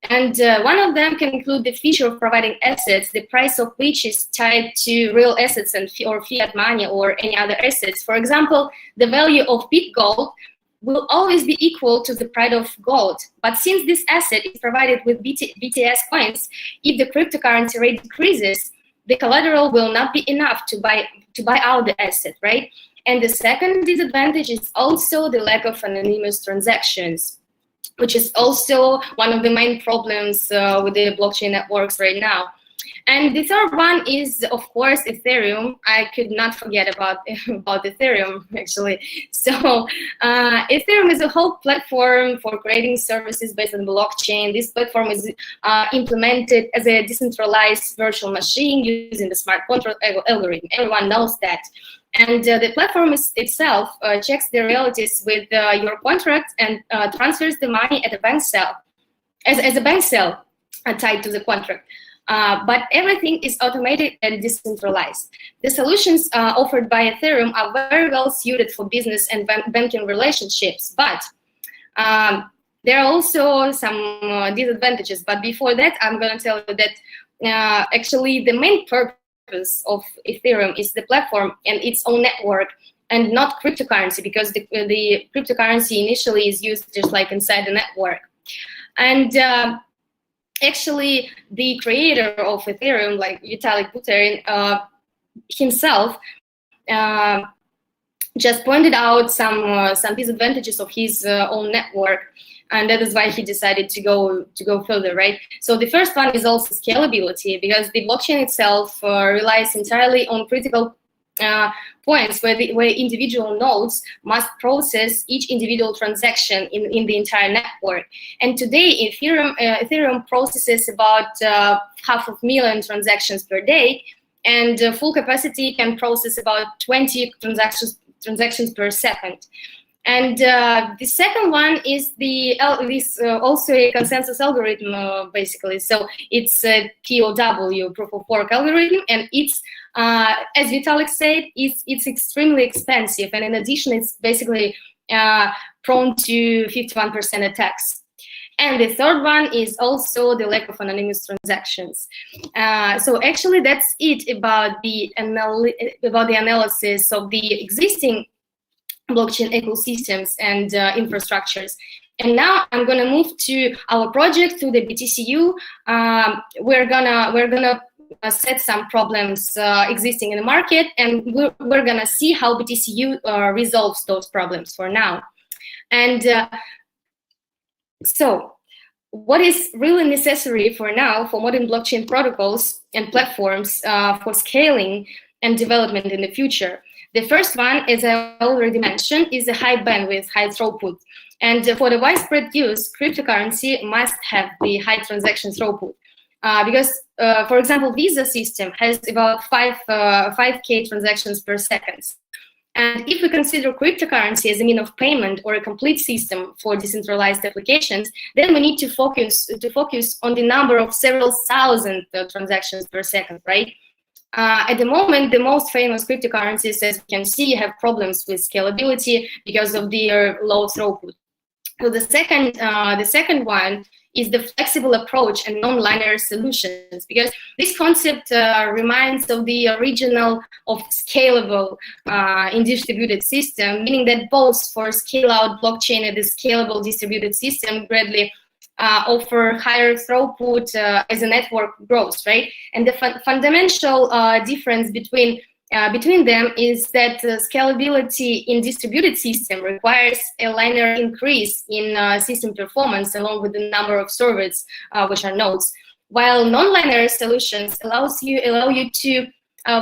And one of them can include the feature of providing assets, the price of which is tied to real assets or fiat money or any other assets. For example, the value of BitGold will always be equal to the price of gold. But since this asset is provided with BTS coins, if the cryptocurrency rate decreases, the collateral will not be enough to buy out the asset, right? And the second disadvantage is also the lack of anonymous transactions, which is also one of the main problems with the blockchain networks right now. And the third one is, of course, Ethereum. I could not forget about Ethereum, actually. So Ethereum is a whole platform for creating services based on blockchain. This platform is implemented as a decentralized virtual machine using the smart contract algorithm. Everyone knows that. And the platform itself checks the realities with your contract and transfers the money at a bank cell, as a bank cell tied to the contract. But everything is automated and decentralized. The solutions offered by Ethereum are very well suited for business and banking relationships, but there are also some disadvantages. But before that, I'm going to tell you that actually the main purpose of Ethereum is the platform and its own network, and not cryptocurrency, because the cryptocurrency initially is used just like inside the network. And actually, the creator of Ethereum, like Vitalik Buterin himself, just pointed out some disadvantages of his own network, and that is why he decided to go further, right? So the first one is also scalability, because the blockchain itself relies entirely on critical points where individual nodes must process each individual transaction in the entire network. And today, Ethereum processes about 500,000 transactions per day, and full capacity can process about 20 transactions per second. And the second one is also a consensus algorithm, basically. So it's a POW, proof of work algorithm, and it's, as Vitalik said, it's extremely expensive, and in addition, it's basically prone to 51% attacks. And the third one is also the lack of anonymous transactions. So actually, that's it about the analysis of the existing blockchain ecosystems and infrastructures. And now I'm gonna move to our project, to the BTCU. We're gonna set some problems existing in the market, and we're gonna see how BTCU resolves those problems for now. And so what is really necessary for now for modern blockchain protocols and platforms for scaling and development in the future? The first one, as I already mentioned, is a high bandwidth, high throughput. And for the widespread use, cryptocurrency must have the high transaction throughput. Because, for example, Visa system has about 5K transactions per second. And if we consider cryptocurrency as a mean of payment or a complete system for decentralized applications, then we need to focus on the number of several thousand transactions per second, right? At the moment, the most famous cryptocurrencies, as we can see, have problems with scalability because of their low throughput. So the second one is the flexible approach and non-linear solutions, because this concept reminds of the original of scalable in distributed system, meaning that both for scale-out blockchain and the scalable distributed system greatly offer higher throughput as the network grows, right? And the fundamental difference between them is that scalability in distributed system requires a linear increase in system performance along with the number of servers, which are nodes, while non-linear solutions allow you to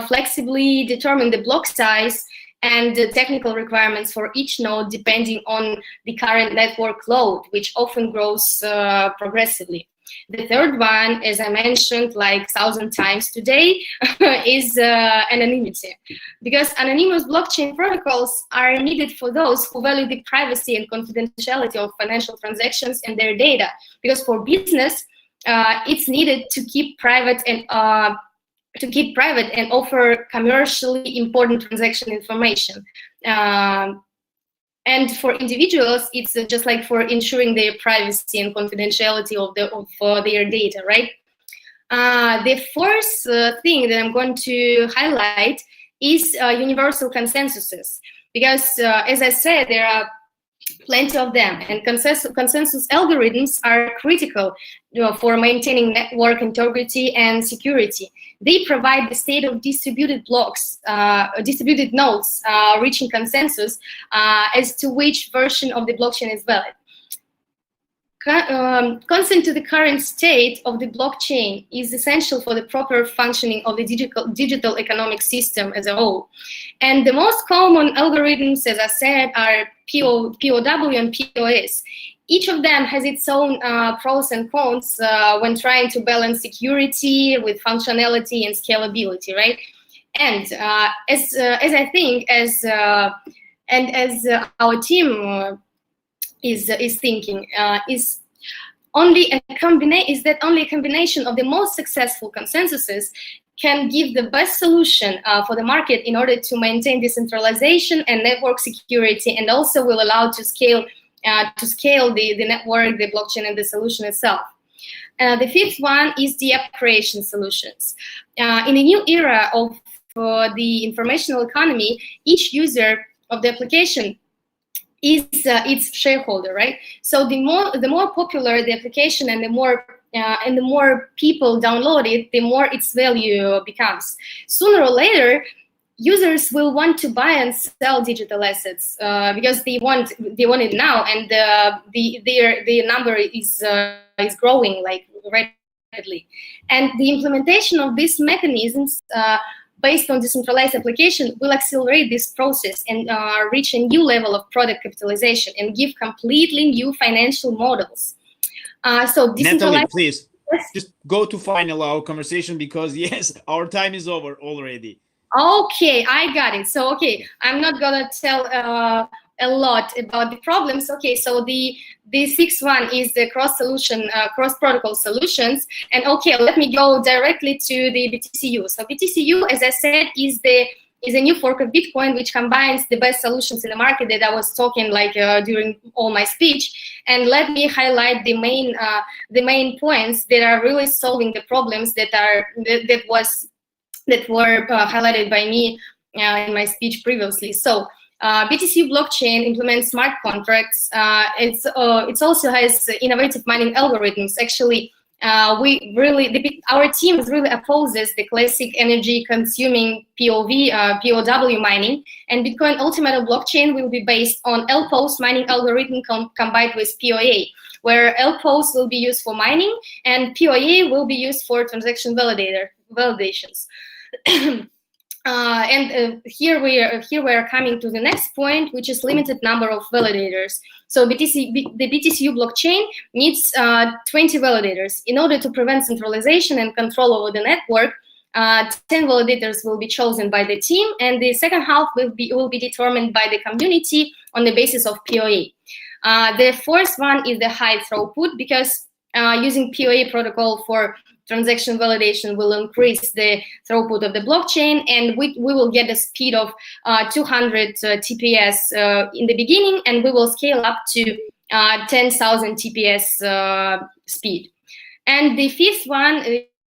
flexibly determine the block size and the technical requirements for each node depending on the current network load, which often grows progressively. The third one, as I mentioned like 1,000 times today, is anonymity. Because anonymous blockchain protocols are needed for those who value the privacy and confidentiality of financial transactions and their data. Because for business, it's needed to keep private and offer commercially important transaction information. And for individuals, it's just like for ensuring their privacy and confidentiality of their data, right? The fourth thing that I'm going to highlight is universal consensuses, because as I said, there are plenty of them, and consensus algorithms are critical for maintaining network integrity and security. They provide the state of distributed blocks, distributed nodes reaching consensus as to which version of the blockchain is valid. Consent to the current state of the blockchain is essential for the proper functioning of the digital economic system as a whole. And the most common algorithms, as I said, are POW and POS. Each of them has its own pros and cons when trying to balance security with functionality and scalability, right? And as I think, as our team is thinking, is only a combination of the most successful consensuses can give the best solution for the market in order to maintain decentralization and network security, and also will allow to scale the network, the blockchain, and the solution itself. The fifth one is the app creation solutions. In a new era of the informational economy, each user of the application is its shareholder, right? So the more popular the application and the more people download it, the more its value becomes. Sooner or later, users will want to buy and sell digital assets because they want it now, and their number is growing like rapidly. And the implementation of these mechanisms based on decentralized application will accelerate this process and reach a new level of product capitalization and give completely new financial models. So Natalie, please, just go to final our conversation, because yes, our time is over already. Okay, I got it. So, okay, I'm not gonna tell a lot about the problems. Okay, so the sixth one is the cross-protocol solutions. And okay, let me go directly to the BTCU. So BTCU, as I said, is a new fork of Bitcoin which combines the best solutions in the market that I was talking like during all my speech. And let me highlight the main points that are really solving the problems that were highlighted by me in my speech previously. So BTC blockchain implements smart contracts. It also has innovative mining algorithms. Actually, our team really opposes the classic energy-consuming POW mining, and Bitcoin Ultimate blockchain will be based on LPOS mining algorithm combined with POA, where LPOS will be used for mining and POA will be used for transaction validations. Here we are coming to the next point, which is limited number of validators. So the BTCU blockchain needs 20 validators. In order to prevent centralization and control over the network, 10 validators will be chosen by the team, and the second half will be determined by the community on the basis of POA. The fourth one is the high throughput, because using POA protocol for transaction validation will increase the throughput of the blockchain, and we will get a speed of 200 TPS in the beginning, and we will scale up to 10,000 TPS speed. And the fifth one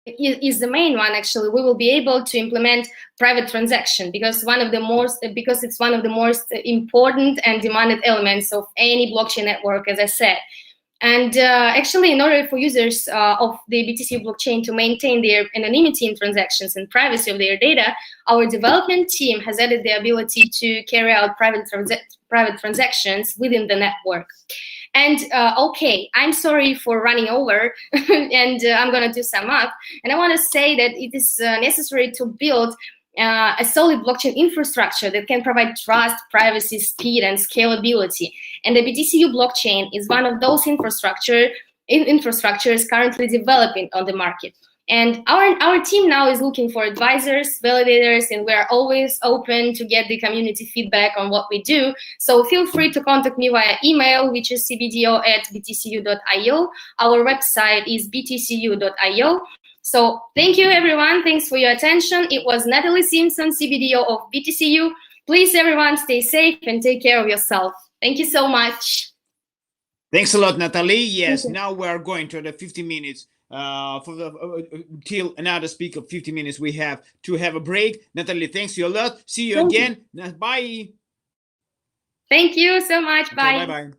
is the main one. Actually, we will be able to implement private transaction because it's one of the most important and demanded elements of any blockchain network, as I said. And actually, in order for users of the BTC blockchain to maintain their anonymity in transactions and privacy of their data, our development team has added the ability to carry out private transactions within the network. And okay, I'm sorry for running over, and I'm going to do sum up. And I want to say that it is necessary to build a solid blockchain infrastructure that can provide trust, privacy, speed, and scalability. And the BTCU blockchain is one of those infrastructures currently developing on the market. And our team now is looking for advisors, validators, and we're always open to get the community feedback on what we do. So feel free to contact me via email, which is cbdo@btcu.io. Our website is btcu.io. So thank you, everyone. Thanks for your attention. It was Natalie Simpson, CBDO of BTCU. Please, everyone, stay safe and take care of yourself. Thank you so much. Thanks a lot, Natalie. Yes, now we are going to the 50 minutes. Till another speaker, 50 minutes, we have to have a break. Natalie, thanks you a lot. See you again. Bye. Thank you so much. Bye. Bye-bye.